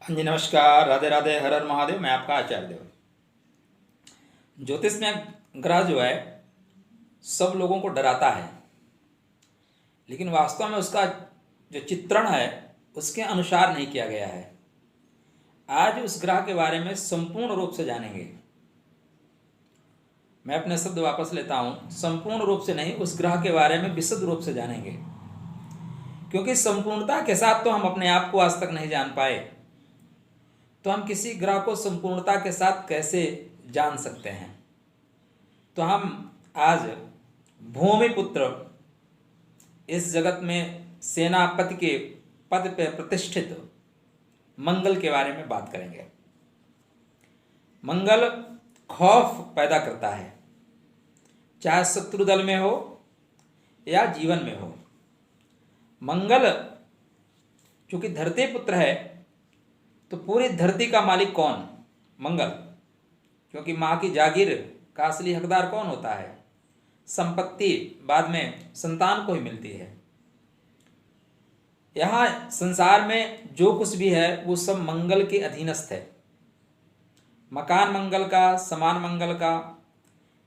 हाँ जी, नमस्कार, राधे राधे, हर हर महादेव। मैं आपका आचार्य देव। ज्योतिष में ग्रह जो है सब लोगों को डराता है, लेकिन वास्तव में उसका जो चित्रण है उसके अनुसार नहीं किया गया है। आज उस ग्रह के बारे में संपूर्ण रूप से जानेंगे। मैं अपने शब्द वापस लेता हूँ, संपूर्ण रूप से नहीं, उस ग्रह के बारे में विशद रूप से जानेंगे, क्योंकि संपूर्णता के साथ तो हम अपने आप को आज तक नहीं जान पाए, तो हम किसी ग्रह को संपूर्णता के साथ कैसे जान सकते हैं। तो हम आज भूमिपुत्र, इस जगत में सेनापति के पद पर प्रतिष्ठित मंगल के बारे में बात करेंगे। मंगल खौफ पैदा करता है, चाहे शत्रु दल में हो या जीवन में हो। मंगल चूंकि धरती पुत्र है, तो पूरी धरती का मालिक कौन? मंगल। क्योंकि माँ की जागीर का असली हकदार कौन होता है? संपत्ति बाद में संतान को ही मिलती है। यहाँ संसार में जो कुछ भी है वो सब मंगल के अधीनस्थ है। मकान मंगल का, समान मंगल का,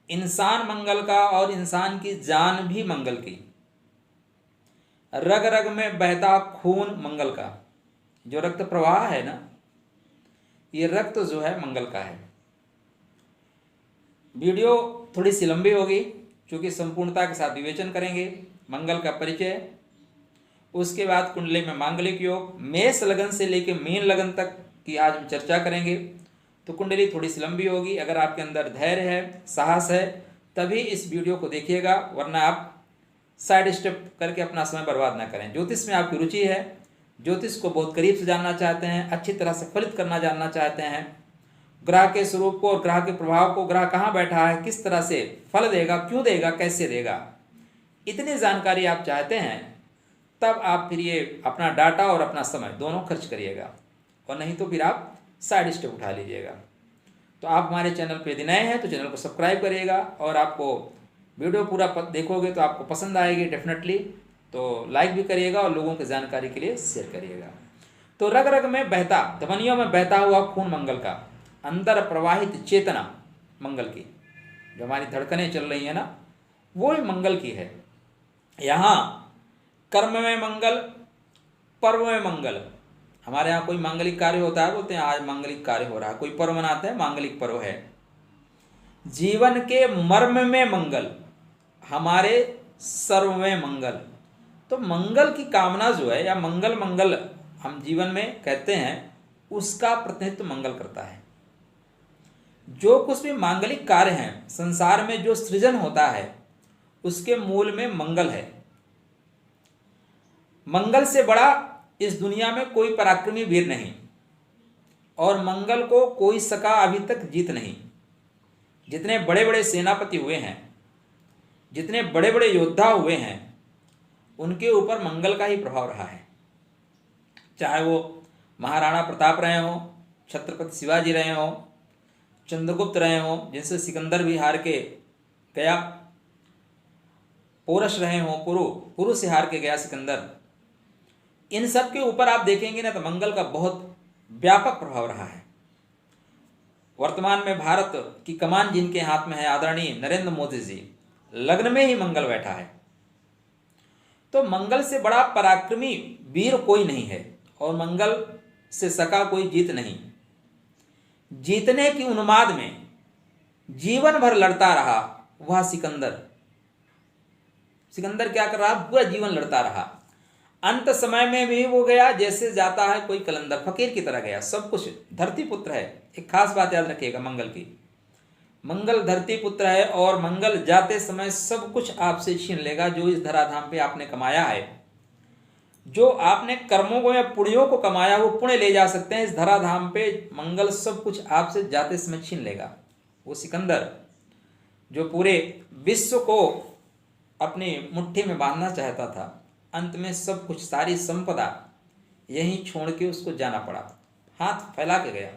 इंसान मंगल का, और इंसान की जान भी मंगल की। रग रग में बहता खून मंगल का, जो रक्त प्रवाह है ना, ये रक्त जो है मंगल का है। वीडियो थोड़ी सी लंबी होगी, क्योंकि संपूर्णता के साथ विवेचन करेंगे मंगल का परिचय, उसके बाद कुंडली में मांगलिक योग, मेष लगन से लेकर मीन लगन तक की आज हम चर्चा करेंगे। तो कुंडली थोड़ी सी लंबी होगी। अगर आपके अंदर धैर्य है, साहस है, तभी इस वीडियो को देखिएगा, वरना आप साइड स्टेप करके अपना समय बर्बाद ना करें। ज्योतिष में आपकी रुचि है, ज्योतिष को बहुत करीब से जानना चाहते हैं, अच्छी तरह से फलित करना जानना चाहते हैं, ग्रह के स्वरूप को और ग्रह के प्रभाव को, ग्रह कहाँ बैठा है, किस तरह से फल देगा, क्यों देगा, कैसे देगा, इतनी जानकारी आप चाहते हैं, तब आप फिर ये अपना डाटा और अपना समय दोनों खर्च करिएगा, और नहीं तो फिर आप साइड स्टेप उठा लीजिएगा। तो आप हमारे चैनल पर यदि नए हैं तो चैनल को सब्सक्राइब करिएगा, और आपको वीडियो पूरा देखोगे तो आपको पसंद आएगी डेफिनेटली, तो लाइक भी करिएगा और लोगों की जानकारी के लिए शेयर करिएगा। तो रग रग में बहता, धमनियों में बहता हुआ खून मंगल का, अंदर प्रवाहित चेतना मंगल की, जो हमारी धड़कनें चल रही है ना, वो ही मंगल की है। यहाँ कर्म में मंगल, पर्व में मंगल। हमारे यहाँ कोई मांगलिक कार्य होता है, बोलते हैं आज मांगलिक कार्य हो रहा है, कोई पर्व मनाते हैं, मांगलिक पर्व है। जीवन के मर्म में मंगल, हमारे सर्व में मंगल। तो मंगल की कामना जो है, या मंगल मंगल हम जीवन में कहते हैं, उसका प्रतिनिधित्व मंगल करता है। जो कुछ भी मांगलिक कार्य हैं, संसार में जो सृजन होता है, उसके मूल में मंगल है। मंगल से बड़ा इस दुनिया में कोई पराक्रमी वीर नहीं, और मंगल को कोई सका अभी तक जीत नहीं। जितने बड़े बड़े सेनापति हुए हैं, जितने बड़े बड़े योद्धा हुए हैं, उनके ऊपर मंगल का ही प्रभाव रहा है। चाहे वो महाराणा प्रताप रहे हों, छत्रपति शिवाजी रहे हों, चंद्रगुप्त रहे हों, जिनसे सिकंदर भी हार के गया, पोरस रहे हों, पुरु से हार के गया सिकंदर, इन सब के ऊपर आप देखेंगे ना, तो मंगल का बहुत व्यापक प्रभाव रहा है। वर्तमान में भारत की कमान जिनके हाथ में है, आदरणीय नरेंद्र मोदी जी, लग्न में ही मंगल बैठा है। तो मंगल से बड़ा पराक्रमी वीर कोई नहीं है, और मंगल से सका कोई जीत नहीं। जीतने की उन्माद में जीवन भर लड़ता रहा वह सिकंदर। सिकंदर क्या कर रहा? पूरा जीवन लड़ता रहा। अंत समय में भी वो गया जैसे जाता है कोई कलंदर, फकीर की तरह गया। सब कुछ धरती पुत्र है। एक खास बात याद रखिएगा मंगल की, मंगल धरती पुत्र है, और मंगल जाते समय सब कुछ आपसे छीन लेगा जो इस धराधाम पे आपने कमाया है। जो आपने कर्मों को या पुण्यों को कमाया, वो पुण्य ले जा सकते हैं इस धराधाम पे। मंगल सब कुछ आपसे जाते समय छीन लेगा। वो सिकंदर जो पूरे विश्व को अपनी मुट्ठी में बांधना चाहता था, अंत में सब कुछ, सारी संपदा यहीं छोड़ के उसको जाना पड़ा, हाथ फैला के गया।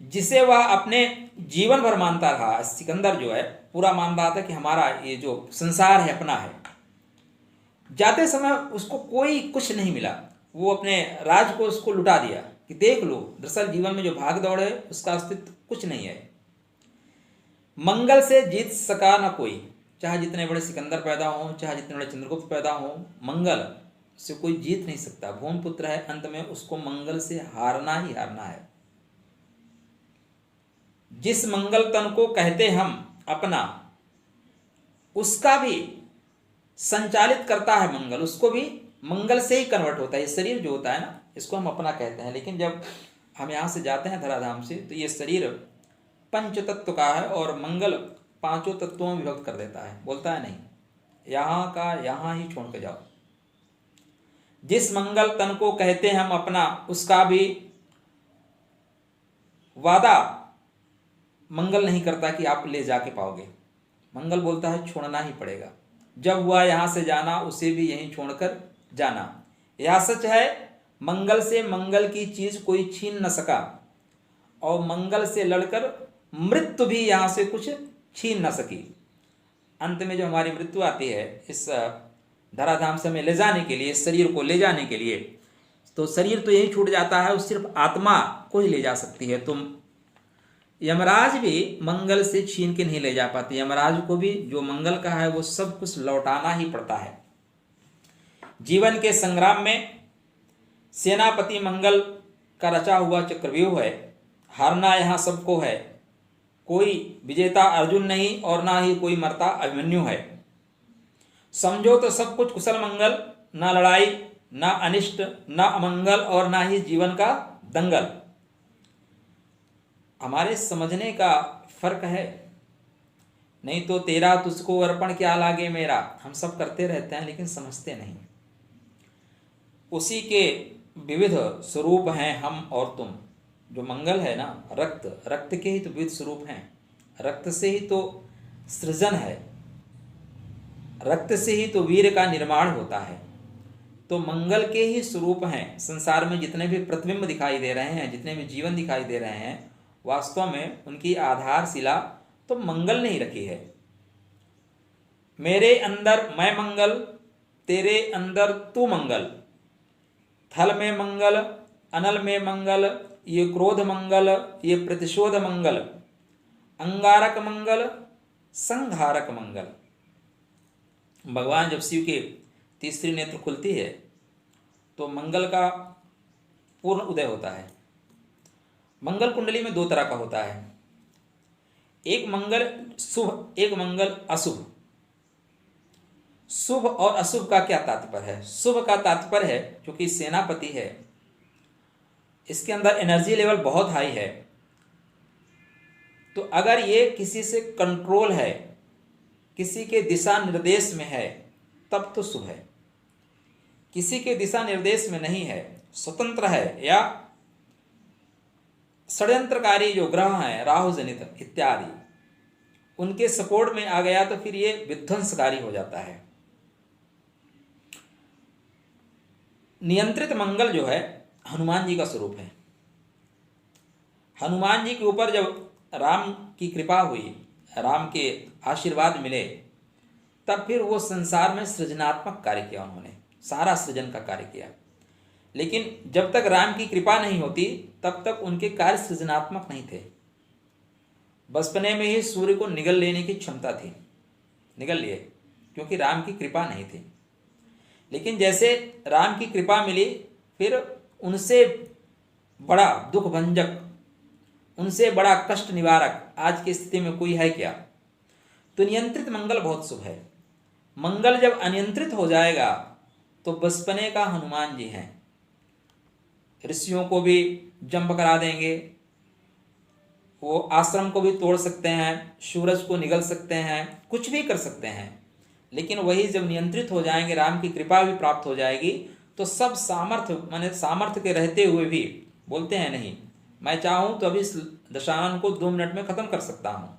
जिसे वह अपने जीवन भर मानता रहा, सिकंदर जो है पूरा मान रहा था कि हमारा ये जो संसार है अपना है। जाते समय उसको कोई कुछ नहीं मिला, वो अपने राज को उसको लुटा दिया कि देख लो, दरअसल जीवन में जो भाग दौड़ है उसका अस्तित्व कुछ नहीं है। मंगल से जीत सका ना कोई, चाहे जितने बड़े सिकंदर पैदा हों, चाहे जितने बड़े चंद्रगुप्त पैदा हों, मंगल से कोई जीत नहीं सकता। भूम पुत्र है, अंत में उसको मंगल से हारना ही हारना है। जिस मंगल तन को कहते हम अपना, उसका भी संचालित करता है मंगल, उसको भी मंगल से ही कन्वर्ट होता है। ये शरीर जो होता है ना, इसको हम अपना कहते हैं, लेकिन जब हम यहाँ से जाते हैं धराधाम से, तो ये शरीर पंच तत्व का है और मंगल पांचों तत्वों में विभक्त कर देता है। बोलता है नहीं, यहाँ का यहाँ ही छोड़ के जाओ। जिस मंगल तन को कहते हैं हम अपना, उसका भी वादा मंगल नहीं करता कि आप ले जाके पाओगे। मंगल बोलता है छोड़ना ही पड़ेगा। जब हुआ यहाँ से जाना, उसे भी यहीं छोड़कर जाना। यह सच है, मंगल से मंगल की चीज कोई छीन न सका, और मंगल से लड़कर मृत्यु भी यहाँ से कुछ छीन न सकी। अंत में जो हमारी मृत्यु आती है इस धराधाम से हमें ले जाने के लिए, शरीर को ले जाने के लिए, तो शरीर तो यही छूट जाता है, सिर्फ आत्मा को ही ले जा सकती है। तुम यमराज भी मंगल से छीन के नहीं ले जा पाते। यमराज को भी जो मंगल का है वो सब कुछ लौटाना ही पड़ता है। जीवन के संग्राम में सेनापति मंगल का रचा हुआ चक्रव्यूह है। हारना यहाँ सबको है, कोई विजेता अर्जुन नहीं और ना ही कोई मरता अभिमन्यु है। समझो तो सब कुछ कुशल मंगल, ना लड़ाई ना अनिष्ट ना अमंगल और ना ही जीवन का दंगल। हमारे समझने का फर्क है। नहीं तो तेरा तुझको अर्पण क्या लागे मेरा, हम सब करते रहते हैं लेकिन समझते नहीं। उसी के विविध स्वरूप हैं हम और तुम। जो मंगल है ना, रक्त के ही तो विविध स्वरूप हैं। रक्त से ही तो सृजन है, रक्त से ही तो वीर का निर्माण होता है। तो मंगल के ही स्वरूप हैं। संसार में जितने भी प्रतिबिंब दिखाई दे रहे हैं, जितने भी जीवन दिखाई दे रहे हैं, वास्तव में उनकी आधारशिला तो मंगल ने ही रखी है। मेरे अंदर मैं मंगल, तेरे अंदर तू मंगल। थल में मंगल, अनल में मंगल, ये क्रोध मंगल, ये प्रतिशोध मंगल, अंगारक मंगल, संघारक मंगल। भगवान जब शिव के तीसरी नेत्र खुलती है तो मंगल का पूर्ण उदय होता है। मंगल कुंडली में दो तरह का होता है, एक मंगल शुभ, एक मंगल अशुभ। शुभ और अशुभ का क्या तात्पर्य है? शुभ का तात्पर्य है क्योंकि सेनापति है, इसके अंदर एनर्जी लेवल बहुत हाई है, तो अगर ये किसी से कंट्रोल है, किसी के दिशा निर्देश में है, तब तो शुभ है। किसी के दिशा निर्देश में नहीं है, स्वतंत्र है, या षड्यंत्रकारी जो ग्रह हैं राहु जनित इत्यादि, उनके सपोर्ट में आ गया तो फिर ये विध्वंसकारी हो जाता है। नियंत्रित मंगल जो है हनुमान जी का स्वरूप है। हनुमान जी के ऊपर जब राम की कृपा हुई, राम के आशीर्वाद मिले, तब फिर वो संसार में सृजनात्मक कार्य किया, उन्होंने सारा सृजन का कार्य किया। लेकिन जब तक राम की कृपा नहीं होती तब तक उनके कार्य सृजनात्मक नहीं थे। बचपने में ही सूर्य को निगल लेने की क्षमता थी, निगल लिए, क्योंकि राम की कृपा नहीं थी। लेकिन जैसे राम की कृपा मिली, फिर उनसे बड़ा दुख भंजक, उनसे बड़ा कष्ट निवारक आज की स्थिति में कोई है क्या? तो नियंत्रित मंगल बहुत शुभ है। मंगल जब अनियंत्रित हो जाएगा तो बचपने का हनुमान जी हैं, ऋषियों को भी जंप करा देंगे, वो आश्रम को भी तोड़ सकते हैं, सूरज को निगल सकते हैं, कुछ भी कर सकते हैं। लेकिन वही जब नियंत्रित हो जाएंगे, राम की कृपा भी प्राप्त हो जाएगी, तो सब सामर्थ्य, माने सामर्थ्य के रहते हुए भी बोलते हैं नहीं, मैं चाहूँ तो अभी दशानन को 2 मिनट में खत्म कर सकता हूँ।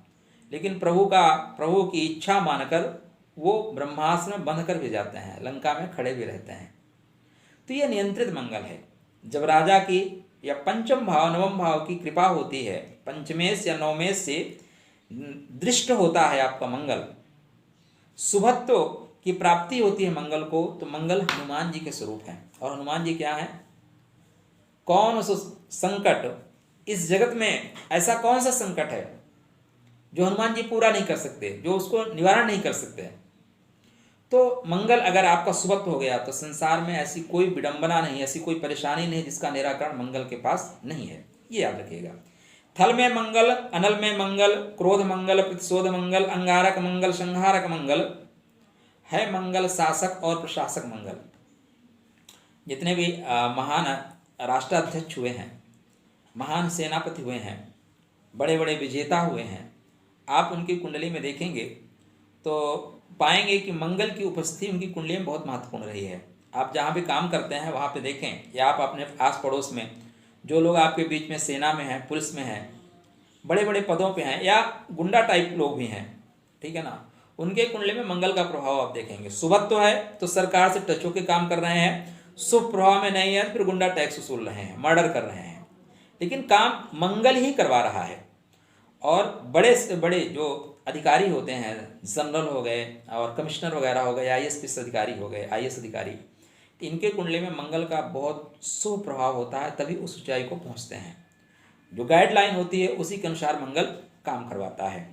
लेकिन प्रभु की इच्छा मानकर वो ब्रह्मास्त्र में बंध कर भी जाते हैं, लंका में खड़े भी रहते हैं। तो ये नियंत्रित मंगल है। जब राजा की या पंचम भाव नवम भाव की कृपा होती है, पंचमेश या नवमेश से दृष्ट होता है आपका मंगल, शुभत्व की प्राप्ति होती है मंगल को, तो मंगल हनुमान जी के स्वरूप हैं। और हनुमान जी क्या है? कौन सा संकट इस जगत में, ऐसा कौन सा संकट है जो हनुमान जी पूरा नहीं कर सकते, जो उसको निवारण नहीं कर सकते? तो मंगल अगर आपका सुबह हो गया तो संसार में ऐसी कोई विडंबना नहीं, ऐसी कोई परेशानी नहीं जिसका निराकरण मंगल के पास नहीं है, ये याद रखिएगा। थल में मंगल, अनल में मंगल, क्रोध मंगल, प्रतिशोध मंगल, अंगारक मंगल, संहारक मंगल है मंगल, शासक और प्रशासक मंगल। जितने भी महान राष्ट्राध्यक्ष हुए हैं, महान सेनापति हुए हैं, बड़े बड़े विजेता हुए हैं, आप उनकी कुंडली में देखेंगे तो पाएंगे कि मंगल की उपस्थिति उनकी कुंडली में बहुत महत्वपूर्ण रही है। आप जहाँ भी काम करते हैं वहाँ पे देखें, या आप अपने आस पड़ोस में जो लोग आपके बीच में सेना में हैं, पुलिस में हैं, बड़े बड़े पदों पे हैं, या गुंडा टाइप लोग भी हैं, ठीक है ना, उनके कुंडली में मंगल का प्रभाव आप देखेंगे। सुबह तो है तो सरकार से टच होकर काम कर रहे हैं, शुभ प्रभाव में नहीं है फिर गुंडा टैक्स वसूल रहे हैं, मर्डर कर रहे हैं, लेकिन काम मंगल ही करवा रहा है। और बड़े से बड़े जो अधिकारी होते हैं, जनरल हो गए और कमिश्नर वगैरह हो गए, IAS अधिकारी हो गए, IAS अधिकारी, इनके कुंडली में मंगल का बहुत शुभ प्रभाव होता है, तभी उस ऊंचाई को पहुंचते हैं। जो गाइडलाइन होती है उसी के अनुसार मंगल काम करवाता है।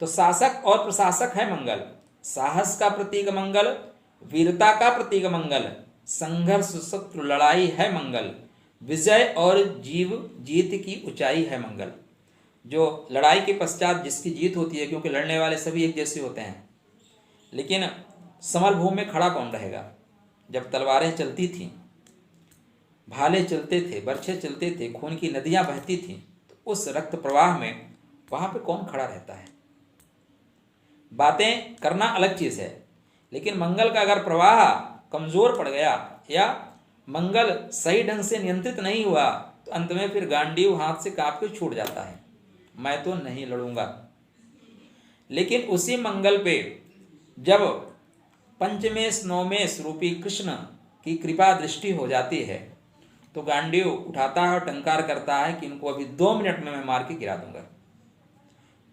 तो शासक और प्रशासक है मंगल। साहस का प्रतीक मंगल, वीरता का प्रतीक मंगल, संघर्ष शत्रु लड़ाई है मंगल, विजय और जीत की ऊंचाई है मंगल। जो लड़ाई के पश्चात जिसकी जीत होती है, क्योंकि लड़ने वाले सभी एक जैसे होते हैं, लेकिन समरभूमि में खड़ा कौन रहेगा? जब तलवारें चलती थीं, भाले चलते थे, बर्छे चलते थे, खून की नदियां बहती थीं, तो उस रक्त प्रवाह में वहां पे कौन खड़ा रहता है? बातें करना अलग चीज है, लेकिन मंगल का अगर प्रवाह कमजोर पड़ गया या मंगल सही ढंग से नियंत्रित नहीं हुआ तो अंत में फिर गांडीव हाथ से कांप के छूट जाता है, मैं तो नहीं लड़ूंगा। लेकिन उसी मंगल पे जब पंचमेश नवमेश रूपी कृष्ण की कृपा दृष्टि हो जाती है तो गांडीव उठाता है और टंकार करता है कि इनको अभी 2 मिनट में मैं मार के गिरा दूंगा।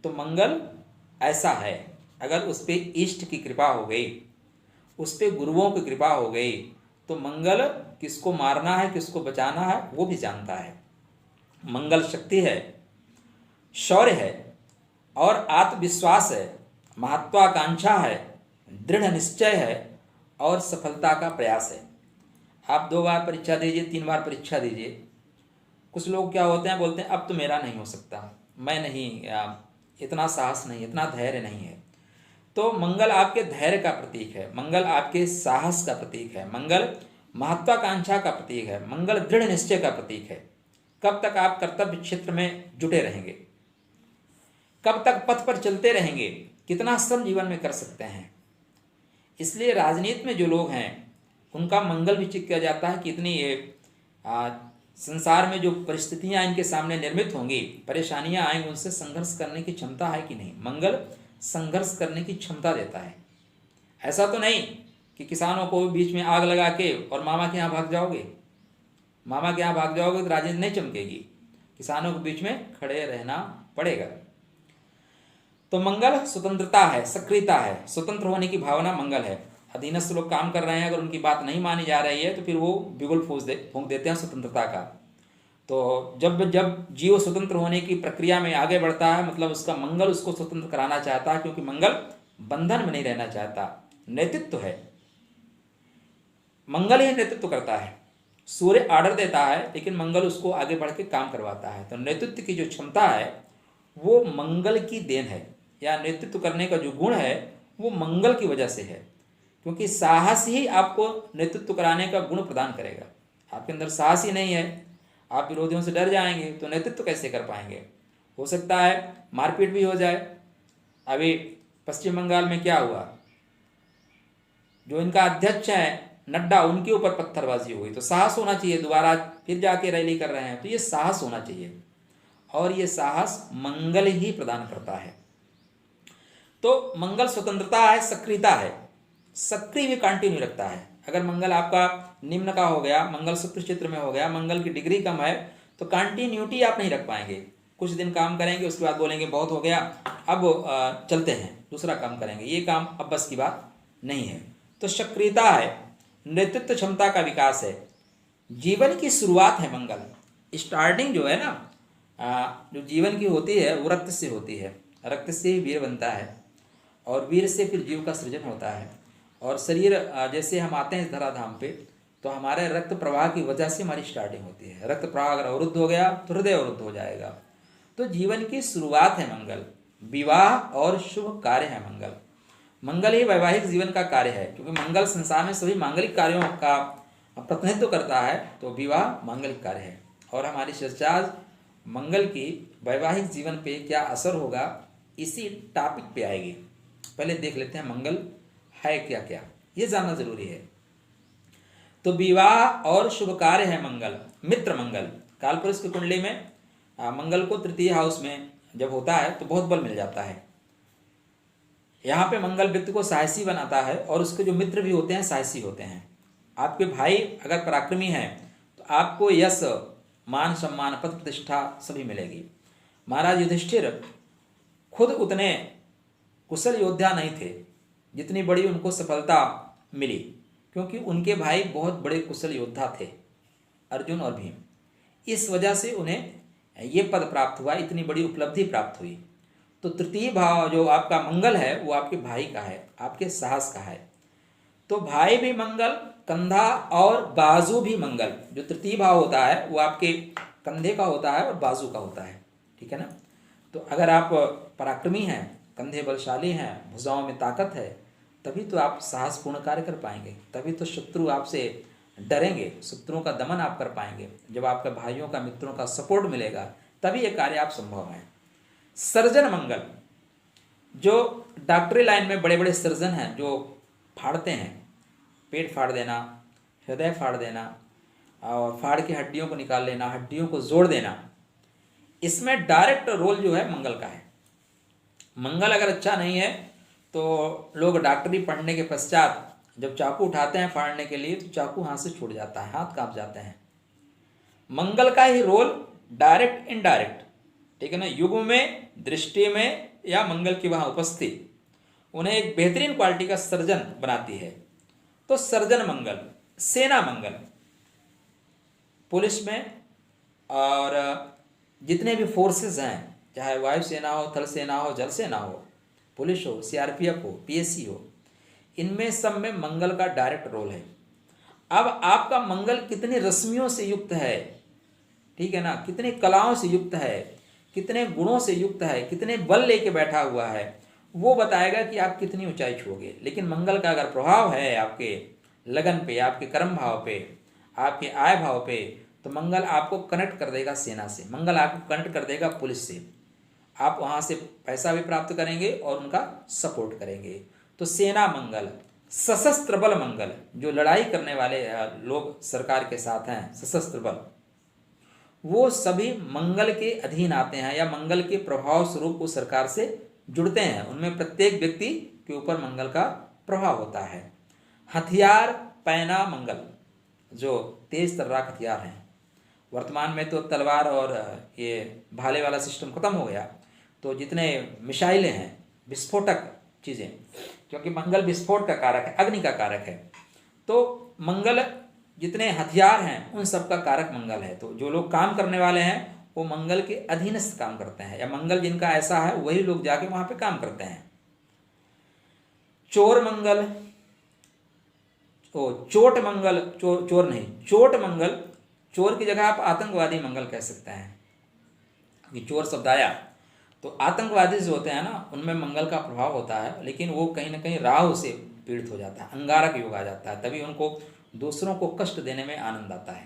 तो मंगल ऐसा है, अगर उस पर इष्ट की कृपा हो गई, उस पर गुरुओं की कृपा हो गई, तो मंगल किसको मारना है किसको बचाना है वो भी जानता है। मंगल शक्ति है, शौर्य है और आत्मविश्वास है, महत्वाकांक्षा है, दृढ़ निश्चय है और सफलता का प्रयास है। आप 2 बार परीक्षा दीजिए, 3 बार परीक्षा दीजिए, कुछ लोग क्या होते हैं, बोलते हैं अब तो मेरा नहीं हो सकता, मैं नहीं, इतना साहस नहीं, इतना धैर्य नहीं है। तो मंगल आपके धैर्य का प्रतीक है, मंगल आपके साहस का प्रतीक है, मंगल महत्वाकांक्षा का प्रतीक है, मंगल दृढ़ निश्चय का प्रतीक है। कब तक आप कर्तव्य क्षेत्र में जुटे रहेंगे, कब तक पथ पर चलते रहेंगे, कितना श्रम जीवन में कर सकते हैं। इसलिए राजनीति में जो लोग हैं उनका मंगल भी चेक किया जाता है कि इतनी ये संसार में जो परिस्थितियां इनके सामने निर्मित होंगी, परेशानियां आएंगी, उनसे संघर्ष करने की क्षमता है कि नहीं। मंगल संघर्ष करने की क्षमता देता है। ऐसा तो नहीं कि किसानों को बीच में आग लगा के और मामा के यहाँ भाग जाओगे, मामा के यहाँ भाग जाओगे तो राजनीति नहीं चमकेगी, किसानों के बीच में खड़े रहना पड़ेगा। तो मंगल स्वतंत्रता है, सक्रियता है, स्वतंत्र होने की भावना मंगल है। अधीनस्थ लोग काम कर रहे हैं, अगर उनकी बात नहीं मानी जा रही है तो फिर वो बिगुल फूंक देते हैं स्वतंत्रता का। तो जब जीव स्वतंत्र होने की प्रक्रिया में आगे बढ़ता है, मतलब उसका मंगल उसको स्वतंत्र कराना चाहता है, क्योंकि मंगल बंधन में नहीं रहना चाहता। नेतृत्व है, मंगल ही नेतृत्व करता है। सूर्य आर्डर देता है लेकिन मंगल उसको आगे बढ़ के काम करवाता है। तो नेतृत्व की जो क्षमता है वो मंगल की देन है, या नेतृत्व करने का जो गुण है वो मंगल की वजह से है, क्योंकि साहस ही आपको नेतृत्व कराने का गुण प्रदान करेगा। आपके अंदर साहस ही नहीं है, आप विरोधियों से डर जाएंगे तो नेतृत्व कैसे कर पाएंगे। हो सकता है मारपीट भी हो जाए। अभी पश्चिम बंगाल में क्या हुआ, जो इनका अध्यक्ष है नड्डा, उनके ऊपर पत्थरबाजी हुई। तो साहस होना चाहिए, दोबारा फिर जाके रैली कर रहे हैं, तो ये साहस होना चाहिए, और ये साहस मंगल ही प्रदान करता है। तो मंगल स्वतंत्रता है, सक्रियता है, सक्रिय भी कंटिन्यू रखता है। अगर मंगल आपका निम्न का हो गया, मंगल शत्रु क्षेत्र में हो गया, मंगल की डिग्री कम है, तो कंटिन्यूटी आप नहीं रख पाएंगे। कुछ दिन काम करेंगे, उसके बाद बोलेंगे बहुत हो गया, अब चलते हैं दूसरा काम करेंगे, ये काम अब बस की बात नहीं है। तो सक्रियता है, नेतृत्व क्षमता का विकास है, जीवन की शुरुआत है मंगल। स्टार्टिंग जो है ना, जो जीवन की होती है वो रक्त से होती है, रक्त से ही वीर बनता है और वीर से फिर जीव का सृजन होता है। और शरीर जैसे हम आते हैं इस धराधाम पे, तो हमारे रक्त प्रवाह की वजह से हमारी स्टार्टिंग होती है। रक्त प्रवाह अगर अवरुद्ध हो गया तो हृदय अवरुद्ध हो जाएगा। तो जीवन की शुरुआत है मंगल। विवाह और शुभ कार्य है मंगल। मंगल ही वैवाहिक जीवन का कार्य है, क्योंकि मंगल संसार में सभी मांगलिक कार्यों का प्रतिनिधित्व करता है। तो विवाह मांगलिक कार्य है। और हमारी चर्चा आज मंगल की वैवाहिक जीवन पे क्या असर होगा इसी टॉपिक पे आएगी। पहले देख लेते हैं मंगल है क्या क्या, ये जानना जरूरी है। तो विवाह और शुभ कार्य है मंगल। मित्र मंगल, कालपुरुष की कुंडली में मंगल को तृतीय हाउस में जब होता है तो बहुत बल मिल जाता है। यहाँ पे मंगल व्यक्ति को साहसी बनाता है और उसके जो मित्र भी होते हैं साहसी होते हैं। आपके भाई अगर पराक्रमी हैं तो आपको यश, मान सम्मान, पद प्रतिष्ठा सभी मिलेगी। महाराज युधिष्ठिर खुद उतने कुशल योद्धा नहीं थे जितनी बड़ी उनको सफलता मिली, क्योंकि उनके भाई बहुत बड़े कुशल योद्धा थे, अर्जुन और भीम। इस वजह से उन्हें ये पद प्राप्त हुआ, इतनी बड़ी उपलब्धि प्राप्त हुई। तो तृतीय भाव जो आपका मंगल है वो आपके भाई का है, आपके साहस का है। तो भाई भी मंगल, कंधा और बाजू भी मंगल। जो तृतीय भाव होता है वो आपके कंधे का होता है और बाजू का होता है, ठीक है ना। तो अगर आप पराक्रमी हैं, कंधे बलशाली हैं, भुजाओं में ताकत है, तभी तो आप साहसपूर्ण कार्य कर पाएंगे, तभी तो शत्रु आपसे डरेंगे, शत्रुओं का दमन आप कर पाएंगे। जब आपके भाइयों का, मित्रों का सपोर्ट मिलेगा तभी ये कार्य आप संभव है। सर्जन मंगल, जो डॉक्टरी लाइन में बड़े बड़े सर्जन हैं जो फाड़ते हैं, पेट फाड़ देना, हृदय फाड़ देना और फाड़ के हड्डियों को निकाल लेना, हड्डियों को जोड़ देना, इसमें डायरेक्ट रोल जो है मंगल का है। मंगल अगर अच्छा नहीं है तो लोग डॉक्टरी पढ़ने के पश्चात जब चाकू उठाते हैं फाड़ने के लिए तो चाकू हाथ से छूट जाता है, हाथ कांप जाते हैं। मंगल का ही रोल डायरेक्ट इनडायरेक्ट, ठीक है ना, युग में, दृष्टि में या मंगल की वहां उपस्थिति उन्हें एक बेहतरीन क्वालिटी का सर्जन बनाती है। तो सर्जन मंगल। सेना मंगल, पुलिस में और जितने भी फोर्सेस हैं, चाहे वायुसेना हो, थल सेना हो, जल सेना हो, पुलिस हो, सीआरपीएफ हो, पीएससी हो, इनमें सब में मंगल का डायरेक्ट रोल है। अब आपका मंगल कितनी रश्मियों से युक्त है, ठीक है ना, कितनी कलाओं से युक्त है, कितने गुणों से युक्त है, कितने बल लेके बैठा हुआ है, वो बताएगा कि आप कितनी ऊंचाई छूओगे। लेकिन मंगल का अगर प्रभाव है आपके लगन पे, आपके कर्म भाव पे, आपके आय भाव पे, तो मंगल आपको कनेक्ट कर देगा सेना से, मंगल आपको कनेक्ट कर देगा पुलिस से। आप वहाँ से पैसा भी प्राप्त करेंगे और उनका सपोर्ट करेंगे। तो सेना मंगल। सशस्त्र बल मंगल, जो लड़ाई करने वाले लोग सरकार के साथ हैं, सशस्त्र बल, वो सभी मंगल के अधीन आते हैं या मंगल के प्रभाव स्वरूप वो सरकार से जुड़ते हैं। उनमें प्रत्येक व्यक्ति के ऊपर मंगल का प्रभाव होता है। हथियार पैना मंगल, जो तेज तर्राक हथियार हैं। वर्तमान में तो तलवार और ये भाले वाला सिस्टम खत्म हो गया, तो जितने मिसाइलें हैं, विस्फोटक चीज़ें, क्योंकि मंगल विस्फोट का कारक है, अग्नि का कारक है, तो मंगल जितने हथियार हैं उन सब का कारक मंगल है। तो जो लोग काम करने वाले हैं वो मंगल के अधीनस्थ काम करते हैं, या मंगल जिनका ऐसा है वही लोग जाके वहां पे काम करते हैं। चोर मंगल, चोट मंगल, चोर नहीं, चोट मंगल, चोर की जगह आप आतंकवादी मंगल कह सकते हैं, कि चोर शब्द आया तो आतंकवादी जो होते हैं ना उनमें मंगल का प्रभाव होता है, लेकिन वो कहीं ना कहीं राहु से पीड़ित हो जाता है, अंगारक योग आ जाता है, तभी उनको दूसरों को कष्ट देने में आनंद आता है।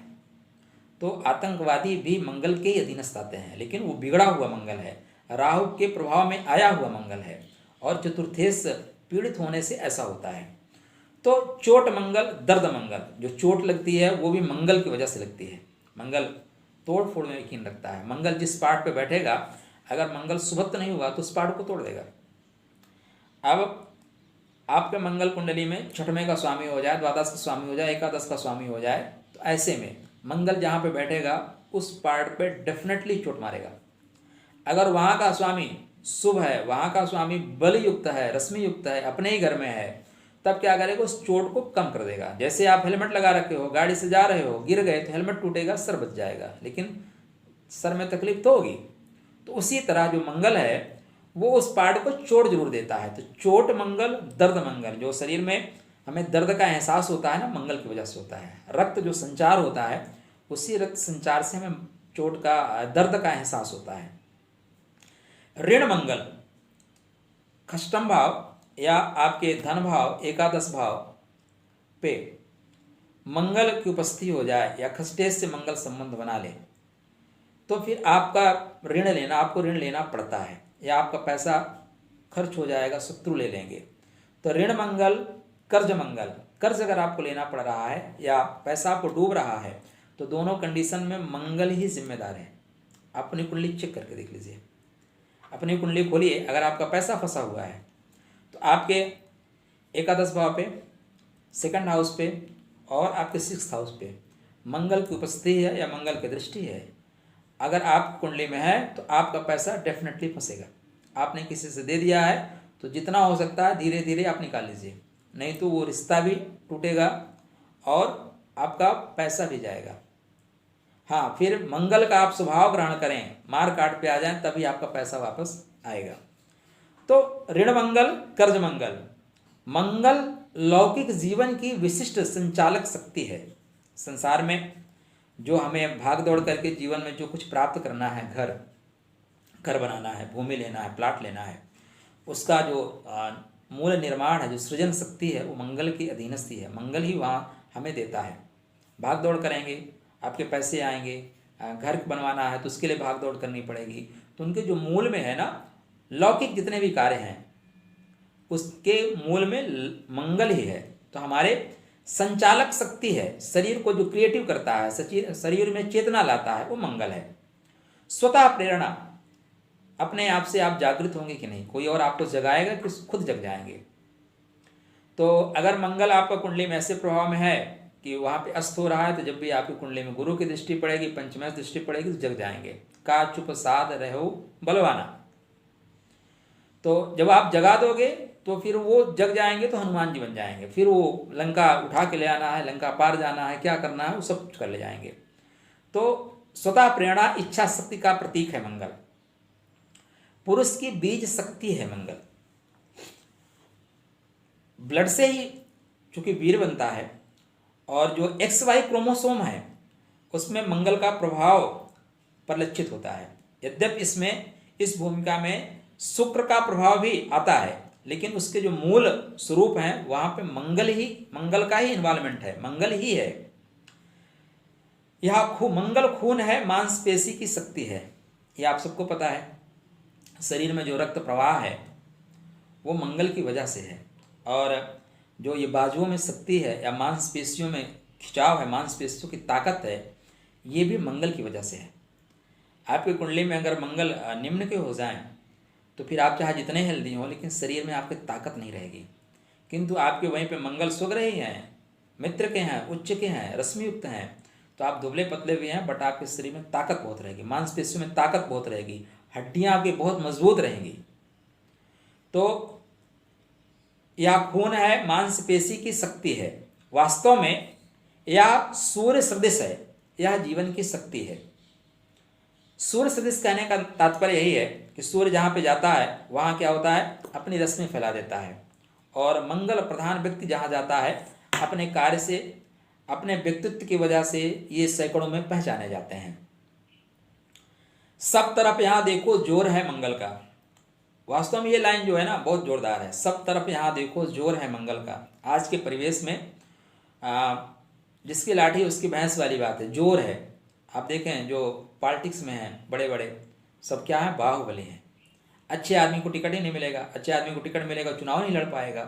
तो आतंकवादी भी मंगल के ही अधीनस्थ आते हैं, लेकिन वो बिगड़ा हुआ मंगल है, राहु के प्रभाव में आया हुआ मंगल है, और चतुर्थेश पीड़ित होने से ऐसा होता है। तो चोट मंगल, दर्द मंगल, जो चोट लगती है वो भी मंगल की वजह से लगती है। मंगल तोड़ फोड़ में यकीन रखता है। मंगल जिस पार्ट पे बैठेगा, अगर मंगल सुभक्त नहीं हुआ तो उस पार्ट को तोड़ देगा। अब आपके मंगल कुंडली में छठवें का स्वामी हो जाए, द्वादश का स्वामी हो जाए, एकादश का स्वामी हो जाए, तो ऐसे में मंगल जहाँ पे बैठेगा उस पार्ट पे डेफिनेटली चोट मारेगा। अगर वहाँ का स्वामी शुभ है, वहाँ का स्वामी बल युक्त है, रश्मि युक्त है, अपने ही घर में है, तब क्या करेगा, उस चोट को कम कर देगा। जैसे आप हेलमेट लगा रखे हो, गाड़ी से जा रहे हो, गिर गए तो हेलमेट टूटेगा, सर बच जाएगा, लेकिन सर में तकलीफ तो होगी। तो उसी तरह जो मंगल है वो उस पार्ट को चोट जरूर देता है। तो चोट मंगल, दर्द मंगल। जो शरीर में हमें दर्द का एहसास होता है ना, मंगल की वजह से होता है। रक्त जो संचार होता है, उसी रक्त संचार से हमें चोट का, दर्द का एहसास होता है। ऋण मंगल, खष्टम भाव या आपके धन भाव, एकादश भाव पे मंगल की उपस्थिति हो जाए या खष्टेश से मंगल संबंध बना ले, तो फिर आपका आपको ऋण लेना पड़ता है, या आपका पैसा खर्च हो जाएगा, शत्रु ले लेंगे। तो ऋण मंगल, कर्ज मंगल, कर्ज अगर आपको लेना पड़ रहा है या पैसा आपको डूब रहा है, तो दोनों कंडीशन में मंगल ही जिम्मेदार है। अपनी कुंडली चेक करके देख लीजिए, अपनी कुंडली खोलिए। अगर आपका पैसा फंसा हुआ है तो आपके एकादश भाव पे, सेकंड हाउस पे और आपके सिक्स्थ हाउस पे मंगल की उपस्थिति है या मंगल की दृष्टि है। अगर आप कुंडली में है तो आपका पैसा डेफिनेटली फंसेगा। आपने किसी से दे दिया है तो जितना हो सकता है धीरे धीरे आप निकाल लीजिए, नहीं तो वो रिश्ता भी टूटेगा और आपका पैसा भी जाएगा। हाँ, फिर मंगल का आप स्वभाव ग्रहण करें, मार काट पे आ जाएं, तभी आपका पैसा वापस आएगा। तो ऋण मंगल, कर्ज मंगल। मंगल लौकिक जीवन की विशिष्ट संचालक शक्ति है। संसार में जो हमें भाग दौड़ करके जीवन में जो कुछ प्राप्त करना है, घर बनाना है, भूमि लेना है, प्लाट लेना है, उसका जो मूल निर्माण है, जो सृजन शक्ति है, वो मंगल की अधीनस्थी है। मंगल ही वहाँ हमें देता है। भाग दौड़ करेंगे, आपके पैसे आएंगे, घर बनवाना है तो उसके लिए भाग दौड़ करनी पड़ेगी। तो उनके जो मूल में है ना, लौकिक जितने भी कार्य हैं उसके मूल में मंगल ही है। तो हमारे संचालक शक्ति है, शरीर को जो क्रिएटिव करता है, शरीर में चेतना लाता है, वो मंगल है। स्वतः प्रेरणा, अपने आप से आप जागृत होंगे कि नहीं, कोई और आपको जगाएगा कि खुद जग जाएंगे। तो अगर मंगल आपका कुंडली में ऐसे प्रभाव में है कि वहाँ पे अस्त हो रहा है, तो जब भी आपकी कुंडली में गुरु की दृष्टि पड़ेगी, पंचमेश दृष्टि पड़ेगी, तो जग जाएंगे। का चुप साध रहो बलवाना। तो जब आप जगा दोगे तो फिर वो जग जाएंगे, तो हनुमान जी बन जाएंगे। फिर वो लंका उठा के ले आना है, लंका पार जाना है, क्या करना है, वो सब कुछ कर ले जाएंगे। तो स्वतः प्रेरणा, इच्छा शक्ति का प्रतीक है मंगल। पुरुष की बीज शक्ति है मंगल। ब्लड से ही चूंकि वीर बनता है, और जो XY क्रोमोसोम है उसमें मंगल का प्रभाव परिलक्षित होता है। यद्यपि इसमें इस भूमिका में शुक्र का प्रभाव भी आता है, लेकिन उसके जो मूल स्वरूप हैं वहां पे मंगल का ही इन्वॉल्वमेंट है, मंगल ही है। यह मंगल खून है, मांसपेशी की शक्ति है, ये आप सबको पता है। शरीर में जो रक्त प्रवाह है वो मंगल की वजह से है। और जो ये बाजुओं में शक्ति है या मांसपेशियों में खिंचाव है, मांसपेशियों की ताकत है, ये भी मंगल की वजह से है। आपकी कुंडली में अगर मंगल निम्न के हो जाएं तो फिर आप चाहे जितने हेल्दी हो, लेकिन शरीर में आपकी ताकत नहीं रहेगी। किंतु आपके वहीं पे मंगल स्वग्रही हैं, मित्र के हैं, उच्च के हैं, रश्मियुक्त हैं, तो आप दुबले पतले भी हैं, बट आपके शरीर में ताकत बहुत रहेगी, मांसपेशियों में ताकत बहुत रहेगी, हड्डियां आपकी बहुत मजबूत रहेंगी। तो यह खून है, मांसपेशी की शक्ति है। वास्तव में यह सूर्य सदृश है, यह जीवन की शक्ति है। सूर्य सदृश कहने का तात्पर्य यही है कि सूर्य जहाँ पे जाता है वहाँ क्या होता है, अपनी रश्मि फैला देता है। और मंगल प्रधान व्यक्ति जहाँ जाता है, अपने कार्य से, अपने व्यक्तित्व की वजह से ये सैकड़ों में पहचाने जाते हैं। सब तरफ यहाँ देखो जोर है मंगल का। वास्तव में ये लाइन जो है ना बहुत जोरदार है। सब तरफ यहाँ देखो जोर है मंगल का। आज के परिवेश में जिसकी लाठी उसकी भैंस वाली बात है, जोर है। आप देखें जो पॉलिटिक्स में हैं बड़े बड़े, सब क्या है, बाहुबली हैं। अच्छे आदमी को टिकट ही नहीं मिलेगा, अच्छे आदमी को टिकट मिलेगा चुनाव नहीं लड़ पाएगा।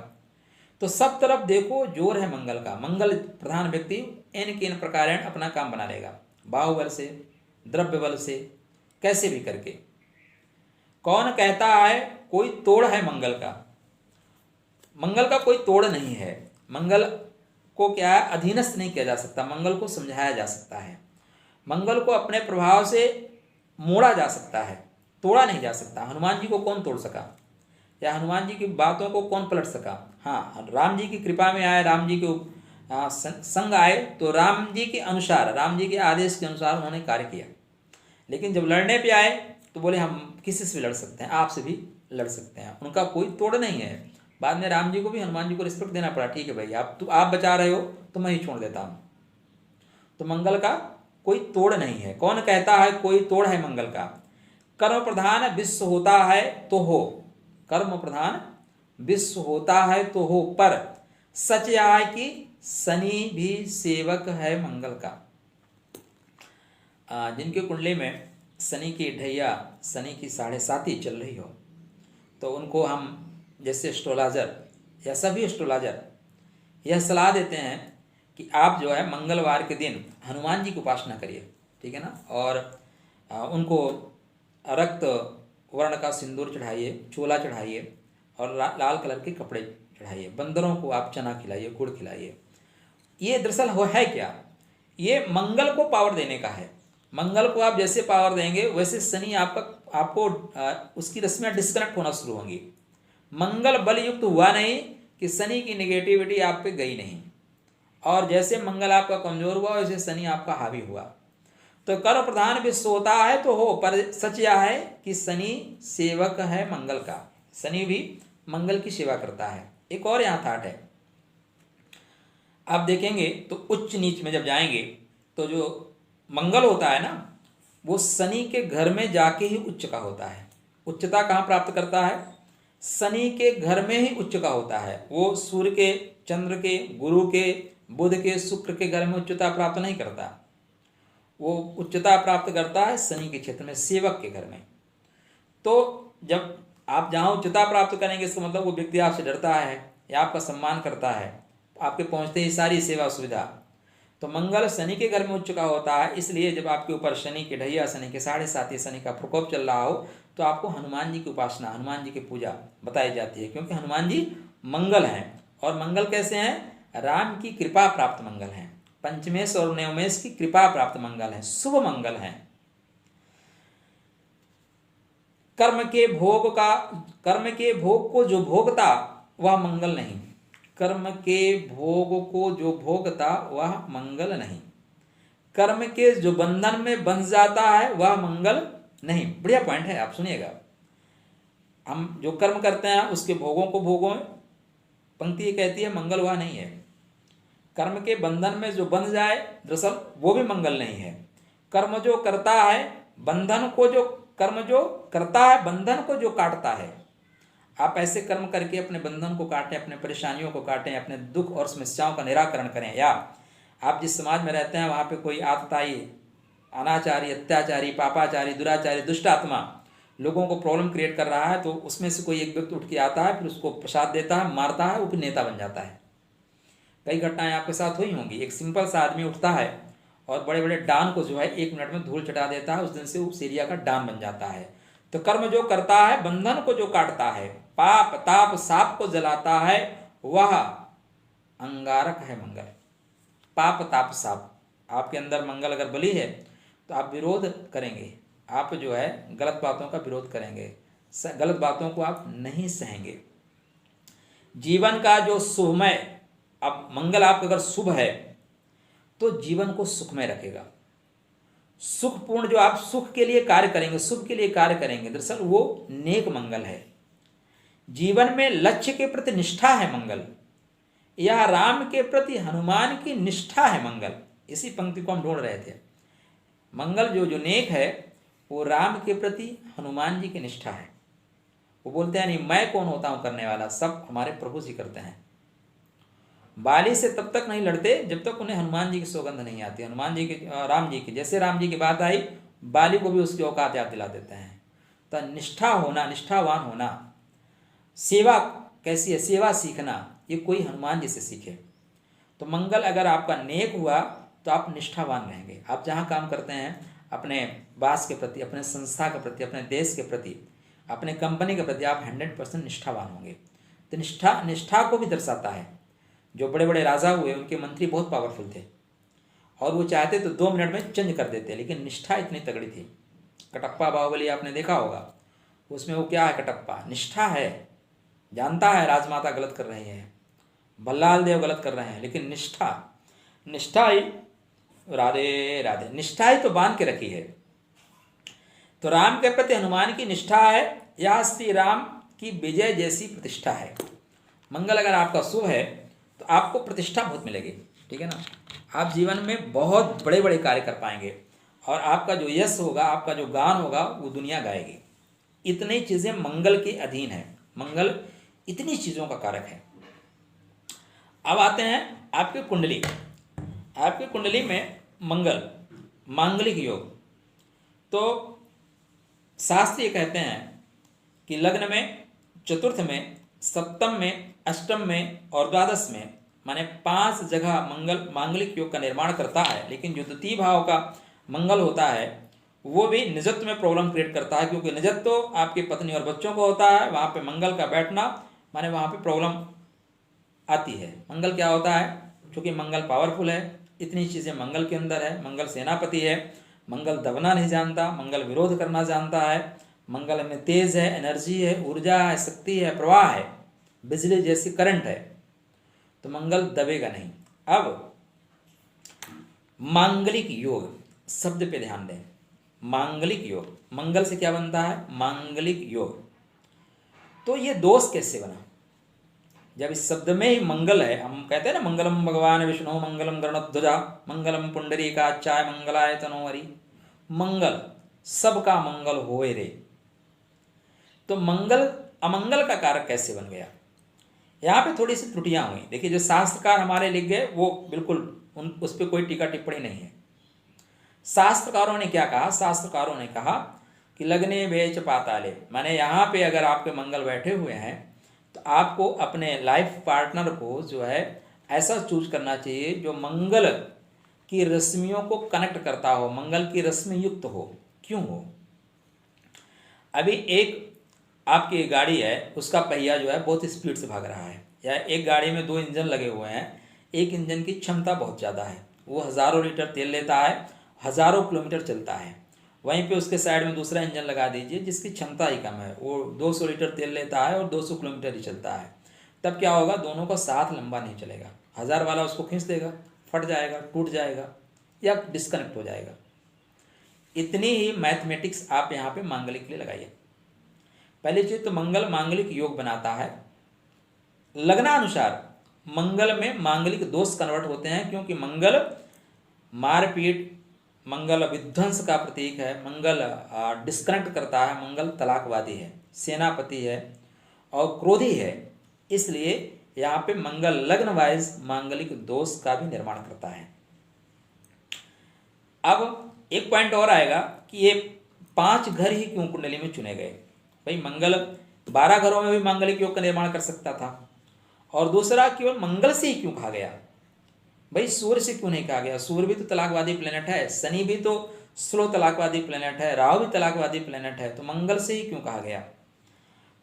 तो सब तरफ देखो जोर है मंगल का। मंगल प्रधान व्यक्ति इन किन प्रकार अपना काम बना लेगा, बाहुबल से, द्रव्य बल से, कैसे भी करके। कौन कहता है कोई तोड़ है मंगल का? मंगल का कोई तोड़ नहीं है। मंगल को क्या है, अधीनस्थ नहीं किया जा सकता, मंगल को समझाया जा सकता है। मंगल को अपने प्रभाव से मोड़ा जा सकता है, तोड़ा नहीं जा सकता। हनुमान जी को कौन तोड़ सका, या हनुमान जी की बातों को कौन पलट सका? हाँ, राम जी की कृपा में आए, राम जी के संग आए, तो राम जी के अनुसार, राम जी के आदेश के अनुसार उन्होंने कार्य किया। लेकिन जब लड़ने पे आए तो बोले हम किसी से भी लड़ सकते हैं, आपसे भी लड़ सकते हैं, उनका कोई तोड़ नहीं है। बाद में राम जी को भी, हनुमान जी को रिस्पेक्ट देना पड़ा, ठीक है भाई, आप बचा रहे हो तो मैं ही छोड़ देता हूँ। तो मंगल का कोई तोड़ नहीं है। कौन कहता है कोई तोड़ है मंगल का? कर्म प्रधान विश्व होता है तो हो, कर्म प्रधान विश्व होता है तो हो, पर सच यह है कि शनि भी सेवक है मंगल का। जिनके कुंडली में शनि की ढैया, शनि की 7.5 चल रही हो, तो उनको हम जैसे एस्ट्रोलॉजर या सभी एस्ट्रोलॉजर यह सलाह देते हैं कि आप जो है मंगलवार के दिन हनुमान जी की उपासना करिए, ठीक है ना, और उनको रक्त वर्ण का सिंदूर चढ़ाइए, चोला चढ़ाइए, और लाल कलर के कपड़े चढ़ाइए। बंदरों को आप चना खिलाइए, गुड़ खिलाइए। ये दरअसल है क्या? ये मंगल को पावर देने का है। मंगल को आप जैसे पावर देंगे वैसे शनि आपको उसकी रश्मियाँ डिस्कनेक्ट होना शुरू होंगी। मंगल बल युक्त हुआ नहीं कि शनि की नेगेटिविटी आप पे गई नहीं, और जैसे मंगल आपका कमजोर हुआ वैसे शनि आपका हावी हुआ। तो कर्म प्रधान विश्व होता है तो हो, पर सच यह है कि शनि सेवक है मंगल का। शनि भी मंगल की सेवा करता है। एक और यहाँ थाट है, आप देखेंगे तो उच्च नीच में जब जाएंगे तो जो मंगल होता है ना, वो शनि के घर में जाके ही उच्च का होता है। उच्चता कहाँ प्राप्त करता है? शनि के घर में ही उच्च का होता है। वो सूर्य के, चंद्र के, गुरु के, बुध के, शुक्र के घर में उच्चता प्राप्त नहीं करता। वो उच्चता प्राप्त करता है शनि के क्षेत्र में, सेवक के घर में। तो जब आप जहाँ उच्चता प्राप्त करेंगे, इसका मतलब वो व्यक्ति आपसे डरता है या आपका सम्मान करता है, आपके पहुँचते ही सारी सेवा सुविधा। तो मंगल शनि के घर में उच्च का होता है, इसलिए जब आपके ऊपर शनि की ढैया, शनि के 7.5 शनि का प्रकोप चल रहा हो, तो आपको हनुमान जी की उपासना, हनुमान जी की पूजा बताई जाती है, क्योंकि हनुमान जी मंगल हैं। और मंगल कैसे हैं? राम की कृपा प्राप्त मंगल हैं, पंचमेश और नवमेश की कृपा प्राप्त मंगल हैं, शुभ मंगल हैं। कर्म के भोग को जो भोगता वह मंगल नहीं, कर्म के भोग को जो भोगता वह मंगल नहीं, कर्म के जो बंधन में बंध जाता है वह मंगल नहीं। बढ़िया पॉइंट है, आप सुनिएगा। हम जो कर्म करते हैं उसके भोगों को भोगों, पंक्ति ये कहती है मंगल वह नहीं है। कर्म के बंधन में जो बंध जाए दरअसल वो भी मंगल नहीं है। कर्म जो करता है, बंधन को जो, कर्म जो करता है बंधन को जो काटता है। आप ऐसे कर्म करके अपने बंधन को काटें, अपने परेशानियों को काटें, अपने दुख और समस्याओं का निराकरण करें। या आप जिस समाज में रहते हैं वहाँ पे कोई आतताई, अनाचारी, अत्याचारी, पापाचारी, दुराचारी, दुष्ट आत्मा लोगों को प्रॉब्लम क्रिएट कर रहा है, तो उसमें से कोई एक व्यक्ति उठ के आता है, फिर उसको प्रसाद देता है, मारता है, वो फिर नेता बन जाता है। कई घटनाएं आपके साथ हुई होंगी। एक सिंपल सा आदमी उठता है और बड़े बड़े डान को जो है 1 मिनट में धूल चटा देता है, उस दिन से उस एरिया का डान बन जाता है। तो कर्म जो करता है, बंधन को जो काटता है, पाप ताप साप को जलाता है, वह अंगारक है मंगल। पाप ताप साप, आपके अंदर मंगल अगर बली है तो आप विरोध करेंगे, आप जो है गलत बातों का विरोध करेंगे, गलत बातों को आप नहीं सहेंगे। जीवन का जो शुभमय, अब मंगल आपका अगर शुभ है तो जीवन को सुखमय रखेगा। सुखपूर्ण जो आप सुख के लिए कार्य करेंगे, शुभ के लिए कार्य करेंगे, दरअसल वो नेक मंगल है। जीवन में लक्ष्य के प्रति निष्ठा है मंगल, यह राम के प्रति हनुमान की निष्ठा है मंगल। इसी पंक्ति को हम ढूंढ रहे थे। मंगल जो नेक है वो राम के प्रति हनुमान जी की निष्ठा है। वो बोलते हैं नहीं मैं कौन होता हूं करने वाला, सब हमारे प्रभु जी करते हैं। बाली से तब तक नहीं लड़ते जब तक उन्हें हनुमान जी की सौगंध नहीं आती। हनुमान जी की, राम जी की, जैसे राम जी की बात आई, बाली को भी उसकी औकात याद दिला देते हैं। तो निष्ठा होना, निष्ठावान होना। सेवा कैसी है? सेवा सीखना, ये कोई हनुमान जी से सीखे। तो मंगल अगर आपका नेक हुआ तो आप निष्ठावान रहेंगे। आप जहाँ काम करते हैं, अपने बास के प्रति, अपने संस्था के प्रति, अपने देश के प्रति, अपने कंपनी के प्रति आप 100% निष्ठावान होंगे। तो निष्ठा को भी दर्शाता है। जो बड़े बड़े राजा हुए उनके मंत्री बहुत पावरफुल थे और वो चाहते तो 2 मिनट में चेंज कर देते, लेकिन निष्ठा इतनी तगड़ी थी। कटप्पा बाहुबली आपने देखा होगा, उसमें वो क्या है, कटप्पा निष्ठा है, जानता है राजमाता गलत कर रही है, भल्लाल देव गलत कर रहे हैं, लेकिन निष्ठा, निष्ठा ही, राधे राधे, निष्ठा ही तो बांध के रखी है। तो राम के प्रति हनुमान की निष्ठा है या श्री राम की विजय जैसी प्रतिष्ठा है। मंगल अगर आपका शुभ है तो आपको प्रतिष्ठा बहुत मिलेगी, ठीक है ना। आप जीवन में बहुत बड़े बड़े कार्य कर पाएंगे और आपका जो यश होगा, आपका जो गान होगा वो दुनिया गाएगी। इतनी चीज़ें मंगल के अधीन है, मंगल इतनी चीज़ों का कारक है। अब आते हैं आपकी कुंडली। आपकी कुंडली में मंगल मांगलिक योग, तो शास्त्र ये कहते हैं कि लग्न में, चतुर्थ में, सप्तम में, अष्टम में और द्वादश में, माने 5 जगह मंगल मांगलिक योग का निर्माण करता है। लेकिन जो द्वितीय भाव का मंगल होता है वो भी निजत्व में प्रॉब्लम क्रिएट करता है, क्योंकि निजत्व तो आपकी पत्नी और बच्चों को होता है, वहाँ पे मंगल का बैठना माने वहाँ पे प्रॉब्लम आती है। मंगल क्या होता है, क्योंकि मंगल पावरफुल है, इतनी चीज़ें मंगल के अंदर है। मंगल सेनापति है, मंगल दबना नहीं जानता, मंगल विरोध करना जानता है, मंगल में तेज है, एनर्जी है, ऊर्जा है, शक्ति है, प्रवाह है, बिजली जैसी करंट है, तो मंगल दबेगा नहीं। अब मांगलिक योग शब्द पे ध्यान दें। मांगलिक योग, मंगल से क्या बनता है, मांगलिक योग। तो ये दोष कैसे बना, जब इस शब्द में ही मंगल है। हम कहते हैं ना, मंगलम भगवान विष्णु मंगलम गरुड़ध्वजा मंगलम पुंडरीकाक्षाय मंगलाय तनोहरि। मंगल, सबका मंगल होए रे। तो मंगल अमंगल का कारक कैसे बन गया, यहाँ पे थोड़ी सी त्रुटियां हुई। देखिए, जो शास्त्रकार हमारे लिख गए वो बिल्कुल उस पर कोई टीका टिप्पणी नहीं है। शास्त्रकारों ने क्या कहा, शास्त्रकारों ने कहा कि लग्ने वेच पाताले, माने यहाँ पे अगर आपके मंगल बैठे हुए हैं तो आपको अपने लाइफ पार्टनर को जो है ऐसा चूज करना चाहिए जो मंगल की रश्मियों को कनेक्ट करता हो, मंगल की रश्मि युक्त हो। क्यों हो, अभी एक आपकी गाड़ी है, उसका पहिया जो है बहुत स्पीड से भाग रहा है, या एक गाड़ी में 2 इंजन लगे हुए हैं, एक इंजन की क्षमता बहुत ज़्यादा है, वो हज़ारों लीटर तेल लेता है, हज़ारों किलोमीटर चलता है। वहीं पे उसके साइड में दूसरा इंजन लगा दीजिए जिसकी क्षमता ही कम है, वो 200 लीटर तेल लेता है और 200 किलोमीटर ही चलता है। तब क्या होगा, दोनों का साथ लंबा नहीं चलेगा। 1000 वाला उसको खींच देगा, फट जाएगा, टूट जाएगा या डिस्कनेक्ट हो जाएगा। इतनी ही मैथमेटिक्स आप यहाँ पे मांगलिक के लिए लगाइए। पहली चीज तो मंगल मांगलिक योग बनाता है। लग्नानुसार मंगल में मांगलिक दोष कन्वर्ट होते हैं, क्योंकि मंगल मारपीट, मंगल विध्वंस का प्रतीक है, मंगल डिस्कनेक्ट करता है, मंगल तलाकवादी है, सेनापति है और क्रोधी है। इसलिए यहाँ पे मंगल लग्न वाइज मांगलिक दोष का भी निर्माण करता है। अब एक पॉइंट और आएगा कि ये 5 घर ही क्यों कुंडली में चुने गए। भाई मंगल 12 घरों में भी मांगलिक योग का निर्माण कर सकता था, और दूसरा केवल मंगल से ही क्यों कहा गया। भाई सूर्य से क्यों नहीं कहा गया, सूर्य भी तो तलाकवादी प्लेनेट है, शनि भी तो स्लो तलाकवादी प्लेनेट है, राहु भी तलाकवादी प्लेनेट है, तो मंगल से ही क्यों कहा गया।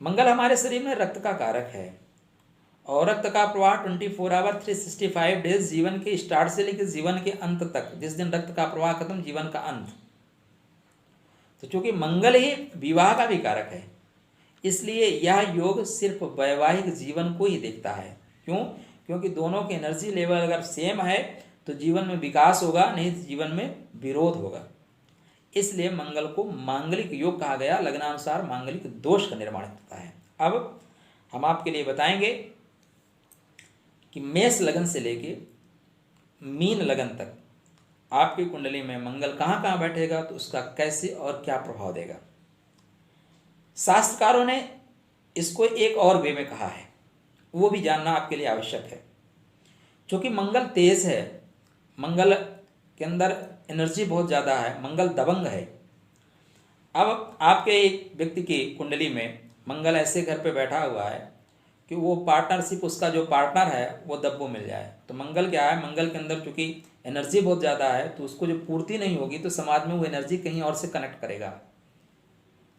मंगल हमारे शरीर में रक्त का कारक है, और रक्त का प्रवाह 24 आवर 365 डेज जीवन के स्टार्ट से लेकर जीवन के अंत तक, जिस दिन रक्त का प्रवाह खत्म जीवन का अंत। तो चूंकि मंगल ही विवाह का भी कारक है, इसलिए यह योग सिर्फ वैवाहिक जीवन को ही देखता है। क्यों, क्योंकि दोनों की एनर्जी लेवल अगर सेम है तो जीवन में विकास होगा, नहीं तो जीवन में विरोध होगा। इसलिए मंगल को मांगलिक योग कहा गया, लग्नानुसार मांगलिक दोष का निर्माण करता है। अब हम आपके लिए बताएंगे कि मेष लगन से लेके मीन लगन तक आपकी कुंडली में मंगल कहाँ कहाँ बैठेगा, तो उसका कैसे और क्या प्रभाव देगा। शास्त्रकारों ने इसको एक और वे में कहा है, वो भी जानना आपके लिए आवश्यक है। क्योंकि मंगल तेज है, मंगल के अंदर एनर्जी बहुत ज़्यादा है, मंगल दबंग है। अब आपके एक व्यक्ति की कुंडली में मंगल ऐसे घर पे बैठा हुआ है कि वो पार्टनरशिप, उसका जो पार्टनर है वो दब्बू मिल जाए। तो मंगल क्या है, मंगल के अंदर चूंकि एनर्जी बहुत ज़्यादा है, तो उसको जो पूर्ति नहीं होगी तो समाज में वो एनर्जी कहीं और से कनेक्ट करेगा।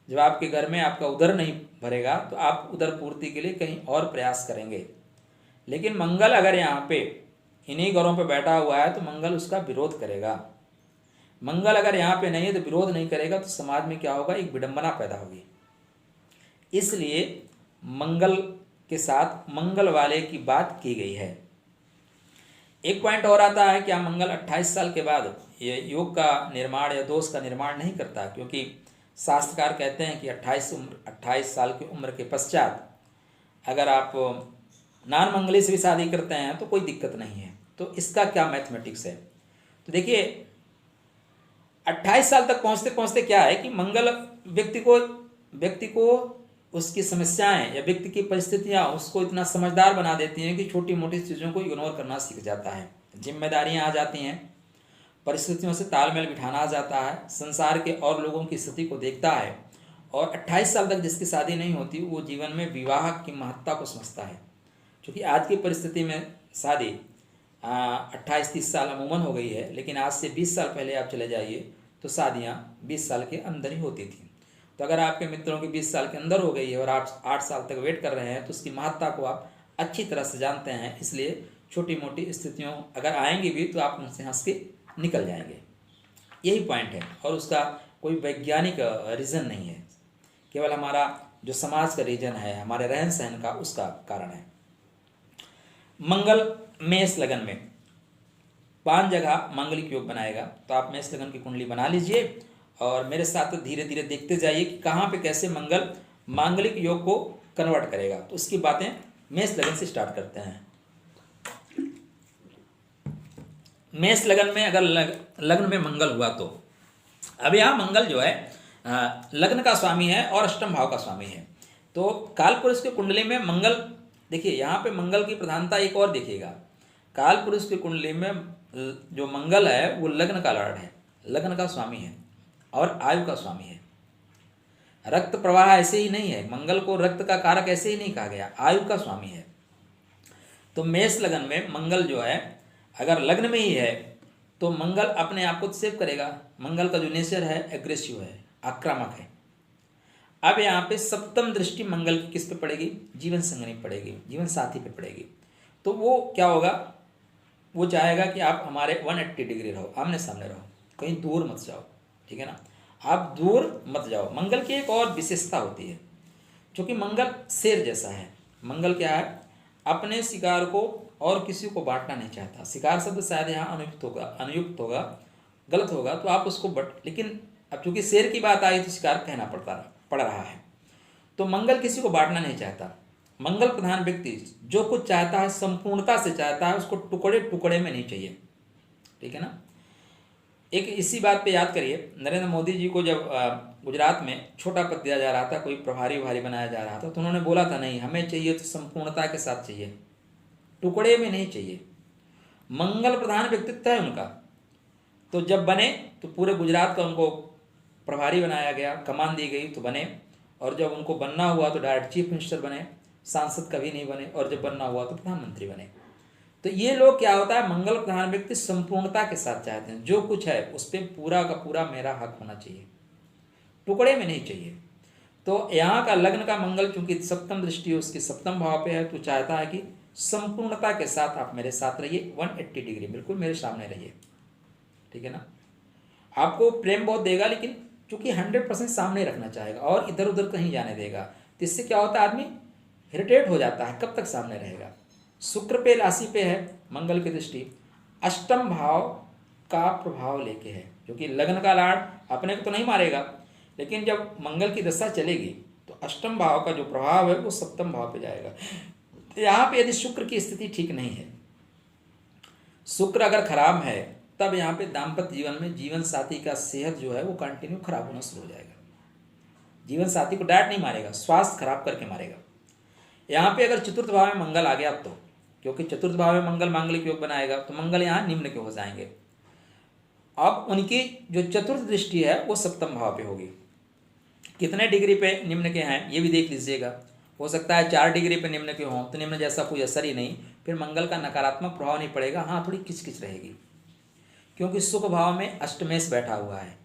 जब आपके घर में आपका उदर नहीं भरेगा तो आप उदर पूर्ति के लिए कहीं और प्रयास करेंगे। लेकिन मंगल अगर यहाँ पे इन्हीं घरों पे बैठा हुआ है तो मंगल उसका विरोध करेगा। मंगल अगर यहाँ पे नहीं है तो विरोध नहीं करेगा, तो समाज में क्या होगा, एक विडंबना पैदा होगी। इसलिए मंगल के साथ मंगल वाले की बात की गई है। एक पॉइंट और आता है, क्या मंगल 28 साल के बाद ये योग का निर्माण या दोष का निर्माण नहीं करता, क्योंकि शास्त्रकार कहते हैं कि 28 साल की उम्र के पश्चात अगर आप नॉन मंगली से भी शादी करते हैं तो कोई दिक्कत नहीं है। तो इसका क्या मैथमेटिक्स है? तो देखिए 28 साल तक पहुंचते पहुंचते क्या है कि मंगल व्यक्ति को उसकी समस्याएं या व्यक्ति की परिस्थितियां उसको इतना समझदार बना देती हैं कि छोटी मोटी चीज़ों को इग्नोर करना सीख जाता है, जिम्मेदारियां आ जाती हैं, परिस्थितियों से तालमेल बिठाना आ जाता है, संसार के और लोगों की स्थिति को देखता है। और 28 साल तक जिसकी शादी नहीं होती वो जीवन में विवाह की महत्ता को समझता है, क्योंकि आज की परिस्थिति में शादी 28-30 साल अमूमन हो गई है, लेकिन आज से 20 साल पहले आप चले जाइए तो शादियाँ 20 साल के अंदर ही होती थी। तो अगर आपके मित्रों की 20 साल के अंदर हो गई है और आप 8 साल तक वेट कर रहे हैं तो उसकी महत्ता को आप अच्छी तरह से जानते हैं। इसलिए छोटी मोटी स्थितियों अगर आएंगी भी तो आप उनसे हंस के निकल जाएंगे। यही पॉइंट है, और उसका कोई वैज्ञानिक रीज़न नहीं है, केवल हमारा जो समाज का रीजन है, हमारे रहन सहन का, उसका कारण है। मंगल मेष लगन में 5 जगह मांगलिक योग बनाएगा, तो आप मेष लगन की कुंडली बना लीजिए और मेरे साथ धीरे धीरे देखते जाइए कि कहाँ पे कैसे मंगल मांगलिक योग को कन्वर्ट करेगा। तो उसकी बातें मेष लगन से स्टार्ट करते हैं। मेष लगन में अगर लग्न में मंगल हुआ तो अब यहाँ मंगल जो है लग्न का स्वामी है और अष्टम भाव का स्वामी है। तो काल पुरुष की कुंडली में मंगल, देखिए यहाँ पे मंगल की प्रधानता एक और देखिएगा, काल पुरुष की कुंडली में जो मंगल है वो लग्न का लॉर्ड है, लग्न का स्वामी है और आयु का स्वामी है। रक्त प्रवाह ऐसे ही नहीं है, मंगल को रक्त का कारक ऐसे ही नहीं कहा गया, आयु का स्वामी है। तो मेष लगन में मंगल जो है अगर लग्न में ही है तो मंगल अपने आप को सेव करेगा। मंगल का जो नेचर है एग्रेसिव है, आक्रामक है। अब यहाँ पे सप्तम दृष्टि मंगल की किस पे पड़ेगी? जीवन संगनी पड़ेगी, जीवन साथी पे पड़ेगी। तो वो क्या होगा, वो चाहेगा कि आप हमारे 180 डिग्री रहो, आमने सामने रहो, कहीं दूर मत जाओ, ठीक है ना, आप दूर मत जाओ। मंगल की एक और विशेषता होती है, क्योंकि मंगल शेर जैसा है। मंगल क्या है, अपने शिकार को और किसी को बांटना नहीं चाहता। शिकार शब्द शायद यहाँ अनुयुक्त होगा, गलत होगा, तो आप उसको लेकिन अब चूंकि शेर की बात आई तो शिकार कहना पड़ रहा है। तो मंगल किसी को बांटना नहीं चाहता। मंगल प्रधान व्यक्ति जो कुछ चाहता है संपूर्णता से चाहता है, उसको टुकड़े टुकड़े में नहीं चाहिए, ठीक है ना। एक इसी बात पे याद करिए, नरेंद्र मोदी जी को जब गुजरात में छोटा पद दिया जा रहा था, कोई प्रभारी भारी बनाया जा रहा था, तो उन्होंने बोला था नहीं, हमें चाहिए तो संपूर्णता के साथ चाहिए, टुकड़े में नहीं चाहिए। मंगल प्रधान व्यक्तित्व है उनका, तो जब बने तो पूरे गुजरात का उनको प्रभारी बनाया गया, कमान दी गई तो बने, और जब उनको बनना हुआ तो डायरेक्ट चीफ मिनिस्टर बने, सांसद कभी नहीं बने, और जब बनना हुआ तो प्रधानमंत्री बने। तो ये लोग क्या होता है, मंगल प्रधान व्यक्ति संपूर्णता के साथ चाहते हैं, जो कुछ है उस पर पूरा का पूरा मेरा हक होना चाहिए, टुकड़े में नहीं चाहिए। तो यहाँ का लग्न का मंगल चूंकि सप्तम दृष्टि उसके सप्तम भाव पे है, तो चाहता है कि संपूर्णता के साथ आप मेरे साथ रहिए, 180 डिग्री बिल्कुल मेरे सामने रहिए, ठीक है ना। आपको प्रेम बहुत देगा, लेकिन चूंकि 100% सामने रखना चाहेगा और इधर उधर कहीं जाने देगा। तो इससे क्या होता है, आदमी इरिटेट हो जाता है, कब तक सामने रहेगा। शुक्र पे राशि पे है मंगल की दृष्टि, अष्टम भाव का प्रभाव लेके है, क्योंकि लग्न का लाड़ अपने को तो नहीं मारेगा, लेकिन जब मंगल की दशा चलेगी तो अष्टम भाव का जो प्रभाव है वो सप्तम भाव पे जाएगा। तो यहाँ पे यदि शुक्र की स्थिति ठीक नहीं है, शुक्र अगर खराब है, तब यहाँ पे दाम्पत्य जीवन में जीवन साथी का सेहत जो है वो कंटिन्यू खराब होना शुरू हो जाएगा। जीवन साथी को डायरेक्ट नहीं मारेगा, स्वास्थ्य खराब करके मारेगा। यहाँ पे अगर चतुर्थ भाव में मंगल आ गया तो, क्योंकि चतुर्थ भाव में मंगल मांगलिक योग बनाएगा, तो मंगल यहाँ निम्न के हो जाएंगे। अब उनकी जो चतुर्थ दृष्टि है वो सप्तम भाव पे होगी। कितने डिग्री पे निम्न के हैं ये भी देख लीजिएगा। हो सकता है 4 डिग्री पे निम्न के हों, तो निम्न जैसा कोई असर ही नहीं, फिर मंगल का नकारात्मक प्रभाव नहीं पड़ेगा। हाँ, थोड़ी किचकिच रहेगी, क्योंकि सुख भाव में अष्टमेश बैठा हुआ है,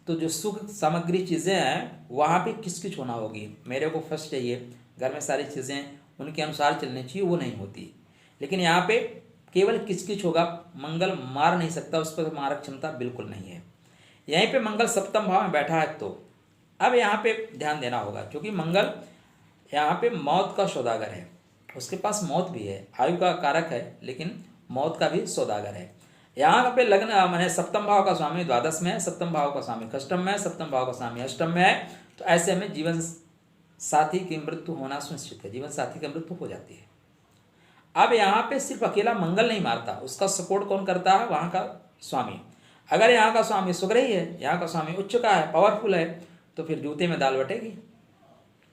तो जो सुख सामग्री चीज़ें हैं वहाँ पे किचकिच होना होगी। मेरे को फर्स्ट चाहिए, घर में सारी चीज़ें उनके अनुसार चलनी चाहिए, वो नहीं होती। लेकिन यहाँ पे केवल किचकिच होगा, मंगल मार नहीं सकता, उस पर मारक क्षमता बिल्कुल नहीं है। यहीं पे मंगल सप्तम भाव में बैठा है, तो अब यहाँ पे ध्यान देना होगा, क्योंकि मंगल यहाँ पे मौत का सौदागर है, उसके पास मौत भी है, आयु का कारक है लेकिन मौत का भी सौदागर है। यहाँ पे लग्न माने सप्तम भाव का स्वामी द्वादश में है, सप्तम भाव का स्वामी षष्टम में है, सप्तम भाव का स्वामी अष्टम में है, तो ऐसे में जीवन साथी की मृत्यु होना सुनिश्चित है, जीवन साथी की मृत्यु हो जाती है। अब यहाँ पे सिर्फ अकेला मंगल नहीं मारता, उसका सपोर्ट कौन करता है? वहाँ का स्वामी। अगर यहाँ का स्वामी सुग्रही है, यहाँ का स्वामी उच्च का है, पावरफुल है, तो फिर जूते में दाल बटेगी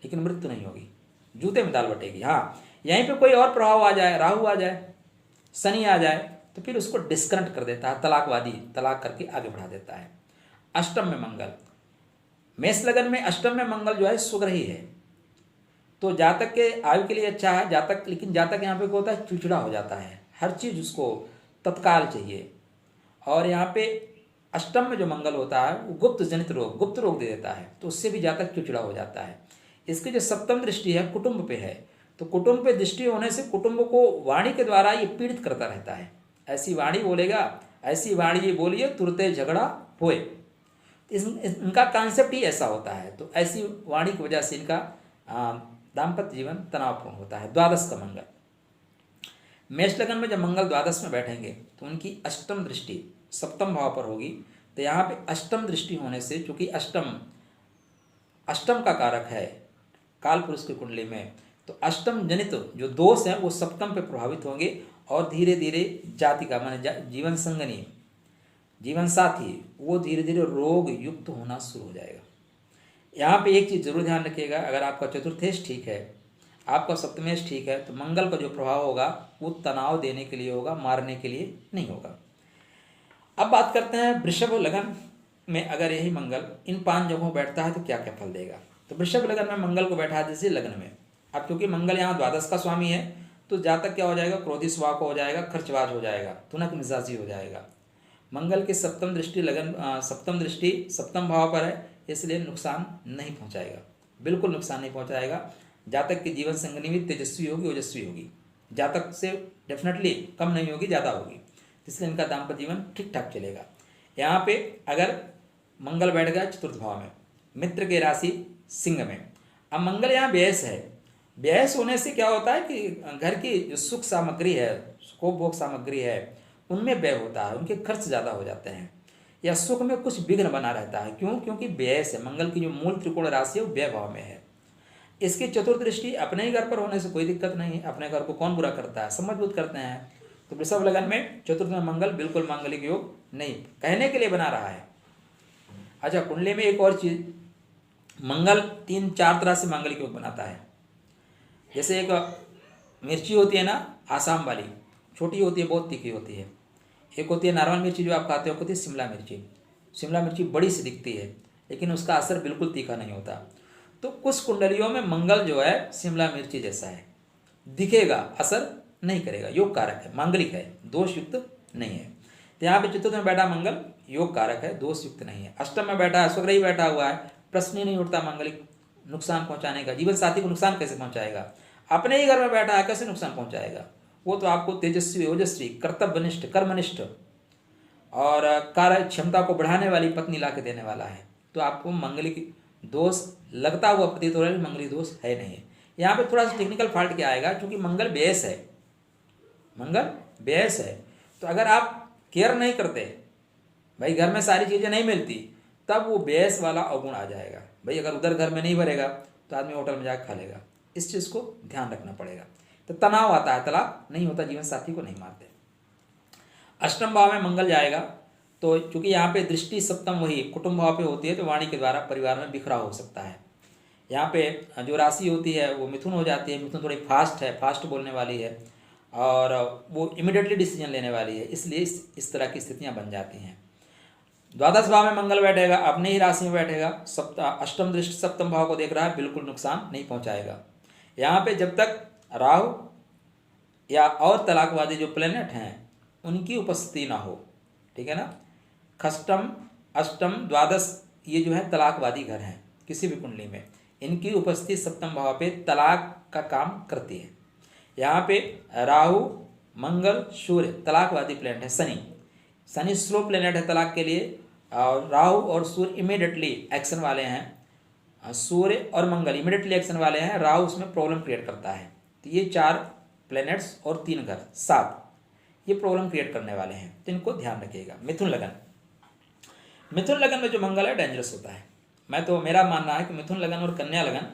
लेकिन मृत्यु नहीं होगी, जूते में दाल बटेगी। हाँ, यहीं पे कोई और प्रभाव आ जाए, राहु आ जाए, शनि आ जाए, तो फिर उसको डिस्कनेक्ट कर देता है, तलाकवादी, तलाक करके आगे बढ़ा देता है। अष्टम में मंगल, मेष लगन में अष्टम में मंगल जो है सुग्रही है, तो जातक के आयु के लिए अच्छा है जातक, लेकिन जातक यहाँ पे क्या होता है? चिड़चिड़ा हो जाता है, हर चीज़ उसको तत्काल चाहिए। और यहाँ पे अष्टम में जो मंगल होता है वो गुप्त जनित रोग, गुप्त रोग दे देता है, तो उससे भी जातक चिड़चिड़ा हो जाता है। इसकी जो सप्तम दृष्टि है कुटुंब पे है, तो कुटुंब पे दृष्टि होने से कुटुंब को वाणी के द्वारा ये पीड़ित करता रहता है। ऐसी वाणी बोलेगा, ऐसी वाणी ये बोलिए तुरते झगड़ा होए, इनका कॉन्सेप्ट ही ऐसा होता है। तो ऐसी वाणी की वजह से इनका दाम्पत्य जीवन तनावपूर्ण होता है। द्वादश का मंगल, मेष लगन में जब मंगल द्वादश में बैठेंगे तो उनकी अष्टम दृष्टि सप्तम भाव पर होगी। तो यहाँ पे अष्टम दृष्टि होने से, चूंकि अष्टम का कारक है काल पुरुष की कुंडली में, तो अष्टम जनित जो दोष हैं वो सप्तम पे प्रभावित होंगे और धीरे धीरे जाति का माने जीवन संगनी, जीवन साथी, वो धीरे धीरे रोग युक्त होना शुरू हो जाएगा। यहाँ पे एक चीज़ जरूर ध्यान रखिएगा, अगर आपका चतुर्थेश ठीक है, आपका सप्तमेश ठीक है, तो मंगल का जो प्रभाव होगा वो तनाव देने के लिए होगा, मारने के लिए नहीं होगा। अब बात करते हैं वृषभ लगन में अगर यही मंगल इन 5 जगहों बैठता है तो क्या क्या फल देगा। तो वृषभ लगन में मंगल को बैठा दीजिए लगन में। अब क्योंकि मंगल यहाँ द्वादश का स्वामी है, तो जातक क्या हो जाएगा? क्रोधी स्वभाव का हो जाएगा, खर्चबाज हो जाएगा, तुनक मिजाजी हो जाएगा। मंगल की सप्तम दृष्टि सप्तम भाव पर है, इसलिए नुकसान नहीं पहुंचाएगा, बिल्कुल नुकसान नहीं पहुंचाएगा। जातक की जीवन संगनी भी तेजस्वी होगी, ओजस्वी होगी, जातक से डेफिनेटली कम नहीं होगी, ज़्यादा होगी, इसलिए इनका दाम्पत्य जीवन ठीक ठाक चलेगा। यहाँ पे अगर मंगल बैठ गया चतुर्थ भाव में, मित्र की राशि सिंह में, अब मंगल यहाँ व्ययस है, व्ययस होने से क्या होता है कि घर की जो सुख सामग्री है, सुखोपभोग सामग्री है, उनमें व्यय होता है, उनके खर्च ज़्यादा हो जाते हैं, या सुख में कुछ विघ्न बना रहता है। क्यों? क्योंकि व्ययस है, मंगल की जो मूल त्रिकोण राशि है वो व्यय भाव में है। इसकी चतुर्थ दृष्टि अपने ही घर पर होने से कोई दिक्कत नहीं है, अपने घर को कौन बुरा करता है, सब मजबूत करते हैं। तो वृषभ लगन में चतुर्थ में मंगल बिल्कुल मांगलिक योग नहीं, कहने के लिए बना रहा है। अच्छा, कुंडली में एक और चीज, मंगल 3-4 तरह से मांगलिक योग बनाता है। जैसे एक मिर्ची होती है ना, आसाम वाली, छोटी होती है, बहुत तीखी होती है। एक होती है नॉर्मल मिर्ची जो आप खाते हो, होती है शिमला मिर्ची। शिमला मिर्ची बड़ी सी दिखती है लेकिन उसका असर बिल्कुल तीखा नहीं होता। तो कुछ कुंडलियों में मंगल जो है शिमला मिर्ची जैसा है, दिखेगा, असर नहीं करेगा, योग कारक है, मांगलिक है, दोष युक्त नहीं है। तो यहाँ पे चतुर्थ में बैठा मंगल योग कारक है, दोष युक्त नहीं है। अष्टम में बैठा है, स्वग्रही बैठा हुआ है, प्रश्न ही नहीं उठता मांगलिक नुकसान पहुंचाने का। जीवन साथी को नुकसान कैसे पहुंचाएगा? अपने ही घर में बैठा है, कैसे नुकसान पहुंचाएगा? वो तो आपको तेजस्वी, ओजस्वी, कर्तव्यनिष्ठ, कर्मनिष्ठ और कार्य क्षमता को बढ़ाने वाली पत्नी ला के देने वाला है। तो आपको मंगलिक दोष लगता हुआ प्रतीत हो रहा है, मंगलिक दोष है नहीं। यहाँ पे थोड़ा सा टेक्निकल फॉल्ट क्या आएगा, क्योंकि मंगल बेस है, मंगल बेस है, तो अगर आप केयर नहीं करते, भाई घर में सारी चीज़ें नहीं मिलती, तब वो बेस वाला अवगुण आ जाएगा। भाई अगर उधर घर में नहीं भरेगा तो आदमी होटल में जाकर खा लेगा। इस चीज़ को ध्यान रखना पड़ेगा। तो तनाव आता है, तलाक नहीं होता, जीवन साथी को नहीं मारते। अष्टम भाव में मंगल जाएगा, तो चूंकि यहाँ पे दृष्टि सप्तम वही कुटुंब भाव पे होती है, तो वाणी के द्वारा परिवार में बिखराव हो सकता है। यहाँ पे जो राशि होती है वो मिथुन हो जाती है। मिथुन थोड़ी फास्ट है, फास्ट बोलने वाली है और वो इमिडिएटली डिसीजन लेने वाली है, इसलिए इस तरह की स्थितियाँ बन जाती हैं। द्वादश भाव में मंगल बैठेगा, अपने ही राशि में बैठेगा, अष्टम दृष्टि सप्तम भाव को देख रहा है, बिल्कुल नुकसान नहीं पहुंचाएगा। यहाँ पे जब तक राहु या और तलाकवादी जो प्लेनेट हैं उनकी उपस्थिति ना हो, ठीक है ना, खष्टम अष्टम द्वादश ये जो है तलाकवादी घर हैं किसी भी कुंडली में, इनकी उपस्थिति सप्तम भाव पे तलाक का काम करती है। यहाँ पे राहु, मंगल, सूर्य तलाकवादी प्लेनेट है। शनि स्लो प्लेनेट है तलाक के लिए, और राहु और सूर्य इमीडिएटली एक्शन वाले हैं, सूर्य और मंगल इमीडिएटली एक्शन वाले हैं, राहु उसमें प्रॉब्लम क्रिएट करता है। तो ये 4 प्लैनेट्स और 3 घर 7 ये प्रॉब्लम क्रिएट करने वाले हैं, तो इनको ध्यान रखिएगा। मिथुन लगन, मिथुन लगन में जो मंगल है डेंजरस होता है। मेरा मानना है कि मिथुन लगन और कन्या लगन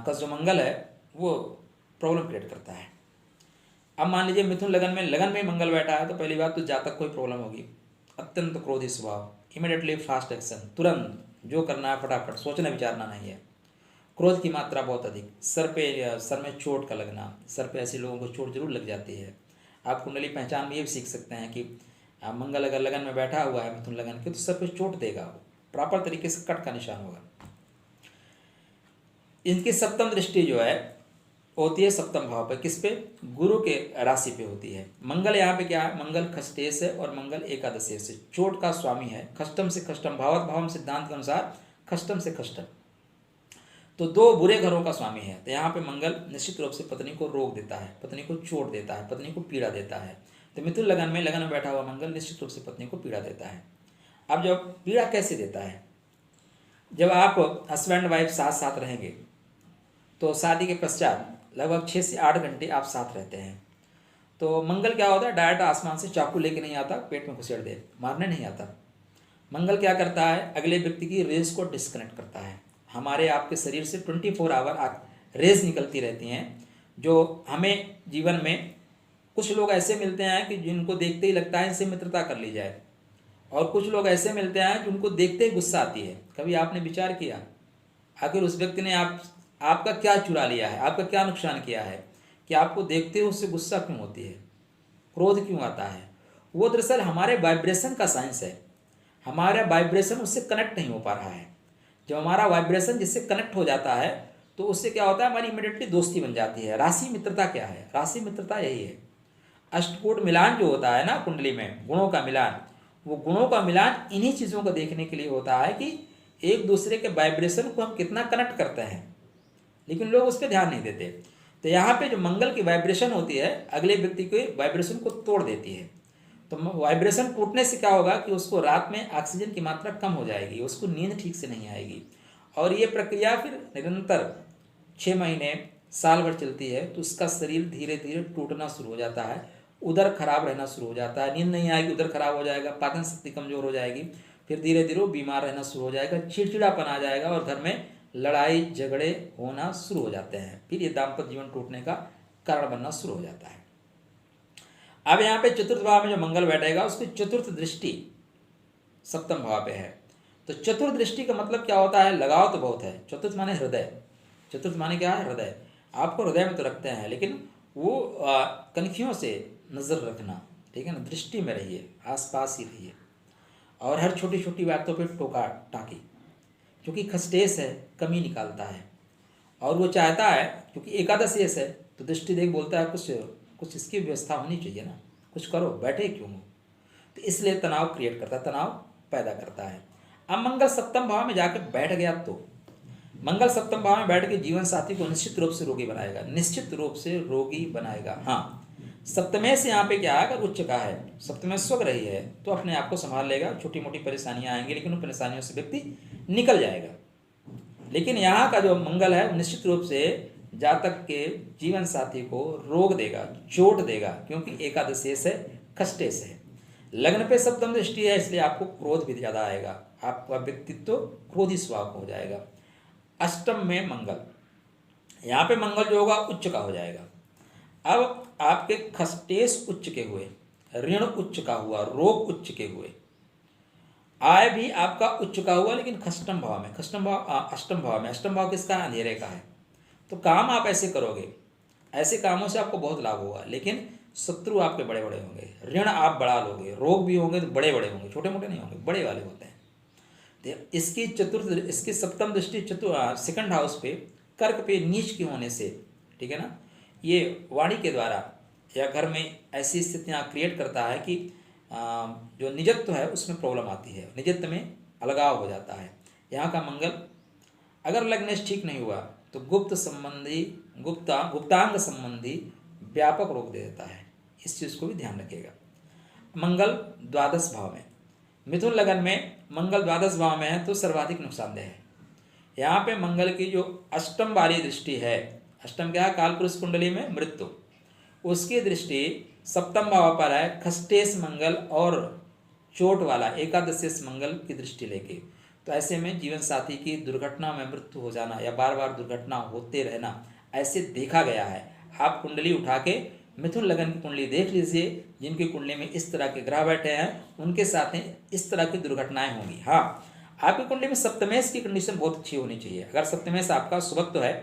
का जो मंगल है वो प्रॉब्लम क्रिएट करता है। अब मान लीजिए मिथुन लगन में मंगल बैठा है, तो पहली बात तो जातक कोई प्रॉब्लम होगी, अत्यंत क्रोधी स्वभाव, इमीडिएटली फास्ट एक्शन, तुरंत जो करना है फटाफट, सोचना विचारना नहीं है, क्रोध की मात्रा बहुत अधिक, सर में चोट का लगना, सर पे ऐसे लोगों को चोट जरूर लग जाती है। आप कुंडली पहचान में ये भी सीख सकते हैं कि मंगल अगर लगन में बैठा हुआ है मिथुन लगन के, तो सर पे चोट देगा, वो प्रॉपर तरीके से कट का निशान होगा। इनकी सप्तम दृष्टि जो है होती है सप्तम भाव पे, किस पे? गुरु के राशि पे होती है। मंगल यहाँ पे क्या है? मंगल खष्टेश है और मंगल एकादशेश से चोट का स्वामी है। खष्टम से खष्टम, भावत भावम सिद्धांत के अनुसार खष्टम से खष्टम, तो 2 बुरे घरों का स्वामी है। तो यहाँ पे मंगल निश्चित रूप से पत्नी को रोक देता है, पत्नी को चोट देता है, पत्नी को पीड़ा देता है। तो मिथुन लगन में बैठा हुआ मंगल निश्चित रूप से पत्नी को पीड़ा देता है। अब जब पीड़ा कैसे देता है? जब आप हस्बैंड वाइफ साथ साथ रहेंगे, तो शादी के पश्चात लगभग 6 से 8 घंटे आप साथ रहते हैं, तो मंगल क्या होता है? डायरेक्ट आसमान से चाकू लेके नहीं आता, पेट में घुसेड़ दे, मारने नहीं आता। मंगल क्या करता है? अगले व्यक्ति की रेस को डिस्कनेक्ट करता है। हमारे आपके शरीर से 24 आवर रेस निकलती रहती हैं, जो हमें जीवन में कुछ लोग ऐसे मिलते हैं कि जिनको देखते ही लगता है इनसे मित्रता कर ली जाए, और कुछ लोग ऐसे मिलते हैं जिनको देखते ही गुस्सा आती है। कभी आपने विचार किया आखिर उस व्यक्ति ने आपका क्या चुरा लिया है, आपका क्या नुकसान किया है कि आपको देखते ही उससे गुस्सा क्यों होती है, क्रोध क्यों आता है? वो दरअसल हमारे वाइब्रेशन का साइंस है। हमारा वाइब्रेशन उससे कनेक्ट नहीं हो पा रहा है। जब हमारा वाइब्रेशन जिससे कनेक्ट हो जाता है, तो उससे क्या होता है? हमारी इमीडिएटली दोस्ती बन जाती है। राशि मित्रता क्या है? राशि मित्रता यही है। अष्टकूट मिलान जो होता है ना कुंडली में, गुणों का मिलान, वो गुणों का मिलान इन्हीं चीज़ों को देखने के लिए होता है कि एक दूसरे के वाइब्रेशन को हम कितना कनेक्ट करते हैं, लेकिन लोग उस पर ध्यान नहीं देते। तो यहाँ पे जो मंगल की वाइब्रेशन होती है अगले व्यक्ति के वाइब्रेशन को तोड़ देती है। तो वाइब्रेशन टूटने से क्या होगा कि उसको रात में ऑक्सीजन की मात्रा कम हो जाएगी, उसको नींद ठीक से नहीं आएगी, और ये प्रक्रिया फिर निरंतर 6 महीने साल भर चलती है। तो उसका शरीर धीरे धीरे टूटना शुरू हो जाता है, उधर खराब रहना शुरू हो जाता है, नींद नहीं आएगी, उधर खराब हो जाएगा, पाचन शक्ति कमजोर हो जाएगी, फिर धीरे धीरे वो बीमार रहना शुरू हो जाएगा, चिड़चिड़ापन आ जाएगा, और घर में लड़ाई झगड़े होना शुरू हो जाते हैं। फिर ये दाम्पत्य जीवन टूटने का कारण बनना शुरू हो जाता है। अब यहाँ पे चतुर्थ भाव में जो मंगल बैठेगा उसकी चतुर्थ दृष्टि सप्तम भाव पे है। तो चतुर्थ दृष्टि का मतलब क्या होता है? लगाव तो बहुत है। चतुर्थ माने हृदय, चतुर्थ माने क्या है? हृदय। आपको हृदय में तो रखते हैं, लेकिन वो कनखियों से नजर रखना, ठीक है ना? दृष्टि में रहिए, आसपास ही रहिए, और हर छोटी छोटी बातों पे टोका टाकी, क्योंकि खष्टेश है, कमी निकालता है, और वो चाहता है, क्योंकि एकादशेश है, तो दृष्टि देख बोलता है कुछ इसकी व्यवस्था होनी चाहिए ना, कुछ करो, बैठे क्यों हो? तो इसलिए तनाव क्रिएट करता है, तनाव पैदा करता है। अब मंगल सप्तम भाव में जाकर बैठ गया, तो मंगल सप्तम भाव में बैठ के जीवन साथी को निश्चित रूप से रोगी बनाएगा, निश्चित रूप से रोगी बनाएगा। हाँ, सप्तमेश यहाँ पे क्या है? अगर उच्च का है, सप्तमेश स्वग रही है, तो अपने आप को संभाल लेगा, छोटी मोटी परेशानियां आएंगी, लेकिन उन परेशानियों से व्यक्ति निकल जाएगा। लेकिन यहाँ का जो मंगल है निश्चित रूप से जातक के जीवन साथी को रोग देगा, चोट देगा, क्योंकि एकादशेश है, खष्टेश है, लग्न पे सप्तम दृष्टि है, इसलिए आपको क्रोध भी ज्यादा आएगा, आपका व्यक्तित्व क्रोधी स्वभाव हो जाएगा। अष्टम में मंगल, यहाँ पे मंगल जो होगा उच्च का हो जाएगा। अब आपके खष्टेश उच्च के हुए, ऋण उच्च का हुआ, रोग उच्च के हुए, आय भी आपका उच्च का हुआ, लेकिन खष्टम भाव में, अष्टम भाव में, अष्टम भाव किसका है? अंधेरे का है। तो काम आप ऐसे करोगे, ऐसे कामों से आपको बहुत लाभ होगा, लेकिन शत्रु आपके बड़े बड़े होंगे, ऋण आप बढ़ा लोगे, रोग भी होंगे तो बड़े बड़े होंगे, छोटे मोटे नहीं होंगे, बड़े वाले होते हैं। तो इसकी सप्तम दृष्टि सेकंड हाउस पे, कर्क पे नीच के होने से, ठीक है ना, ये वाणी के द्वारा या घर में ऐसी स्थितियाँ क्रिएट करता है कि जो निजत्व है उसमें प्रॉब्लम आती है, निजत्व में अलगाव हो जाता है। यहाँ का मंगल अगर लग्नेश ठीक नहीं हुआ तो गुप्तांग संबंधी व्यापक रोग दे देता है, इस चीज़ को भी ध्यान रखिएगा। मंगल द्वादश भाव में, मिथुन लगन में मंगल द्वादश भाव में है तो सर्वाधिक नुकसानदेह है, यहाँ पे मंगल की जो अष्टम वाली दृष्टि है, अष्टम क्या है, कालपुरुष कुंडली में मृत्यु, उसकी दृष्टि सप्तम भाव पर है, खष्टेश मंगल और चोट वाला एकादशेश मंगल की दृष्टि लेके। तो ऐसे में जीवन साथी की दुर्घटना में मृत्यु हो जाना या बार बार दुर्घटना होते रहना ऐसे देखा गया है। आप कुंडली उठा के मिथुन लगन की कुंडली देख लीजिए, जिनकी कुंडली में इस तरह के ग्रह बैठे हैं उनके साथ इस तरह की दुर्घटनाएं होंगी। हाँ, आपकी कुंडली में सप्तमेश की कंडीशन बहुत अच्छी होनी चाहिए। अगर सप्तमेश आपका सुभक्त है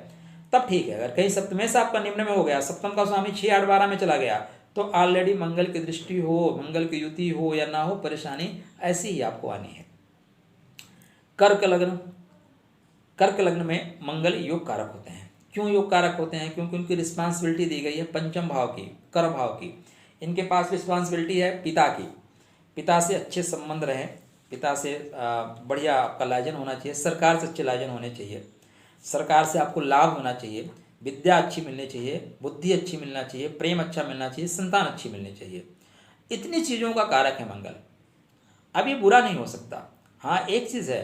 तब ठीक है। अगर कहीं सप्तमेश आपका निम्न में हो गया, सप्तम का स्वामी 6, 8, 12 में चला गया, तो ऑलरेडी मंगल की दृष्टि हो, मंगल की युति हो या ना हो, परेशानी ऐसी ही आपको आनी है। कर्क लग्न, कर्क लग्न में मंगल योग कारक होते हैं। क्यों योग कारक होते हैं? क्योंकि उनकी रिस्पॉन्सिबिलिटी दी गई है पंचम भाव की, कर भाव की। इनके पास रिस्पॉन्सिबिलिटी है पिता की, पिता से अच्छे संबंध रहें, पिता से बढ़िया आपका लायजन होना चाहिए, सरकार से अच्छे लायजन होने चाहिए, सरकार से आपको लाभ होना चाहिए, विद्या अच्छी मिलनी चाहिए, बुद्धि अच्छी मिलना चाहिए, प्रेम अच्छा मिलना चाहिए, संतान अच्छी मिलनी चाहिए। इतनी चीज़ों का कारक है मंगल। अब ये बुरा नहीं हो सकता। हाँ, एक चीज़ है,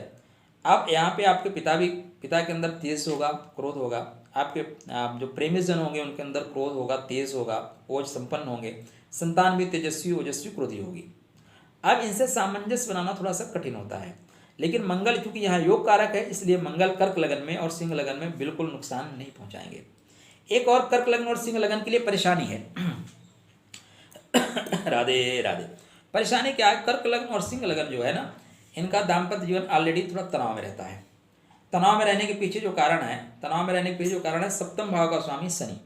अब यहाँ पे आपके पिता के अंदर तेज होगा, क्रोध होगा, आपके जो प्रेमी जन होंगे उनके अंदर क्रोध होगा, तेज होगा, ओज संपन्न होंगे, संतान भी तेजस्वी ओजस्वी क्रोधी होगी। अब इनसे सामंजस्य बनाना थोड़ा सा कठिन होता है, लेकिन मंगल चूंकि यहाँ योग कारक है, इसलिए मंगल कर्क लगन में और सिंह लगन में बिल्कुल नुकसान नहीं पहुंचाएंगे। एक और कर्क लगन और सिंह लगन के लिए परेशानी है। राधे राधे। परेशानी क्या है? कर्क लगन और सिंह लगन जो है ना, इनका दाम्पत्य जीवन ऑलरेडी थोड़ा तनाव में रहता है। तनाव में रहने के पीछे जो कारण है, तनाव में रहने के पीछे जो कारण है, सप्तम भाव का स्वामी शनि।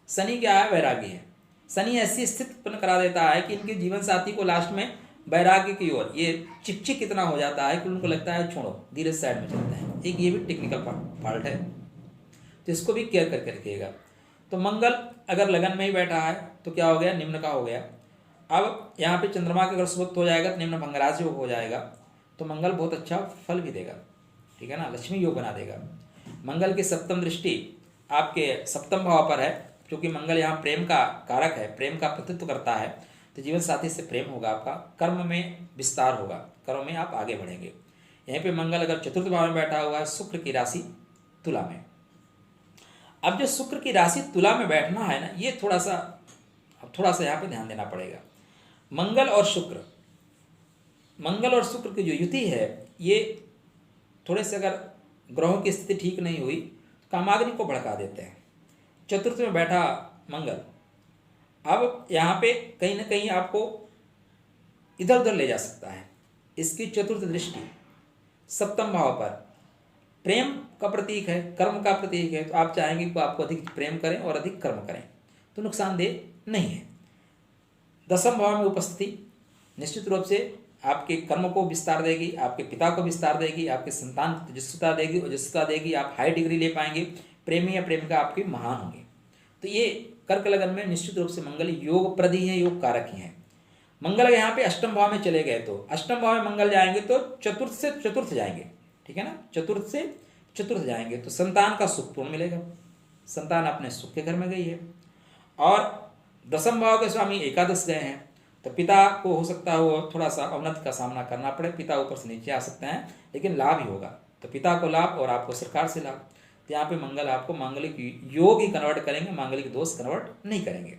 शनि क्या है? वैराग्य है। शनि ऐसी स्थिति उत्पन्न करा देता है कि इनके जीवन साथी को लास्ट में वैराग्य की ओर ये चिकचिक इतना हो जाता है कि उनको लगता है छोड़ो, धीरे साइड में चलते हैं। एक ये भी टेक्निकल फॉल्ट है, तो इसको भी केयर करके रखिएगा। तो मंगल अगर लगन में ही बैठा है तो क्या हो गया? निम्न का हो गया। अब यहाँ पे चंद्रमा के अगर सुबक्त हो जाएगा तो निम्न भंगराज योग हो जाएगा, तो मंगल बहुत अच्छा फल भी देगा, ठीक है ना, लक्ष्मी योग बना देगा। मंगल की सप्तम दृष्टि आपके सप्तम भाव पर है, क्योंकि मंगल यहाँ प्रेम का कारक है, प्रेम का प्रतित्व करता है, तो जीवन साथी से प्रेम होगा, आपका कर्म में विस्तार होगा, कर्म में आप आगे बढ़ेंगे। यहीं पे मंगल अगर चतुर्थ भाव में बैठा हुआ है, शुक्र की राशि तुला में। अब जो शुक्र की राशि तुला में बैठना है ना, ये थोड़ा सा यहाँ पे ध्यान देना पड़ेगा। मंगल और शुक्र की जो युति है, ये थोड़े से अगर ग्रहों की स्थिति ठीक नहीं हुई तो कामाग्नि को भड़का देते हैं। चतुर्थ में बैठा मंगल अब यहाँ पे कहीं ना कहीं आपको इधर उधर ले जा सकता है। इसकी चतुर्थ दृष्टि सप्तम भाव पर प्रेम का प्रतीक है, कर्म का प्रतीक है, तो आप चाहेंगे कि आपको अधिक प्रेम करें और अधिक कर्म करें, तो नुकसानदेह नहीं है। दसम भाव में उपस्थिति निश्चित रूप से आपके कर्म को विस्तार देगी, आपके पिता को विस्तार देगी, आपके संतान को तेजस्विता देगी, ओजस्विता देगी, आप हाई डिग्री ले पाएंगे, प्रेमी या प्रेमिका आपके महान होंगे। तो ये कर्क लगन में निश्चित रूप से मंगल योग प्रदी है, योग कारक ही हैं। मंगल यहाँ पे अष्टम भाव में चले गए, तो अष्टम भाव में मंगल जाएंगे तो चतुर्थ से चतुर्थ जाएंगे, ठीक है ना, चतुर्थ से चतुर्थ जाएंगे तो संतान का सुख पूर्ण मिलेगा, संतान अपने सुख के घर में गई है। और दसम भाव के स्वामी एकादश गए हैं, तो पिता को हो सकता है वो थोड़ा सा अवनति का सामना करना पड़े, पिता ऊपर से नीचे आ सकते हैं, लेकिन लाभ ही होगा, तो पिता को लाभ और आपको सरकार से लाभ। तो यहाँ पे मंगल आपको मांगलिक योग ही कन्वर्ट करेंगे, मांगलिक दोष कन्वर्ट नहीं करेंगे।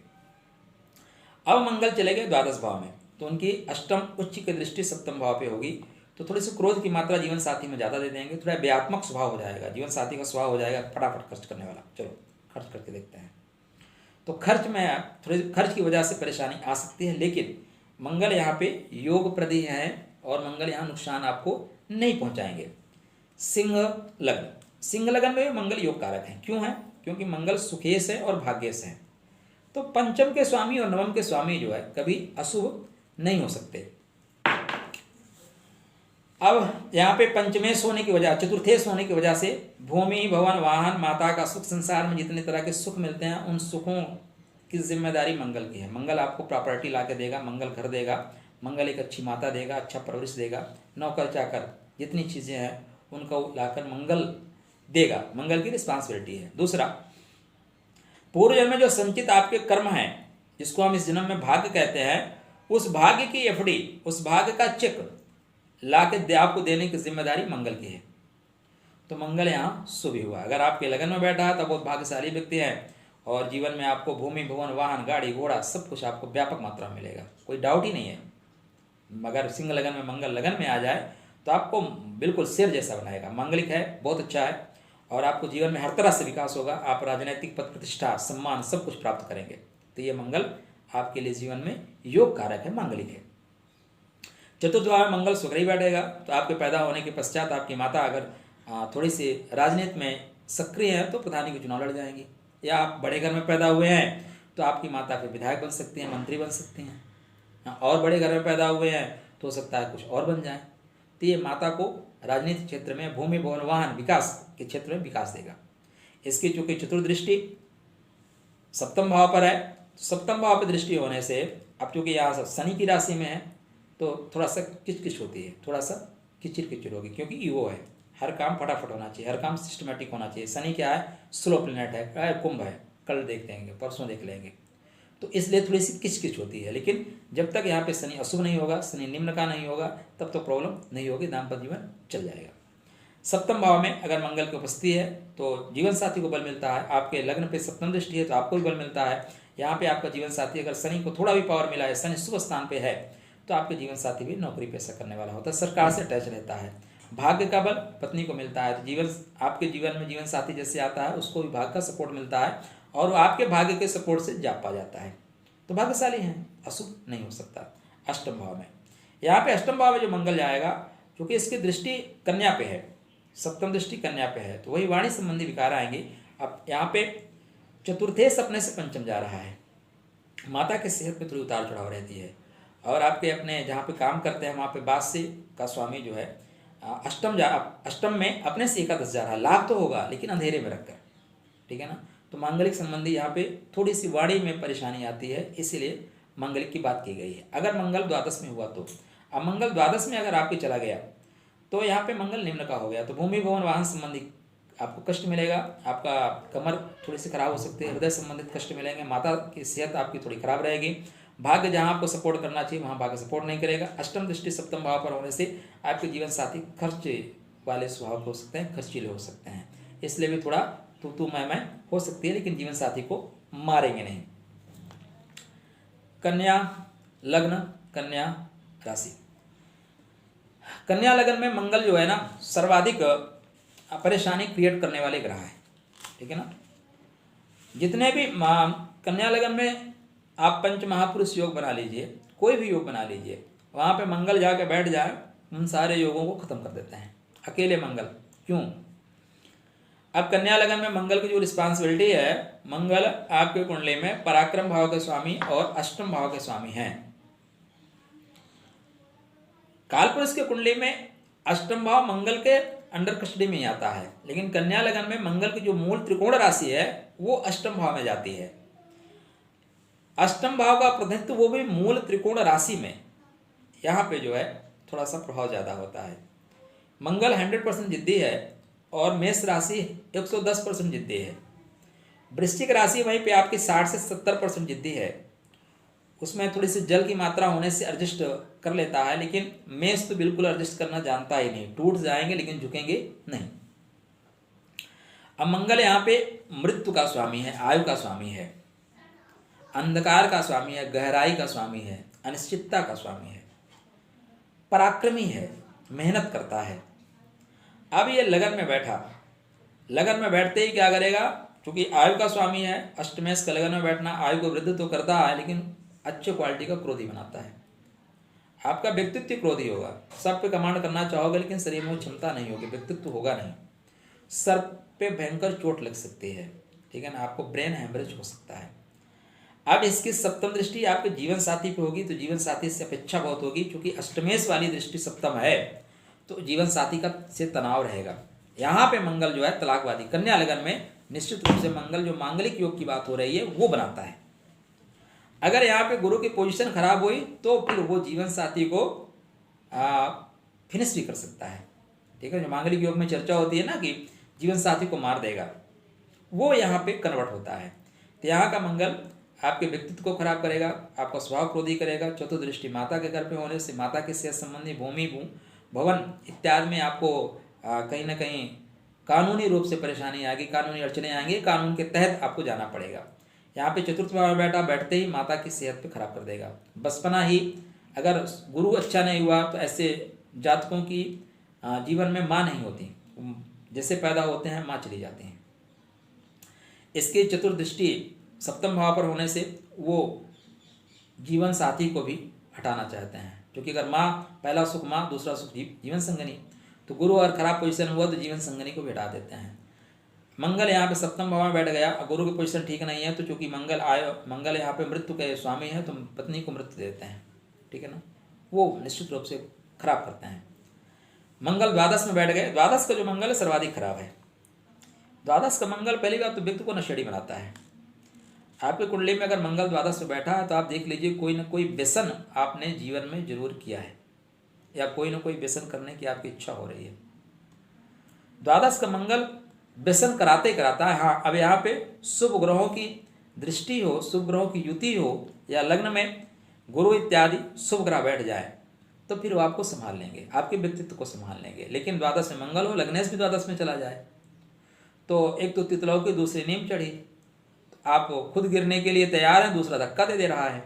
अब मंगल चले गए द्वादश भाव में, तो उनकी अष्टम उच्च की दृष्टि सप्तम भाव पे होगी, तो थोड़ी सी क्रोध की मात्रा जीवन साथी में ज़्यादा दे देंगे, थोड़ा व्यात्मक स्वभाव हो जाएगा, जीवन साथी का स्वभाव हो जाएगा फटाफट खर्च करने वाला। चलो खर्च करके देखते हैं। तो खर्च में थोड़ी खर्च की वजह से परेशानी आ सकती है, लेकिन मंगल यहाँ पे योग प्रदी है और मंगल यहाँ नुकसान आपको नहीं पहुँचाएंगे। सिंह लग्न, सिंह लगन में मंगल योग कारक है। क्यों है? क्योंकि मंगल सुखेश है और भाग्यश है, तो पंचम के स्वामी और नवम के स्वामी जो है कभी अशुभ नहीं हो सकते। अब यहाँ पे पंचमेश होने की वजह, चतुर्थेश होने की वजह से भूमि भवन वाहन माता का सुख, संसार में जितने तरह के सुख मिलते हैं उन सुखों की जिम्मेदारी मंगल की है। मंगल आपको प्रॉपर्टी ला के देगा, मंगल घर देगा, मंगल एक अच्छी माता देगा, अच्छा परवरिश देगा, नौकर चाकर जितनी चीज़ें हैं उनको लाकर मंगल देगा, मंगल की रिस्पॉन्सिबिलिटी है। दूसरा, पूर्व जन्म में जो संचित आपके कर्म हैं, जिसको हम इस जन्म में भाग्य कहते हैं, उस भाग्य की एफडी, उस भाग्य का चेक ला के आपको देने की जिम्मेदारी मंगल की है। तो मंगल यहाँ शुभ ही हुआ। अगर आपके लगन में बैठा है तो बहुत भाग्यशाली व्यक्ति हैं और जीवन में आपको भूमि भवन वाहन गाड़ी घोड़ा सब कुछ आपको व्यापक मात्रा में मिलेगा, कोई डाउट ही नहीं है। मगर सिंह लगन में मंगल लगन में आ जाए तो आपको बिल्कुल शेर जैसा बनाएगा। मांगलिक है, बहुत अच्छा है और आपको जीवन में हर तरह से विकास होगा। आप राजनीतिक पद प्रतिष्ठा सम्मान सब कुछ प्राप्त करेंगे। तो ये मंगल आपके लिए जीवन में योग कारक है, मांगलिक है। चतुर्थ भाव में मंगल सुग्रही बैठेगा तो आपके पैदा होने के पश्चात आपकी माता अगर थोड़ी सी राजनीति में सक्रिय है तो प्रधानी के चुनाव लड़ जाएंगी, या आप बड़े घर में पैदा हुए हैं तो आपकी माता फिर विधायक बन सकती हैं, मंत्री बन सकती हैं, और बड़े घर में पैदा हुए हैं तो हो सकता है कुछ और बन जाए। तो ये माता को राजनीतिक क्षेत्र में भूमि भवन वाहन विकास के क्षेत्र में विकास देगा। इसकी चूंकि चतुर्दृष्टि सप्तम भाव पर है, तो सप्तम भाव पर दृष्टि होने से अब चूंकि यहाँ शनि की राशि में है तो थोड़ा सा किचकिच होती है, थोड़ा सा किचिर किचिर होगी, क्योंकि ईगो है। हर काम फटाफट होना चाहिए, हर काम सिस्टमेटिक होना चाहिए। शनि क्या है, स्लो प्लेनेट है, कुंभ है, कल देख लेंगे परसों देख लेंगे, तो इसलिए थोड़ी सी किचकिच होती है। लेकिन जब तक यहाँ पे शनि अशुभ नहीं होगा, शनि निम्न का नहीं होगा, तब तो प्रॉब्लम नहीं होगी, दाम्पत्य जीवन चल जाएगा। सप्तम भाव में अगर मंगल की उपस्थिति है तो जीवन साथी को बल मिलता है। आपके लग्न पे सप्तम दृष्टि है तो आपको भी बल मिलता है। यहाँ पे आपका जीवन साथी अगर शनि को थोड़ा भी पावर मिला है, शनि शुभ स्थान पे है, तो आपके जीवन साथी भी नौकरी पेशा करने वाला होता है, सरकार से अटैच रहता है। भाग्य का बल पत्नी को मिलता है, तो जीवन आपके जीवन में जीवन साथी जैसे आता है उसको भी भाग्य का सपोर्ट मिलता है और वो आपके भाग्य के सपोर्ट से जा पा जाता है, तो भाग्यशाली हैं, अशुभ नहीं हो सकता। अष्टम भाव में, यहाँ पे अष्टम भाव में जो मंगल जाएगा, क्योंकि इसकी दृष्टि कन्या पे है, सप्तम दृष्टि कन्या पे है, तो वही वाणी संबंधी विकार आएंगे। अब यहाँ पे चतुर्थे सपने से पंचम जा रहा है, माता के सेहत में थोड़ी उतार चढ़ाव रहती है। और आपके अपने जहाँ पे काम करते हैं वहाँ पे बादशाह का स्वामी जो है अष्टम में अपने से एकादश जा रहा है। लाभ तो होगा लेकिन अंधेरे में रखकर, ठीक है ना। तो मांगलिक संबंधी यहाँ पे थोड़ी सी वाणी में परेशानी आती है, इसीलिए मांगलिक की बात की गई है। अगर मंगल द्वादश में हुआ तो, अब मंगल द्वादश में अगर आपके चला गया तो यहाँ पे मंगल निम्न का हो गया, तो भूमि भवन वाहन संबंधी आपको कष्ट मिलेगा। आपका कमर थोड़ी सी खराब हो सकती है, हृदय संबंधित कष्ट मिलेंगे, माता की सेहत आपकी थोड़ी खराब रहेगी। भाग्य जहाँ आपको सपोर्ट करना चाहिए वहाँ भाग्य सपोर्ट नहीं करेगा। अष्टम दृष्टि सप्तम भाव पर होने से आपके जीवन साथी खर्च वाले स्वभाव के हो सकते हैं, खर्चीले हो सकते हैं, इसलिए भी थोड़ा तू मैं हो सकती है, लेकिन जीवन साथी को मारेंगे नहीं। कन्या लग्न, कन्या राशि, कन्या लगन में मंगल जो है ना सर्वाधिक परेशानी क्रिएट करने वाले ग्रह है, ठीक है ना। जितने भी कन्या लगन में आप पंच महापुरुष योग बना लीजिए, कोई भी योग बना लीजिए, वहाँ पे मंगल जाके बैठ जाए, उन सारे योगों को खत्म कर देते हैं अकेले मंगल। क्यों? अब कन्या लगन में मंगल की जो रिस्पॉन्सिबिलिटी है, मंगल आपके कुंडली में पराक्रम भाव के स्वामी और अष्टम भाव के स्वामी हैं। कालपुरुष के कुंडली में अष्टम भाव मंगल के अंडर कस्टडी में ही आता है, लेकिन कन्या लगन में मंगल की जो मूल त्रिकोण राशि है वो अष्टम भाव में जाती है। अष्टम भाव का प्रतिनिधित्व वो भी मूल त्रिकोण राशि में, यहाँ पे जो है थोड़ा सा प्रभाव ज़्यादा होता है। मंगल 100% जिद्दी है और मेष राशि 110% जिद्दी है। वृश्चिक राशि वहीं पे आपकी 60 से 70% जिद्दी है, उसमें थोड़ी सी जल की मात्रा होने से एडजस्ट कर लेता है, लेकिन मेष तो बिल्कुल एडजस्ट करना जानता ही नहीं, टूट जाएंगे लेकिन झुकेंगे नहीं। अब मंगल यहाँ पे मृत्यु का स्वामी है, आयु का स्वामी है, अंधकार का स्वामी है, गहराई का स्वामी है, अनिश्चितता का स्वामी है, पराक्रमी है, मेहनत करता है। अब ये लगन में बैठा, लगन में बैठते ही क्या करेगा, क्योंकि आयु का स्वामी है, अष्टमेश का लगन में बैठना आयु को वृद्धि तो करता है लेकिन अच्छे क्वालिटी का क्रोधी बनाता है। आपका व्यक्तित्व क्रोधी होगा, सब पे कमांड करना चाहोगे लेकिन शरीर में वो क्षमता नहीं होगी, व्यक्तित्व होगा नहीं, सर पे भयंकर चोट लग सकती है, ठीक है ना, आपको ब्रेन हैमरेज हो सकता है। अब इसकी सप्तम दृष्टि आपके जीवन साथी पे होगी, तो जीवन साथी से अपेक्षा बहुत होगी, क्योंकि अष्टमेश वाली दृष्टि सप्तम है तो जीवन साथी का से तनाव रहेगा। यहाँ पे मंगल जो है तलाकवादी, कन्या लगन में निश्चित रूप से मंगल जो मांगलिक योग की बात हो रही है वो बनाता है। अगर यहाँ पे गुरु की पोजीशन खराब हुई तो फिर वो जीवन साथी को फिनिश भी कर सकता है, ठीक है। जो मांगलिक योग में चर्चा होती है ना कि जीवन साथी को मार देगा, वो यहाँ पे कन्वर्ट होता है। तो यहाँ का मंगल आपके व्यक्तित्व को खराब करेगा, आपका स्वभाव क्रोधी करेगा। चतुर्दृष्टि माता के घर पे होने से माता के सेहत संबंधी भूमि भवन इत्यादि में आपको कहीं ना कहीं कानूनी रूप से परेशानी आएगी, कानूनी अड़चने आएंगी, कानून के तहत आपको जाना पड़ेगा। यहाँ पे चतुर्थ भाव में बैठा, बैठते ही माता की सेहत पे खराब कर देगा। बचपना ही अगर गुरु अच्छा नहीं हुआ तो ऐसे जातकों की जीवन में माँ नहीं होती, जैसे पैदा होते हैं माँ चली जाती हैं। इसकी चतुर्दृष्टि सप्तम भाव पर होने से वो जीवन साथी को भी हटाना चाहते हैं, क्योंकि अगर माँ, पहला सुख माँ, दूसरा सुख जीवन संगनी, तो गुरु और खराब पोजीशन हुआ तो जीवन संगनी को भी हटा देते हैं। मंगल यहाँ पे सप्तम भाव में बैठ गया, गुरु की पोजीशन ठीक नहीं है, तो चूंकि मंगल यहाँ पे मृत्यु के स्वामी है, तो पत्नी को मृत्यु देते हैं, ठीक है ना, वो निश्चित रूप से खराब करते हैं। मंगल द्वादश में बैठ गए, द्वादश का जो मंगल है सर्वाधिक खराब है। द्वादश का मंगल पहली बात तो व्यक्ति को नशेड़ी बनाता है। आपके कुंडली में अगर मंगल द्वादश में बैठा है तो आप देख लीजिए कोई ना कोई व्यसन आपने जीवन में जरूर किया है, या कोई ना कोई व्यसन करने की आपकी इच्छा हो रही है। द्वादश का मंगल व्यसन कराते कराता है। हाँ, अब यहाँ पे शुभ ग्रहों की दृष्टि हो, शुभ ग्रहों की युति हो, या लग्न में गुरु इत्यादि शुभ ग्रह बैठ जाए तो फिर वो आपको संभाल लेंगे, आपके व्यक्तित्व को संभाल लेंगे। लेकिन द्वादश में मंगल हो, लग्नेश भी द्वादश में चला जाए तो एक तो तितलाओं की, दूसरी नीम चढ़ी, तो आप खुद गिरने के लिए तैयार हैं, दूसरा धक्का दे रहा है।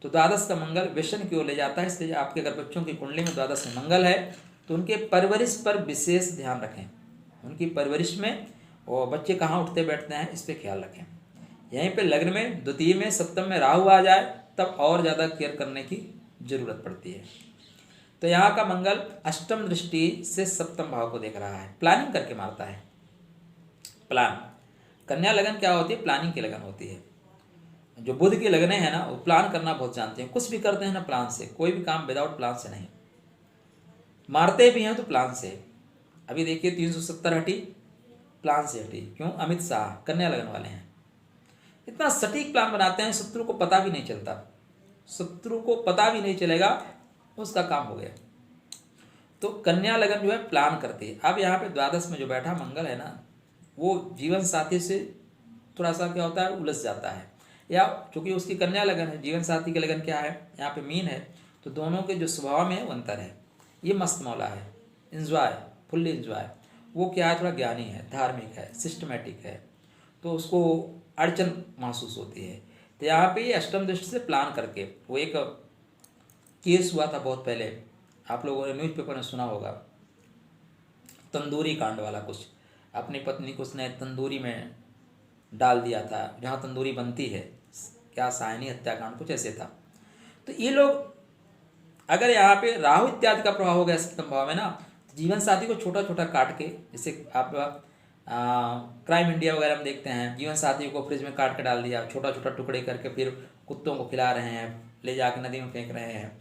तो द्वादश का मंगल व्यसन की ओर ले जाता है। इसलिए आपके अगर बच्चों की कुंडली में द्वादश में मंगल है तो उनके परवरिश पर विशेष ध्यान रखें। उनकी परवरिश में वो बच्चे कहाँ उठते बैठते हैं इस पर ख्याल रखें। यहीं पे लग्न में द्वितीय में सप्तम में राहु आ जाए तब और ज़्यादा केयर करने की जरूरत पड़ती है। तो यहाँ का मंगल अष्टम दृष्टि से सप्तम भाव को देख रहा है, प्लानिंग करके मारता है। प्लान, कन्या लगन क्या होती है? प्लानिंग की लगन होती है। जो बुध की लगने हैं ना, वो प्लान करना बहुत जानते हैं, कुछ भी करते हैं ना प्लान से, कोई भी काम विदाउट प्लान से नहीं। मारते भी हैं तो प्लान से। अभी देखिए 370 हटी, प्लान से हटी। क्यों? अमित शाह कन्या लगन वाले हैं, इतना सटीक प्लान बनाते हैं, शत्रु को पता भी नहीं चलता, शत्रु को पता भी नहीं चलेगा, उसका काम हो गया। तो कन्या लगन जो है प्लान करती है। अब यहाँ पे द्वादश में जो बैठा मंगल है ना, वो जीवन साथी से थोड़ा सा क्या होता है, उलझ जाता है। या चूंकि उसकी कन्या लगन है, जीवन साथी की लगन क्या है, यहाँ पे मीन है, तो दोनों के जो स्वभाव में है वो अंतर है। ये मस्त मौला है, इंजॉय, फुल्ली इंजॉय। वो क्या है, थोड़ा ज्ञानी है, धार्मिक है, सिस्टमेटिक है, तो उसको अड़चन महसूस होती है। तो यहाँ पे अष्टम दृष्टि से प्लान करके, वो एक केस हुआ था बहुत पहले, आप लोगों ने न्यूज़पेपर में सुना होगा, तंदूरी कांड वाला। कुछ अपनी पत्नी को उसने तंदूरी में डाल दिया था, जहाँ तंदूरी बनती है, क्या सायनी हत्याकांड कुछ ऐसे था। तो ये लोग अगर यहाँ पे राहु इत्यादि का प्रभाव हो गया सप्तम भाव में ना, तो जीवन साथी को छोटा छोटा काट के, जैसे आप क्राइम इंडिया वगैरह में देखते हैं, जीवन साथी को फ्रिज में काट के डाल दिया, छोटा छोटा टुकड़े करके फिर कुत्तों को खिला रहे हैं, ले जाके नदी में फेंक रहे हैं।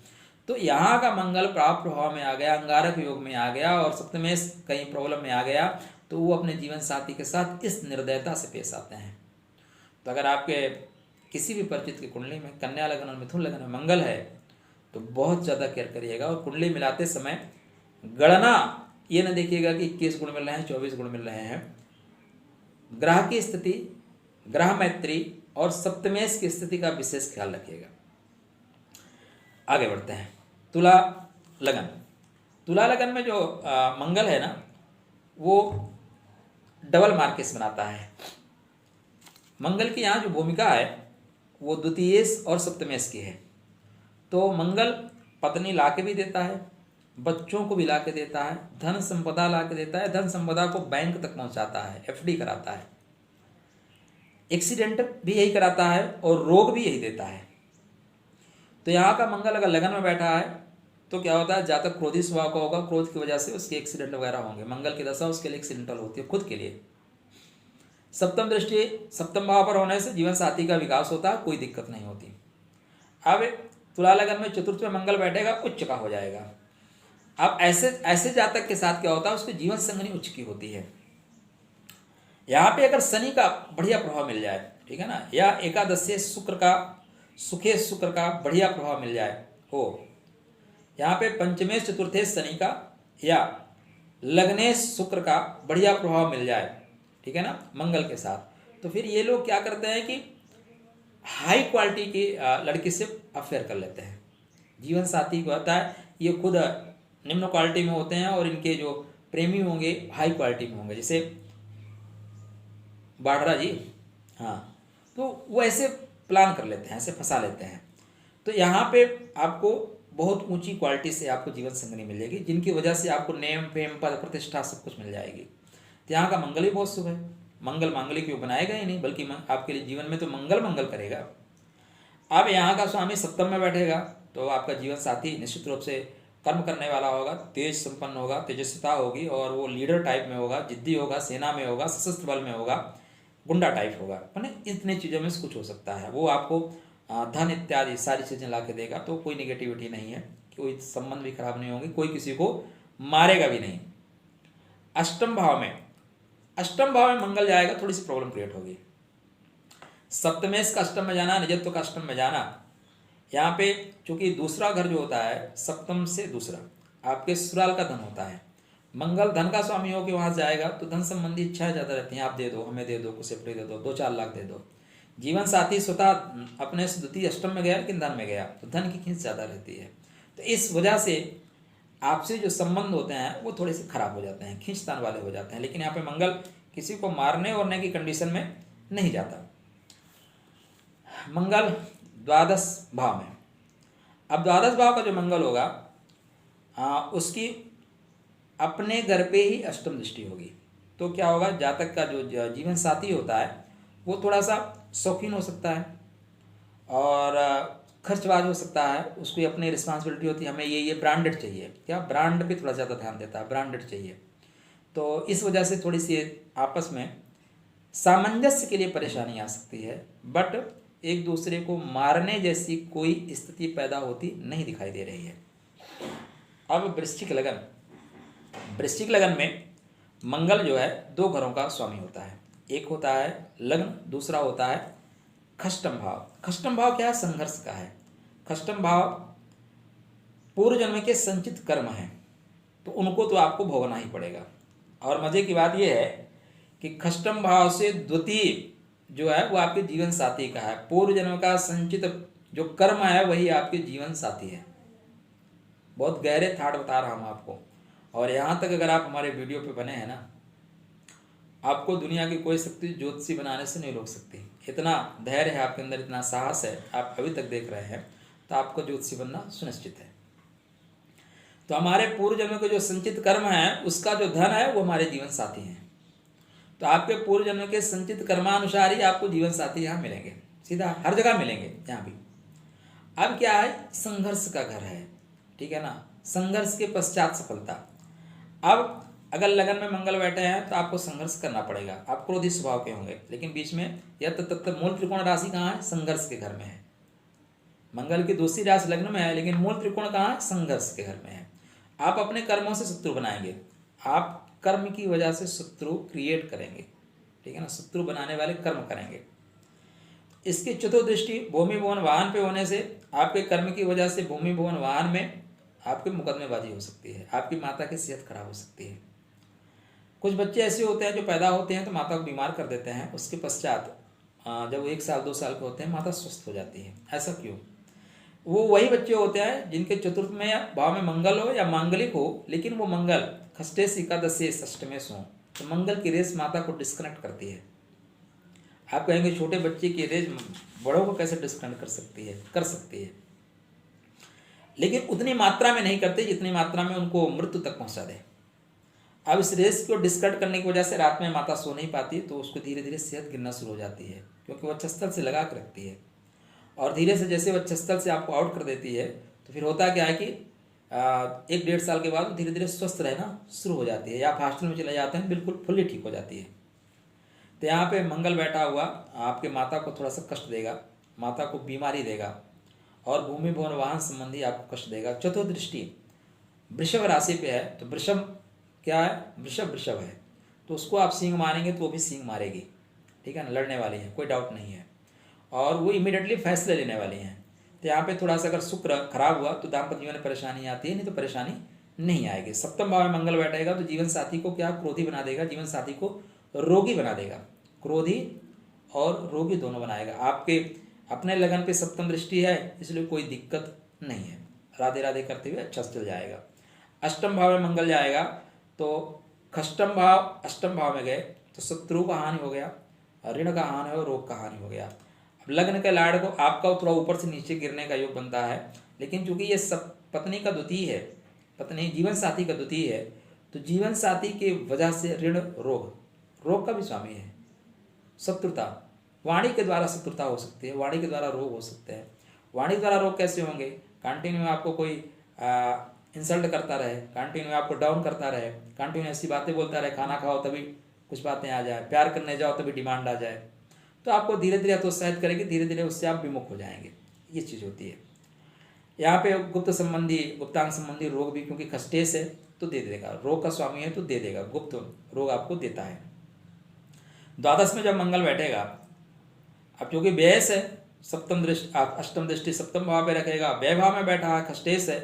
तो यहाँ का मंगल प्राप्त प्रभाव में आ गया, अंगारक योग में आ गया, और सप्तमेश कहीं प्रॉब्लम में आ गया, तो वो अपने जीवन साथी के साथ इस निर्दयता से पेश आते हैं। तो अगर आपके किसी भी परिचित की कुंडली में कन्या लगन और मिथुन लगन में मंगल है तो बहुत ज़्यादा केयर करिएगा। और कुंडली मिलाते समय गणना ये न देखिएगा कि 21 गुण मिल रहे हैं, 24 गुण मिल रहे हैं। ग्रह की स्थिति, ग्रह मैत्री और सप्तमेश की स्थिति का विशेष ख्याल रखिएगा। आगे बढ़ते हैं। तुला लगन, तुला लगन में जो मंगल है ना, वो डबल मार्केस बनाता है। मंगल की यहाँ जो भूमिका है वो द्वितीयेश और सप्तमेश की है। तो मंगल पत्नी ला के भी देता है, बच्चों को भी ला के देता है, धन संपदा ला के देता है, धन संपदा को बैंक तक पहुंचाता है, एफडी कराता है, एक्सीडेंट भी यही कराता है, और रोग भी यही देता है। तो यहाँ का मंगल अगर लगन में बैठा है तो क्या होता है, जातक क्रोधी स्वभाव का होगा, क्रोध की वजह से उसके एक्सीडेंट वगैरह होंगे। मंगल की दशा उसके लिए एक्सीडेंटल होती है, खुद के लिए। सप्तम दृष्टि सप्तम भाव पर होने से जीवन साथी का विकास होता है, कोई दिक्कत नहीं होती। अब तुला लगन में चतुर्थ में मंगल बैठेगा, उच्च का हो जाएगा। अब ऐसे जातक के साथ क्या होता है, उसकी जीवन संगनी उच्च की होती है। यहाँ पे अगर शनि का बढ़िया प्रभाव मिल जाए, ठीक है ना, या एकादशी सुखे शुक्र का बढ़िया प्रभाव मिल जाए हो, यहाँ पे पंचमेश चतुर्थेश शनि का या लग्नेश शुक्र का बढ़िया प्रभाव मिल जाए, ठीक है ना, मंगल के साथ, तो फिर ये लोग क्या करते हैं कि हाई क्वालिटी की लड़की से अफेयर कर लेते हैं। जीवन साथी को होता है, ये खुद निम्न क्वालिटी में होते हैं और इनके जो प्रेमी होंगे हाई क्वालिटी में होंगे, जैसे बाढ़रा जी, हाँ, तो वो ऐसे प्लान कर लेते हैं, ऐसे फंसा लेते हैं। तो यहाँ पे आपको बहुत ऊंची क्वालिटी से आपको जीवन संगनी मिल जाएगी, जिनकी वजह से आपको नेम फेम पद प्रतिष्ठा सब कुछ मिल जाएगी। तो यहाँ का मंगल ही बहुत शुभ है। मंगल मांगलिक क्यों बनाएगा ही नहीं, बल्कि आपके लिए जीवन में तो मंगल मंगल करेगा। अब यहाँ का स्वामी सप्तम में बैठेगा तो आपका जीवन साथी निश्चित रूप से कर्म करने वाला होगा, तेज संपन्न होगा, तेजस्विता होगी, और वो लीडर टाइप में होगा, जिद्दी होगा, सेना में होगा, सशस्त्र बल में होगा, गुंडा टाइप होगा, मैंने इतनी चीज़ों में से कुछ हो सकता है। वो आपको धन इत्यादि सारी चीज़ें ला के देगा, तो कोई निगेटिविटी नहीं है, कोई संबंध भी खराब नहीं होंगे, कोई किसी को मारेगा भी नहीं। अष्टम भाव में मंगल जाएगा, थोड़ी सी प्रॉब्लम क्रिएट होगी। सप्तमेश का अष्टम में जाना, निजत्व का अष्टम में जाना, यहाँ पे चूंकि दूसरा घर जो होता है सप्तम से दूसरा आपके ससुराल का धन होता है, मंगल धन का स्वामी हो के वहाँ जाएगा तो धन संबंधी इच्छाएं ज़्यादा रहती हैं, आप दे दो, हमें दे दो, कुछ सेफ्टी दे दो, 2-4 लाख दे दो। जीवन साथी स्वतः अपने से द्वितीय अष्टम में गया लेकिन धन में गया, तो धन की खींच ज़्यादा रहती है। तो इस वजह से आपसे जो संबंध होते हैं वो थोड़े से खराब हो जाते हैं, खींचतान वाले हो जाते हैं। लेकिन यहाँ पे मंगल किसी को मारने वरने की कंडीशन में नहीं जाता। मंगल द्वादश भाव में, अब द्वादश भाव का जो मंगल होगा उसकी अपने घर पे ही अष्टम दृष्टि होगी। तो क्या होगा, जातक का जो जीवन साथी होता है वो थोड़ा सा शौकीन हो सकता है और खर्चबाज हो सकता है, उसकी अपनी रिस्पॉन्सिबिलिटी होती है, हमें ये ब्रांडेड चाहिए, क्या ब्रांड पे थोड़ा ज़्यादा ध्यान देता है, ब्रांडेड चाहिए। तो इस वजह से थोड़ी सी आपस में सामंजस्य के लिए परेशानी आ सकती है, बट एक दूसरे को मारने जैसी कोई स्थिति पैदा होती नहीं दिखाई दे रही है। अब वृश्चिक लगन में मंगल जो है 2 घरों का स्वामी होता है, एक होता है लग्न, दूसरा होता है खष्टम भाव। खष्टम भाव क्या है, संघर्ष का है। खष्टम भाव पूर्व जन्म के संचित कर्म हैं, तो उनको तो आपको भोगना ही पड़ेगा। और मजे की बात यह है कि खष्टम भाव से द्वितीय जो है वो आपके जीवन साथी का है, पूर्व जन्म का संचित जो कर्म है वही आपके जीवन साथी है। बहुत गहरे थाट बता रहा हूँ आपको, और यहाँ तक अगर आप हमारे वीडियो पे बने हैं ना, आपको दुनिया की कोई शक्ति ज्योतिषी बनाने से नहीं रोक सकती। इतना धैर्य है आपके अंदर, इतना साहस है, आप अभी तक देख रहे हैं, तो आपको ज्योतिषी बनना सुनिश्चित है। तो हमारे पूर्व जन्म के जो संचित कर्म है उसका जो धन है वो हमारे जीवन साथी हैं। तो आपके पूर्व जन्म के संचित कर्मानुसार ही आपको जीवन साथी यहाँ मिलेंगे, सीधा हर जगह मिलेंगे यहाँ भी। अब क्या है, संघर्ष का घर है, ठीक है ना, संघर्ष के पश्चात सफलता। अब अगर लगन में मंगल बैठे हैं तो आपको संघर्ष करना पड़ेगा, आप क्रोधी स्वभाव के होंगे, लेकिन बीच में यह तत्व मूल त्रिकोण राशि कहाँ है, संघर्ष के घर में है। मंगल की दूसरी राशि लग्न में है, लेकिन मूल त्रिकोण कहाँ है, संघर्ष के घर में है। आप अपने कर्मों से शत्रु बनाएंगे, आप कर्म की वजह से शत्रु क्रिएट करेंगे, ठीक है ना, शत्रु बनाने वाले कर्म करेंगे। इसकी चतुर्दृष्टि भूमि भवन वाहन पे होने से आपके कर्म की वजह से भूमि भवन वाहन में आपकी मुकदमेबाजी हो सकती है, आपकी माता की सेहत खराब हो सकती है। कुछ बच्चे ऐसे होते हैं जो पैदा होते हैं तो माता को बीमार कर देते हैं, उसके पश्चात जब वो 1 साल 2 साल के होते हैं माता स्वस्थ हो जाती है। ऐसा क्यों? वो वही बच्चे होते हैं जिनके चतुर्थ में भाव में मंगल हो या मांगलिक हो, लेकिन वो मंगल खष्टेश एकादशेश अष्टमेश हो, तो मंगल की रेस माता को डिस्कनेक्ट करती है। आप कहेंगे छोटे बच्चे की रेस बड़ों को कैसे डिस्कनेक्ट कर सकती है? कर सकती है, लेकिन उतनी मात्रा में नहीं करते जितनी मात्रा में उनको मृत्यु तक पहुंचा दे। अब इस रेस को डिस्कनेक्ट करने की वजह से रात में माता सो नहीं पाती, तो उसको धीरे धीरे सेहत गिरना शुरू हो जाती है, क्योंकि वक्षस्थल से लगा कर रखती है। और धीरे से जैसे वक्षस्थल से आपको आउट कर देती है, तो फिर होता क्या है कि 1-1.5 साल के बाद धीरे धीरे स्वस्थ रहना शुरू हो जाती है, या आप हॉस्टल में चले जाते हैं, बिल्कुल फुल्ली ठीक हो जाती है। तो यहाँ पे मंगल बैठा हुआ आपके माता को थोड़ा सा कष्ट देगा, माता को बीमारी देगा, और भूमि भवन वाहन संबंधी आपको कष्ट देगा। चतुर्दृष्टि वृषभ राशि पे है, तो वृषभ क्या है, वृषभ है, तो उसको आप सींग मारेंगे तो वो भी सींग मारेगी, ठीक है ना, लड़ने वाली है, कोई डाउट नहीं है, और वो इमीडिएटली फैसले लेने वाली हैं। तो यहाँ पे थोड़ा सा अगर शुक्र खराब हुआ तो दाम्पत्य जीवन में परेशानी आती है, नहीं तो परेशानी नहीं आएगी। सप्तम भाव में मंगल बैठेगा तो जीवन साथी को क्या, क्रोधी बना देगा, जीवन साथी को रोगी बना देगा, क्रोधी और रोगी दोनों बनाएगा। आपके अपने लगन पे सप्तम दृष्टि है, इसलिए कोई दिक्कत नहीं है, राधे राधे करते हुए अच्छा चल जाएगा। अष्टम भाव में मंगल जाएगा तो खष्टम भाव अष्टम भाव में गए तो शत्रु का हानि हो गया, ऋण का हानि हो, रोग का हानि हो गया। अब लग्न के लाड़ को आपका थोड़ा ऊपर से नीचे गिरने का योग बनता है, लेकिन चूंकि ये सब पत्नी का द्वितीय है, पत्नी जीवन साथी का द्वितीय है, तो जीवन साथी की वजह से ऋण रोग का भी स्वामी है। शत्रुता, वाणी के द्वारा शत्रुता हो सकती है, वाणी के द्वारा रोग हो सकते हैं। वाणी के द्वारा रोग कैसे होंगे? कंटिन्यू में आपको कोई इंसल्ट करता रहे, कंटिन्यू में आपको डाउन करता रहे, कंटिन्यू ऐसी बातें बोलता रहे, खाना खाओ तभी कुछ बातें आ जाए, प्यार करने जाओ तभी डिमांड आ जाए, तो आपको धीरे धीरे हतोत्साहित करेगी, धीरे धीरे उससे आप विमुख हो जाएंगे। ये चीज़ होती है। यहाँ पे गुप्तांग संबंधी रोग भी, क्योंकि खस्टेस है तो दे देगा, रोग का स्वामी है तो दे देगा, गुप्त रोग आपको देता है। द्वादश में जब मंगल बैठेगा, अब क्योंकि व्ययस है, सप्तम दृष्टि अष्टम दृष्टि सप्तम भाव पे रखेगा, व्यय भाव में बैठा है, खस्टेस है,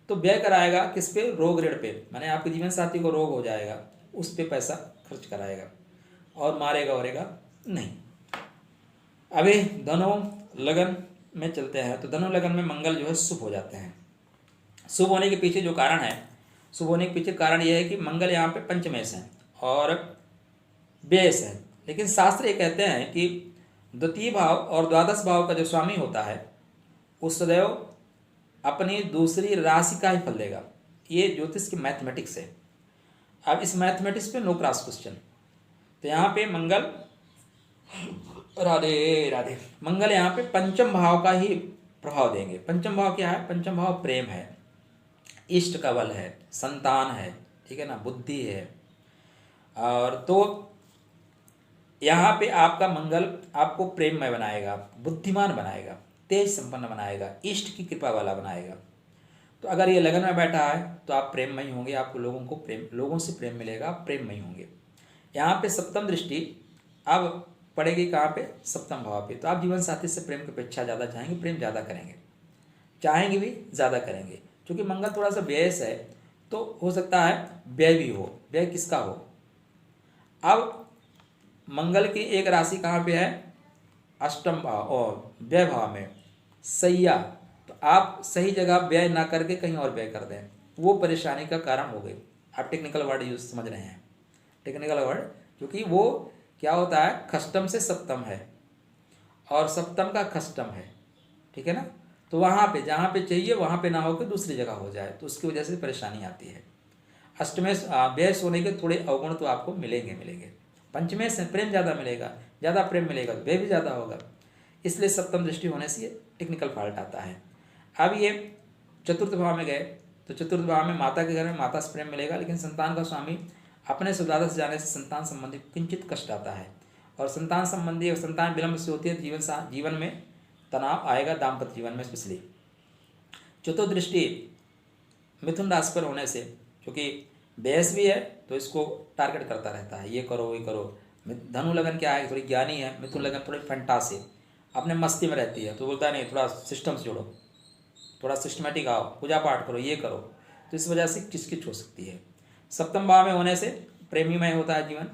तो व्यय कराएगा किस पे? रोग ऋण पे, माने आपके जीवन साथी को रोग हो जाएगा, उस पे पैसा खर्च कराएगा और मारेगा वरेगा नहीं। अभी धनु लगन में चलते हैं, तो धनु लगन में मंगल जो है शुभ हो जाते हैं। शुभ होने के पीछे जो कारण है, शुभ होने के पीछे कारण यह है कि मंगल यहाँ पे पंचमेश है और व्ययस है, लेकिन शास्त्र ये कहते हैं कि द्वितीय भाव और द्वादश भाव का जो स्वामी होता है वो सदैव अपनी दूसरी राशि का ही फल देगा। ये ज्योतिष की मैथमेटिक्स है। अब इस मैथमेटिक्स पे नो क्रॉस क्वेश्चन। तो यहाँ पे मंगल, राधे राधे, मंगल यहाँ पे पंचम भाव का ही प्रभाव देंगे। पंचम भाव क्या है? पंचम भाव प्रेम है, इष्ट का बल है, संतान है, ठीक है ना, बुद्धि है। और तो यहाँ पे आपका मंगल आपको प्रेममय बनाएगा, बुद्धिमान बनाएगा, तेज संपन्न बनाएगा, इष्ट की कृपा वाला बनाएगा। तो अगर ये लगन में बैठा है तो आप प्रेममय होंगे, आपको लोगों से प्रेम मिलेगा, आप प्रेममय होंगे। यहाँ पे सप्तम दृष्टि अब पड़ेगी कहाँ पे? सप्तम भाव पे। तो आप जीवन साथी से प्रेम की अपेक्षा ज़्यादा चाहेंगे, प्रेम ज़्यादा करेंगे, चाहेंगे भी ज़्यादा करेंगे। क्योंकि मंगल थोड़ा सा व्ययस है तो हो सकता है व्यय भी हो। व्यय किसका हो? अब मंगल की एक राशि कहाँ पे है? अष्टम भाव और व्यय भाव में, सैया। तो आप सही जगह व्यय ना करके कहीं और व्यय कर दें, वो परेशानी का कारण हो गई। आप टेक्निकल वर्ड यूज समझ रहे हैं, टेक्निकल वर्ड, क्योंकि वो क्या होता है, खष्टम से सप्तम है और सप्तम का खष्टम है, ठीक है ना। तो वहाँ पे जहाँ पे चाहिए वहाँ पे ना होकर दूसरी जगह हो जाए, तो उसकी वजह से परेशानी आती है। अष्टमेश व्यय होने के थोड़े अवगुण तो आपको मिलेंगे। पंचमें से प्रेम ज़्यादा मिलेगा, ज़्यादा प्रेम मिलेगा तो व्यय भी ज़्यादा होगा, इसलिए सप्तम दृष्टि होने से ये टेक्निकल फॉल्ट आता है। अब ये चतुर्थ भाव में गए तो चतुर्थ भाव में माता के घर में माता से प्रेम मिलेगा, लेकिन संतान का स्वामी अपने से द्वादश जाने से संतान संबंधी किंचित कष्ट आता है, और संतान संबंधी संतान विलंब से होती है, जीवन में तनाव आएगा, दाम्पत्य जीवन में स्पेशली। चतुर्दृष्टि मिथुन राशि पर होने से, क्योंकि बेस भी है तो इसको टारगेट करता रहता है, ये करो ये करो। धनु लगन क्या है, थोड़ी ज्ञानी है, मिथुन लगन थोड़ी फंटासी, अपने मस्ती में रहती है, तो बोलता है नहीं थोड़ा सिस्टम से जोड़ो, थोड़ा सिस्टमेटिक आओ, पूजा पाठ करो, ये करो, तो इस वजह से किचकिच हो सकती है। सप्तम भाव में होने से प्रेमीमय होता है जीवन।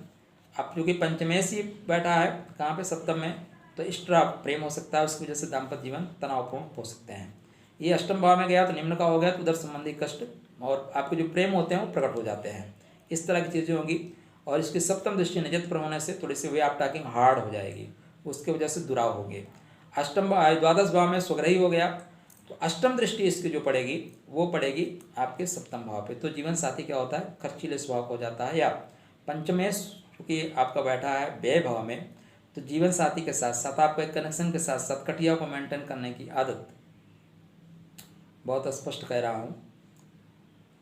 अब क्योंकि पंचमेश ही बैठा है कहाँ पे? सप्तम में, तो इष्टा प्रेम हो सकता है, उसकी वजह से दाम्पत्य जीवन तनावपूर्ण हो सकते हैं। ये अष्टम भाव में गया तो निम्न का हो गया, तो उधर संबंधी कष्ट और आपके जो प्रेम होते हैं वो प्रकट हो जाते हैं, इस तरह की चीज़ें होंगी। और इसकी सप्तम दृष्टि निजत पर होने से थोड़ी सी वे आप टॉकिंग हार्ड हो जाएगी, उसकी वजह से दुराव होगी। अष्टम द्वादश भाव में स्वग्रही हो गया, तो अष्टम दृष्टि इसकी जो पड़ेगी वो पड़ेगी आपके सप्तम भाव पे। तो जीवन साथी क्या होता है? खर्चीले स्वभाव हो जाता है। या पंचमेश क्योंकि आपका बैठा है व्यय भाव में, तो जीवन साथी के साथ साथ आपको एक कनेक्शन के साथ साथ कटिया को मेंटेन करने की आदत, बहुत स्पष्ट कह रहा हूँ,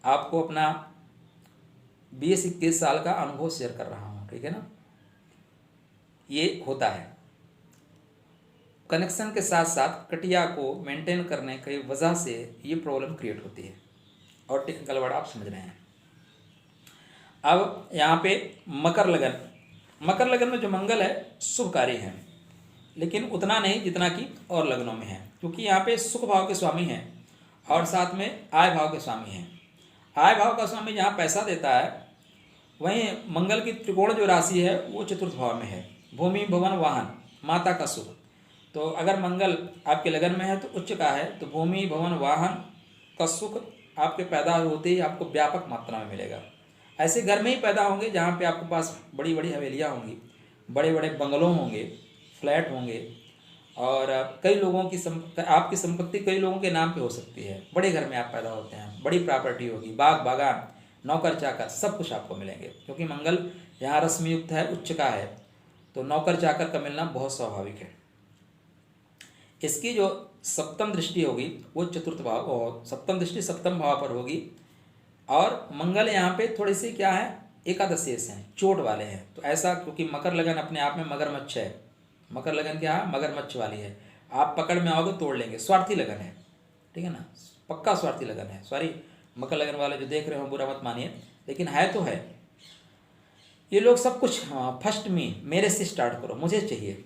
आपको अपना 20-21 साल का अनुभव शेयर कर रहा हूँ, ठीक है ना। ये होता है कनेक्शन के साथ साथ कटिया को मेंटेन करने की वजह से ये प्रॉब्लम क्रिएट होती है, और टेक्निकल वर्ड आप समझ रहे हैं। अब यहाँ पे मकर लगन में जो मंगल है शुभकारी है, लेकिन उतना नहीं जितना कि और लग्नों में है, क्योंकि यहाँ पे सुख भाव के स्वामी हैं और साथ में आय भाव के स्वामी हैं। आय भाव का स्वामी जहाँ पैसा देता है, वहीं मंगल की त्रिकोण जो राशि है वो चतुर्थ भाव में है, भूमि भवन वाहन, माता का सुख। तो अगर मंगल आपके लगन में है तो उच्च का है, तो भूमि भवन वाहन का सुख आपके पैदा होते ही आपको व्यापक मात्रा में मिलेगा। ऐसे घर में ही पैदा होंगे जहाँ पे आपके पास बड़ी बड़ी हवेलियाँ होंगी, बड़े बड़े बंगलों होंगे, फ्लैट होंगे, और कई लोगों की आपकी संपत्ति कई लोगों के नाम पे हो सकती है। बड़े घर में आप पैदा होते हैं, बड़ी प्रॉपर्टी होगी, बाग बागान, नौकर चाकर सब कुछ आपको मिलेंगे, क्योंकि मंगल यहाँ रश्मि युक्त है, उच्च का है, तो नौकर चाकर का मिलना बहुत स्वाभाविक है। इसकी जो सप्तम दृष्टि होगी वो चतुर्थ भाव, और सप्तम दृष्टि सप्तम भाव पर होगी। और मंगल यहाँ पे थोड़ी सी क्या है, एकादश शेष हैं, चोट वाले हैं। तो ऐसा, क्योंकि मकर लगन अपने आप में मगरमच्छ है, मकर लगन क्या है, मगरमच्छ वाली है। आप पकड़ में आओगे तोड़ लेंगे, स्वार्थी लगन है, ठीक है ना, पक्का स्वार्थी लगन है। सॉरी मकर लगन वाले जो देख रहे हो बुरा मत मानिए, लेकिन है तो है। ये लोग सब कुछ फर्स्ट में मेरे से स्टार्ट करो, मुझे चाहिए,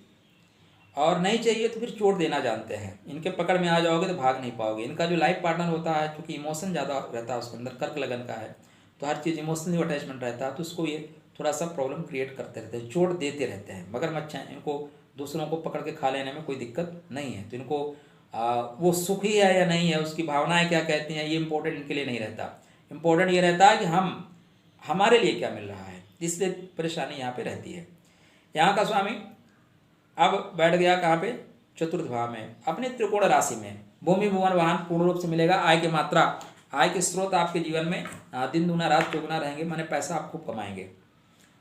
और नहीं चाहिए तो फिर चोट देना जानते हैं। इनके पकड़ में आ जाओगे तो भाग नहीं पाओगे। इनका जो लाइफ पार्टनर होता है, क्योंकि इमोशन ज़्यादा रहता है उसके अंदर, कर्क लगन का है, तो हर चीज़ इमोशनली अटैचमेंट रहता है, तो उसको ये थोड़ा सा प्रॉब्लम क्रिएट करते रहते हैं, चोट देते रहते हैं। मगरमच्छ हैं, इनको दूसरों को पकड़ के खा लेने में कोई दिक्कत नहीं है। तो इनको वो सुखी है या नहीं है, उसकी भावनाएँ क्या कहती हैं, ये इंपॉर्टेंट इनके लिए नहीं रहता। इंपॉर्टेंट ये रहता है कि हमारे लिए क्या मिल रहा है, इसलिए परेशानी यहाँ पे रहती है। यहाँ का स्वामी अब बैठ गया कहाँ पे, चतुर्थ भाव में, अपने त्रिकोण राशि में। भूमि भुवन वाहन पूर्ण रूप से मिलेगा। आय की मात्रा, आय के स्रोत आपके जीवन में दिन दूना रात चौगुना रहेंगे, माने पैसा आप खूब कमाएंगे।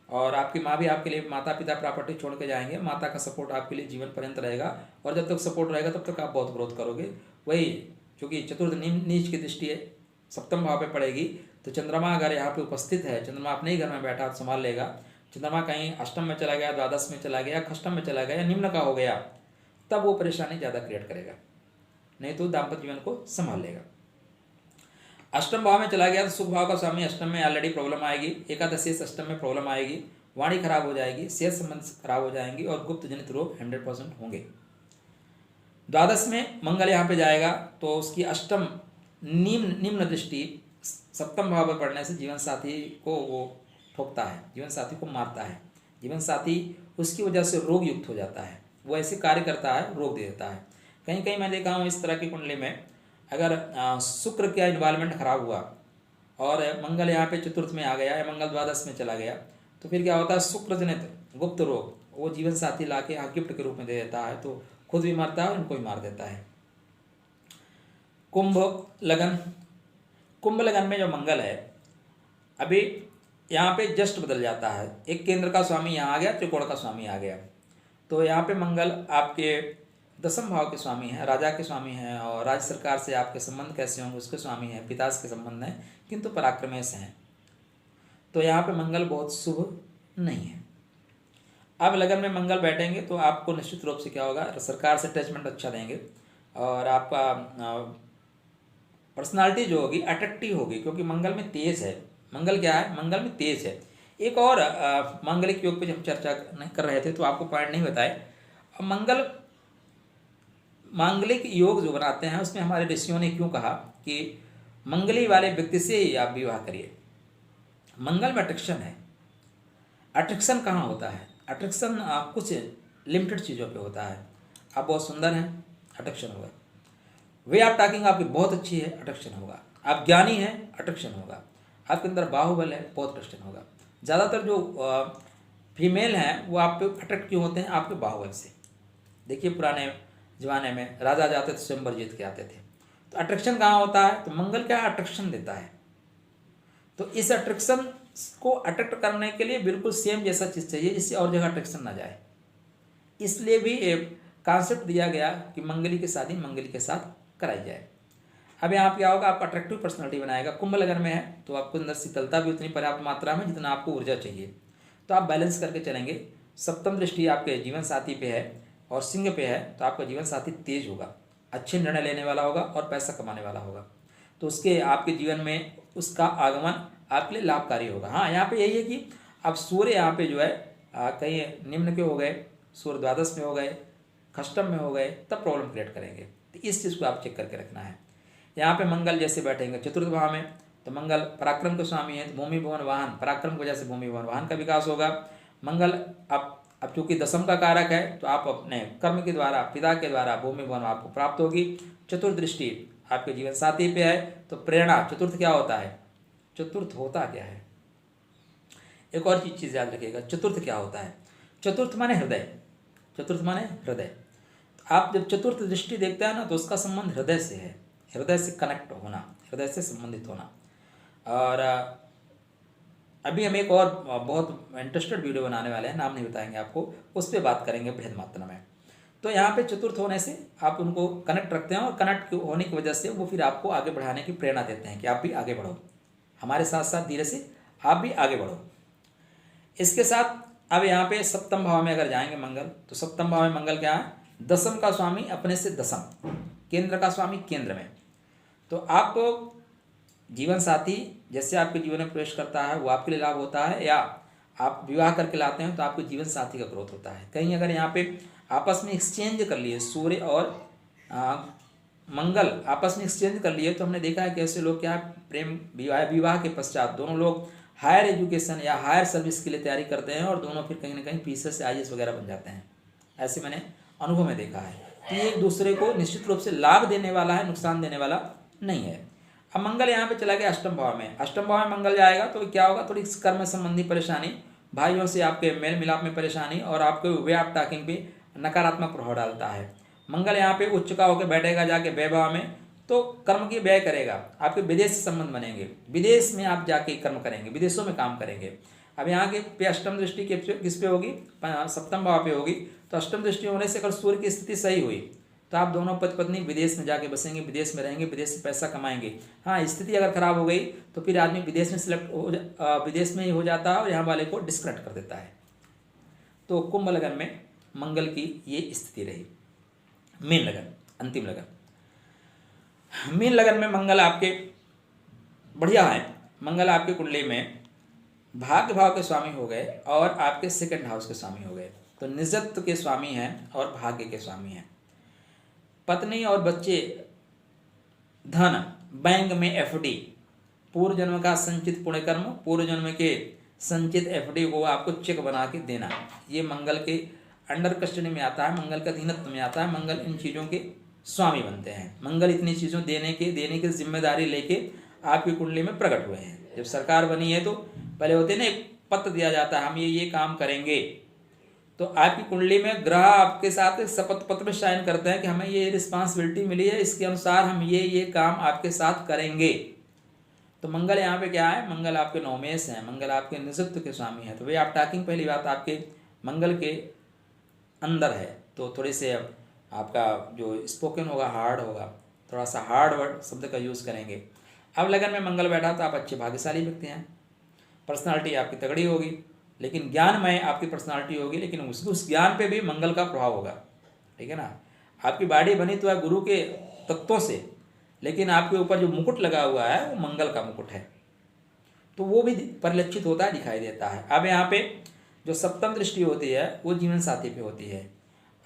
और आपकी माँ भी आपके लिए, माता पिता प्रॉपर्टी छोड़ के जाएंगे, माता का सपोर्ट आपके लिए जीवन पर्यंत रहेगा। और जब तक सपोर्ट रहेगा तब तक आप बहुत ग्रोथ करोगे। वही चूँकि चतुर्थ नीच की दृष्टि है, सप्तम भाव पे पड़ेगी, तो चंद्रमा अगर यहाँ पे उपस्थित है, चंद्रमा अपने ही घर में बैठा तो संभाल लेगा। चंद्रमा कहीं अष्टम में चला गया, द्वादश में चला गया, खष्टम में चला गया या निम्न का हो गया, तब वो परेशानी ज़्यादा क्रिएट करेगा, नहीं तो दाम्पत्य जीवन को संभाल लेगा। अष्टम भाव में चला गया तो सुख भाव का स्वामी अष्टम में ऑलरेडी प्रॉब्लम आएगी, एकादशी से अष्टम में प्रॉब्लम आएगी, वाणी खराब हो जाएगी, सेहत संबंध खराब हो जाएंगी, और गुप्त जनित रोग 100% होंगे। द्वादश में मंगल यहाँ पे जाएगा तो उसकी अष्टम निम्न दृष्टि सप्तम भाव पर पड़ने से जीवन साथी को वो ठोकता है, जीवन साथी को मारता है, जीवन साथी उसकी वजह से रोग युक्त हो जाता है, वो ऐसे कार्य करता है, रोग दे देता है। कहीं कहीं मैं देखा हूँ इस तरह की कुंडली में, अगर शुक्र का इन्वायरमेंट खराब हुआ और मंगल यहाँ पे चतुर्थ में आ गया या मंगल द्वादश में चला गया, तो फिर क्या होता है, शुक्र जनित गुप्त रोग वो जीवन साथी ला के गिफ्ट के रूप में दे देता है, तो खुद भी मरता है और उनको भी मार देता है। कुंभ लगन, कुंभ लगन में जो मंगल है अभी यहाँ पे जस्ट बदल जाता है, एक केंद्र का स्वामी यहाँ आ गया, त्रिकोण का स्वामी आ गया। तो यहाँ पे मंगल आपके दसम भाव के स्वामी हैं, राजा के स्वामी हैं, और राज्य सरकार से आपके संबंध कैसे होंगे उसके स्वामी हैं, पिता के संबंध हैं, किंतु पराक्रमेश हैं। तो यहाँ पे मंगल बहुत शुभ नहीं है। अब लगन में मंगल बैठेंगे तो आपको निश्चित रूप से क्या होगा, सरकार से अटैचमेंट अच्छा देंगे, और आपका पर्सनालिटी जो होगी अट्रैक्टिव होगी, क्योंकि मंगल में तेज है। मंगल क्या है, मंगल में तेज है। एक और मांगलिक योग पे जब चर्चा नहीं कर रहे थे तो आपको पॉइंट नहीं बताए। मंगल मांगलिक योग जो बनाते हैं उसमें हमारे ऋषियों ने क्यों कहा कि मंगली वाले व्यक्ति से ही आप विवाह करिए। मंगल में अट्रैक्शन है। अट्रैक्शन कहाँ होता है, अट्रैक्शन कुछ लिमिटेड चीज़ों पे होता है। आप बहुत सुंदर हैं, अट्रैक्शन होगा। वे आप टॉकिंग आपकी बहुत अच्छी है, अट्रैक्शन होगा। आप ज्ञानी हैं, अट्रैक्शन होगा। आपके अंदर बाहुबल है, बहुत अट्रैक्शन होगा। ज़्यादातर जो फीमेल हैं वो आप पे अट्रैक्ट क्यों होते हैं, आपके बाहुबल से। देखिए पुराने ज़माने में राजा जाते थे स्वयंवर जीत के आते थे। तो अट्रैक्शन कहाँ होता है, तो मंगल क्या अट्रैक्शन देता है। तो इस अट्रैक्शन को अट्रैक्ट करने के लिए बिल्कुल सेम जैसा चीज़ चाहिए जिससे और जगह अट्रैक्शन ना जाए। इसलिए भी एक कॉन्सेप्ट दिया गया कि मंगली की शादी मंगली के साथ कराई जाए। अब यहाँ क्या होगा, आपका अट्रैक्टिव पर्सनालिटी बनाएगा। कुंभ लगन में है तो आपको अंदर शीतलता भी उतनी पर्याप्त मात्रा में जितना आपको ऊर्जा चाहिए, तो आप बैलेंस करके चलेंगे। सप्तम दृष्टि आपके जीवन साथी पे है और सिंह पे है, तो आपका जीवन साथी तेज होगा, अच्छे निर्णय लेने वाला होगा और पैसा कमाने वाला होगा। तो उसके आपके जीवन में उसका आगमन आपके लिए लाभकारी होगा। हाँ, यहाँ पे यही है कि अब सूर्य यहाँ पे जो है कहीं निम्न के हो गए, सूर्य द्वादश में हो गए, खष्टम में हो गए, तब प्रॉब्लम क्रिएट करेंगे। तो इस चीज़ को आप चेक करके रखना है। यहाँ पे मंगल जैसे बैठेंगे चतुर्थ भाव में, तो मंगल पराक्रम के स्वामी है, तो भूमि भवन वाहन, पराक्रम की वजह से भूमि भवन वाहन का विकास होगा। मंगल अब चूंकि दसम का कारक है तो आप अपने कर्म के द्वारा, पिता के द्वारा भूमि भवन आपको प्राप्त होगी। चतुर्थ दृष्टि आपके जीवन साथी पे है, तो प्रेरणा, चतुर्थ क्या होता है, चतुर्थ होता क्या है, एक और चीज़ याद रखिएगा, चतुर्थ क्या होता है? चतुर्थ माने हृदय, चतुर्थ माने हृदय। आप जब चतुर्थ दृष्टि देखते हैं ना तो उसका संबंध हृदय से है, हृदय से कनेक्ट होना, हृदय से संबंधित होना। और अभी हम एक और बहुत इंटरेस्टेड वीडियो बनाने वाले हैं, नाम नहीं बताएंगे आपको, उस पर बात करेंगे बृहद मात्रा में। तो यहाँ पे चतुर्थ होने से आप उनको कनेक्ट रखते हैं और कनेक्ट होने की वजह से वो फिर आपको आगे बढ़ाने की प्रेरणा देते हैं कि आप भी आगे बढ़ो, हमारे साथ साथ धीरे से आप भी आगे बढ़ो। इसके साथ अब यहाँ पे सप्तम भाव में अगर जाएंगे मंगल, तो सप्तम भाव में मंगल क्या है? दसम का स्वामी अपने से दसम, केंद्र का स्वामी केंद्र में। तो आप जीवन साथी जैसे आपके जीवन में प्रवेश करता है वो आपके लिए लाभ होता है, या आप विवाह करके लाते हैं तो आपके जीवन साथी का ग्रोथ होता है। कहीं अगर यहाँ पे आपस में एक्सचेंज कर लिए, सूर्य और मंगल आपस में एक्सचेंज कर लिए, तो हमने देखा है कि ऐसे लोग क्या प्रेम विवाह के पश्चात दोनों लोग हायर एजुकेशन या हायर सर्विस के लिए तैयारी करते हैं और दोनों फिर कहीं ना कहीं पीसीएस से आईएएस वगैरह बन जाते हैं। ऐसे मैंने अनुभव में देखा है। तो ये एक दूसरे को निश्चित रूप से लाभ देने वाला है, नुकसान देने वाला नहीं है। अब मंगल यहाँ पे चला गया अष्टम भाव में, अष्टम भाव में मंगल जाएगा तो क्या होगा? थोड़ी कर्म संबंधी परेशानी, भाइयों से आपके मेल मिलाप में परेशानी, और आपके वे ऑफ टॉकिंग पे नकारात्मक प्रभाव डालता है। मंगल यहाँ पे उच्च का होकर बैठेगा जाके व्यय भाव में, तो कर्म की व्यय करेगा, आपके विदेश से संबंध बनेंगे, विदेश में आप जाके कर्म करेंगे, विदेशों में काम करेंगे। अब यहाँ के पे अष्टम दृष्टि किस पे होगी? सप्तम भाव पे होगी। तो अष्टम दृष्टि होने से अगर सूर्य की स्थिति सही हुई तो आप दोनों पति पत्नी विदेश में जाके बसेंगे, विदेश में रहेंगे, विदेश से पैसा कमाएंगे। हाँ, स्थिति अगर खराब हो गई तो फिर आदमी विदेश में विदेश में ही हो जाता है और यहाँ वाले को डिस्कनेक्ट कर देता है। तो कुंभ लगन में मंगल की ये स्थिति रही। मीन लगन, अंतिम लगन, मीन लगन में मंगल आपके बढ़िया है। मंगल आपकी कुंडली में भाग्य भाव के स्वामी हो गए और आपके सेकंड हाउस के स्वामी हो गए, तो निजत्व के स्वामी हैं और भाग्य के स्वामी हैं। पत्नी और बच्चे, धन, बैंक में एफडी, पूर्व जन्म का संचित पुण्य कर्म, पूर्व जन्म के संचित एफडी को आपको चेक बना के देना, ये मंगल के अंडर कस्टडी में आता है, मंगल का अधीनत्व में आता है। मंगल इन चीज़ों के स्वामी बनते हैं। मंगल इतनी चीज़ों देने की जिम्मेदारी लेके आपकी कुंडली में प्रकट हुए हैं। जब सरकार बनी है तो पहले होते ना, एक पत्र दिया जाता है, हम ये काम करेंगे। तो आपकी कुंडली में ग्रह आपके साथ शपथ पत्र में साइन करते हैं कि हमें ये रिस्पॉन्सिबिलिटी मिली है, इसके अनुसार हम ये काम आपके साथ करेंगे। तो मंगल यहाँ पे क्या है? मंगल आपके नवमेश हैं, मंगल आपके निजत्व के स्वामी है। तो वे आप टॉकिंग, पहली बात आपके मंगल के अंदर है, तो थोड़ी से आपका जो स्पोकन होगा हार्ड होगा, थोड़ा सा हार्ड वर्ड शब्द का यूज़ करेंगे। अब लगन में मंगल बैठा तो आप अच्छे भाग्यशाली व्यक्ति हैं, पर्सनालिटी आपकी तगड़ी होगी, लेकिन ज्ञानमय आपकी पर्सनालिटी होगी, लेकिन उस ज्ञान पे भी मंगल का प्रभाव होगा। ठीक है ना? आपकी बॉडी बनी तो है गुरु के तत्वों से, लेकिन आपके ऊपर जो मुकुट लगा हुआ है वो मंगल का मुकुट है, तो वो भी परिलक्षित होता है, दिखाई देता है। अब यहाँ पे जो सप्तम दृष्टि होती है वो जीवन साथी पे होती है।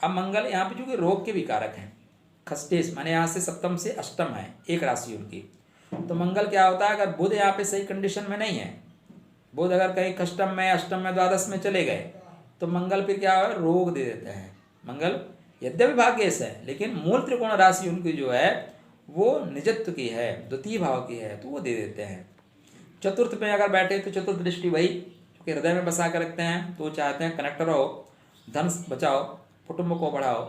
अब मंगल यहाँ पे चूंकि रोग के भी कारक हैं, खस्टेस माने यहाँ से सप्तम से अष्टम है, एक राशि उनकी। तो मंगल क्या होता है? अगर बुध यहाँ पे सही कंडीशन में नहीं है, बुध अगर कहीं कष्टम में, अष्टम में, द्वादश में चले गए तो मंगल फिर क्या है? रोग दे देते हैं। मंगल यद्यपि भाग्येश है, लेकिन मूल त्रिकोण राशि उनकी जो है वो निजत्व की है, द्वितीय भाव की है, तो वो दे देते हैं। चतुर्थ पे अगर बैठे तो चतुर्थ दृष्टि वही क्योंकि हृदय में बसा कर रखते हैं, तो चाहते हैं कनेक्ट रहो, धन बचाओ, कुटुंब को बढ़ाओ,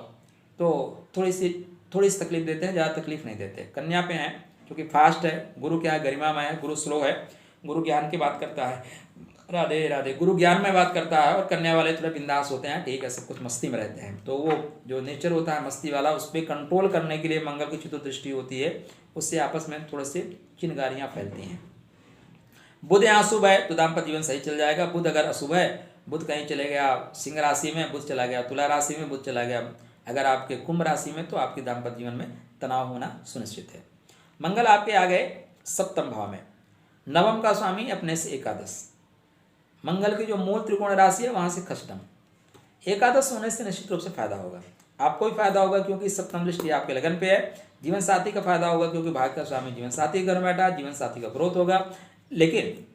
तो थोड़ी सी तकलीफ देते हैं, ज़्यादा तकलीफ नहीं देते। कन्या पे हैं क्योंकि फास्ट है, गुरु क्या है? गरिमामय है, गुरु स्लो है, गुरु ज्ञान की बात करता है, राधे राधे, गुरु ज्ञान में बात करता है। और कन्या वाले थोड़े बिंदास होते हैं, ठीक है, सब कुछ मस्ती में रहते हैं। तो वो जो नेचर होता है मस्ती वाला, उस पर कंट्रोल करने के लिए मंगल की चतुर्दृष्टि होती है, उससे आपस में थोड़े से चिनगारियाँ फैलती हैं। बुध यहाँ शुभ है तो दाम्पत्य जीवन सही चल जाएगा। बुध अगर अशुभ है, बुध कहीं चले गया सिंह राशि में, बुध चला गया तुला राशि में, बुध चला गया अगर आपके कुंभ राशि में, तो आपके दाम्पत्य जीवन में तनाव होना सुनिश्चित है। मंगल आपके आ गए सप्तम भाव में, नवम का स्वामी अपने से एकादश, मंगल की जो मूल त्रिकोण राशि है वहाँ से खष्टम। एकादश होने से निश्चित रूप से फायदा होगा, आपको भी फायदा होगा क्योंकि सप्तम दृष्टि आपके लगन पे है। जीवन साथी का फायदा होगा क्योंकि भाग्य का स्वामी जीवन साथी घर बैठा, जीवन साथी का ग्रोथ होगा। लेकिन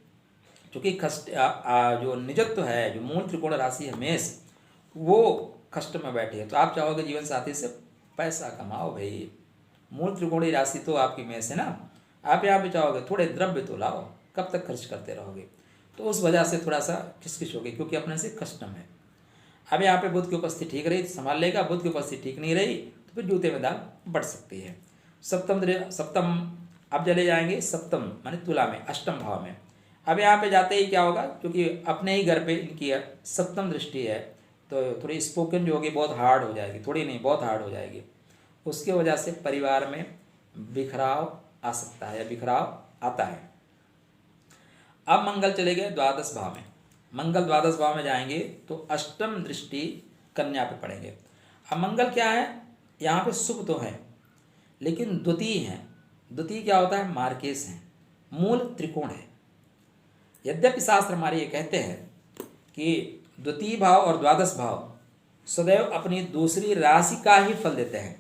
चूंकि जो निजत्व है, जो मूल त्रिकोण राशि है मेष, वो खष्ट में बैठी है, तो आप चाहोगे जीवन साथी से पैसा कमाओ भाई। मूल त्रिकोणी राशि तो आपकी मेष है ना, आप यहाँ पे चाहोगे थोड़े द्रव्य तो लाओ, कब तक खर्च करते रहोगे। तो उस वजह से थोड़ा सा खिसखिस होगी, क्योंकि अपने से कस्टम है। अब यहाँ पे बुध की उपस्थिति ठीक रही तो संभाल लेगा, बुध की उपस्थिति ठीक नहीं रही तो फिर जूते में दाल बढ़ सकती है। सप्तम अब चले जाएंगे सप्तम माने तुला में, अष्टम भाव में। अब यहाँ पे जाते ही क्या होगा, क्योंकि अपने ही घर पे इनकी सप्तम दृष्टि है, तो थोड़ी स्पोकन जो होगी बहुत हार्ड हो जाएगी, थोड़ी नहीं बहुत हार्ड हो जाएगी। उसके वजह से परिवार में बिखराव आ सकता है या बिखराव आता है। अब मंगल चले गए द्वादश भाव में। मंगल द्वादश भाव में जाएंगे तो अष्टम दृष्टि कन्या पे पड़ेंगे। अब मंगल क्या है, यहाँ पे शुभ तो है लेकिन द्वितीय है। द्वितीय क्या होता है, मार्केश है, मूल त्रिकोण है। यद्यपि शास्त्र हमारे ये कहते हैं कि द्वितीय भाव और द्वादश भाव सदैव अपनी दूसरी राशि का ही फल देते हैं,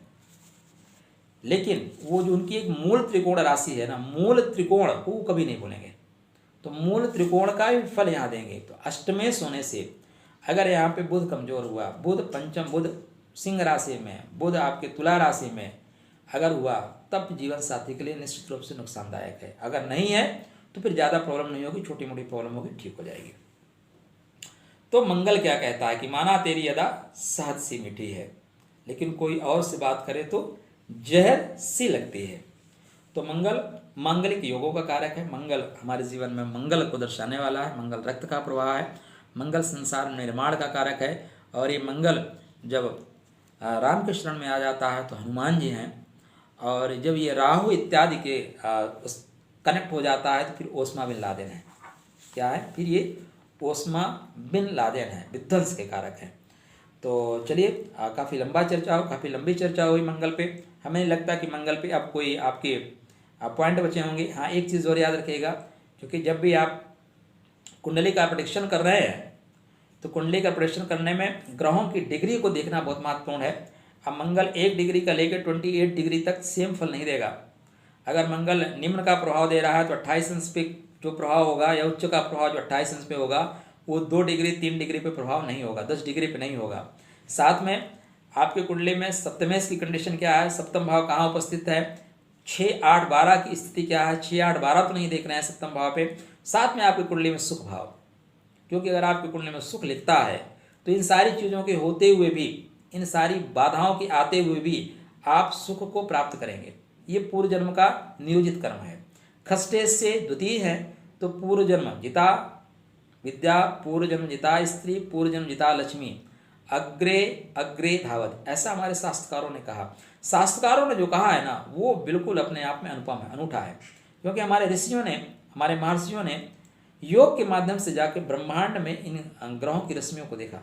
लेकिन वो जो उनकी एक मूल त्रिकोण राशि है ना, मूल त्रिकोण को कभी नहीं भूलेंगे। तो मूल त्रिकोण का ही फल यहाँ देंगे। तो अष्टमेश होने से अगर यहाँ पे बुध कमजोर हुआ, बुध पंचम, बुध सिंह राशि में, बुध आपके तुला राशि में अगर हुआ, तब जीवन साथी के लिए निश्चित रूप से नुकसानदायक है। अगर नहीं है तो फिर ज़्यादा प्रॉब्लम नहीं होगी, छोटी मोटी प्रॉब्लम होगी, ठीक हो जाएगी। तो मंगल क्या कहता है कि माना तेरी अदा सहज सी मीठी है, लेकिन कोई और से बात करे तो जहर सी लगती है। तो मंगल मांगलिक योगों का कारक है। मंगल हमारे जीवन में मंगल को दर्शाने वाला है। मंगल रक्त का प्रवाह है, मंगल संसार निर्माण का कारक है। और ये मंगल जब राम के शरण में आ जाता है तो हनुमान जी हैं, और जब ये राहु इत्यादि के कनेक्ट हो जाता है तो फिर ओस्मा बिन लादेन है। क्या है फिर, ये ओस्मा बिन लादेन है, विध्वंस के कारक है। तो चलिए काफ़ी लंबा चर्चा हो, काफ़ी लंबी चर्चा हुई मंगल पे। हमें लगता है कि मंगल पे अब कोई आपके पॉइंट बचे होंगे। हाँ, एक चीज़ और याद रखिएगा, क्योंकि जब भी आप कुंडली का प्रेडिक्शन कर रहे हैं तो कुंडली का प्रेडिक्शन करने में ग्रहों की डिग्री को देखना बहुत महत्वपूर्ण है। अब मंगल 1 डिग्री का लेकर 28 डिग्री तक सेम फल नहीं देगा। अगर मंगल निम्न का प्रभाव दे रहा है तो 28 अंश पे जो प्रभाव होगा, या उच्च का प्रभाव जो 28 अंश पे होगा, वो 2 डिग्री 3 डिग्री पे प्रभाव नहीं होगा, 10 डिग्री पे नहीं होगा। साथ में आपके कुंडली में सप्तमेश की कंडीशन क्या है, सप्तम भाव कहाँ उपस्थित है, 6, 8, 12 की स्थिति क्या है, 6, 8, 12 तो नहीं देख रहे हैं सप्तम भाव पे। साथ में आपकी कुंडली में सुख भाव, क्योंकि अगर आपकी कुंडली में सुख लिखता है तो इन सारी चीज़ों के होते हुए भी, इन सारी बाधाओं के आते हुए भी आप सुख को प्राप्त करेंगे। ये पूर्व जन्म का नियोजित कर्म है। खष्टेश से द्वितीय है तो पूर्व जन्म जिता विद्या, पूर्व जन्म जिता स्त्री, पूर्व जन्म जिता लक्ष्मी, अग्रे अग्रे धावत, ऐसा हमारे शास्त्रकारों ने कहा। शास्त्रकारों ने जो कहा है ना, वो बिल्कुल अपने आप में अनुपम है, अनूठा है। क्योंकि हमारे ऋषियों ने, हमारे महर्षियों ने योग के माध्यम से जाके ब्रह्मांड में इन ग्रहों की रश्मियों को देखा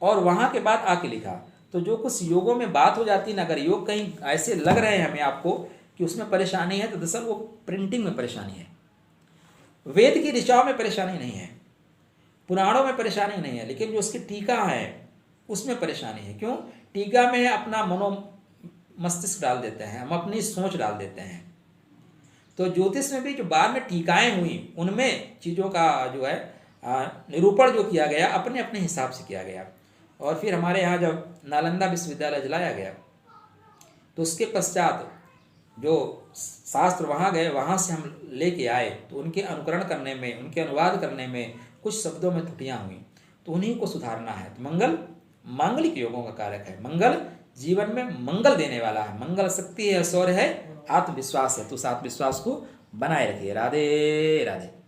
और वहाँ के बाद आके लिखा। तो जो कुछ योगों में बात हो जाती है ना, अगर योग कहीं ऐसे लग रहे हैं हमें आपको कि उसमें परेशानी है, तो दरअसल वो प्रिंटिंग में परेशानी है। वेद की ऋचाओं में परेशानी नहीं है, पुराणों में परेशानी नहीं है, लेकिन जो उसकी टीका है उसमें परेशानी है। क्यों? टीका में अपना मनो मस्तिष्क डाल देते हैं, हम अपनी सोच डाल देते हैं। तो ज्योतिष में भी जो बाद में टीकाएं हुई, उनमें चीज़ों का जो है निरूपण जो किया गया अपने अपने हिसाब से किया गया। और फिर हमारे यहाँ जब नालंदा विश्वविद्यालय जलाया गया तो उसके पश्चात जो शास्त्र वहाँ गए, वहाँ से हम लेके आए, तो उनके अनुकरण करने में, उनके अनुवाद करने में कुछ शब्दों में त्रुटियाँ हुई, तो उन्हीं को सुधारना है। तो मंगल मांगलिक योगों का कारक है। मंगल जीवन में मंगल देने वाला है। मंगल शक्ति है, शौर्य है, आत्मविश्वास है। तो उस आत्मविश्वास को बनाए रखिए। राधे राधे।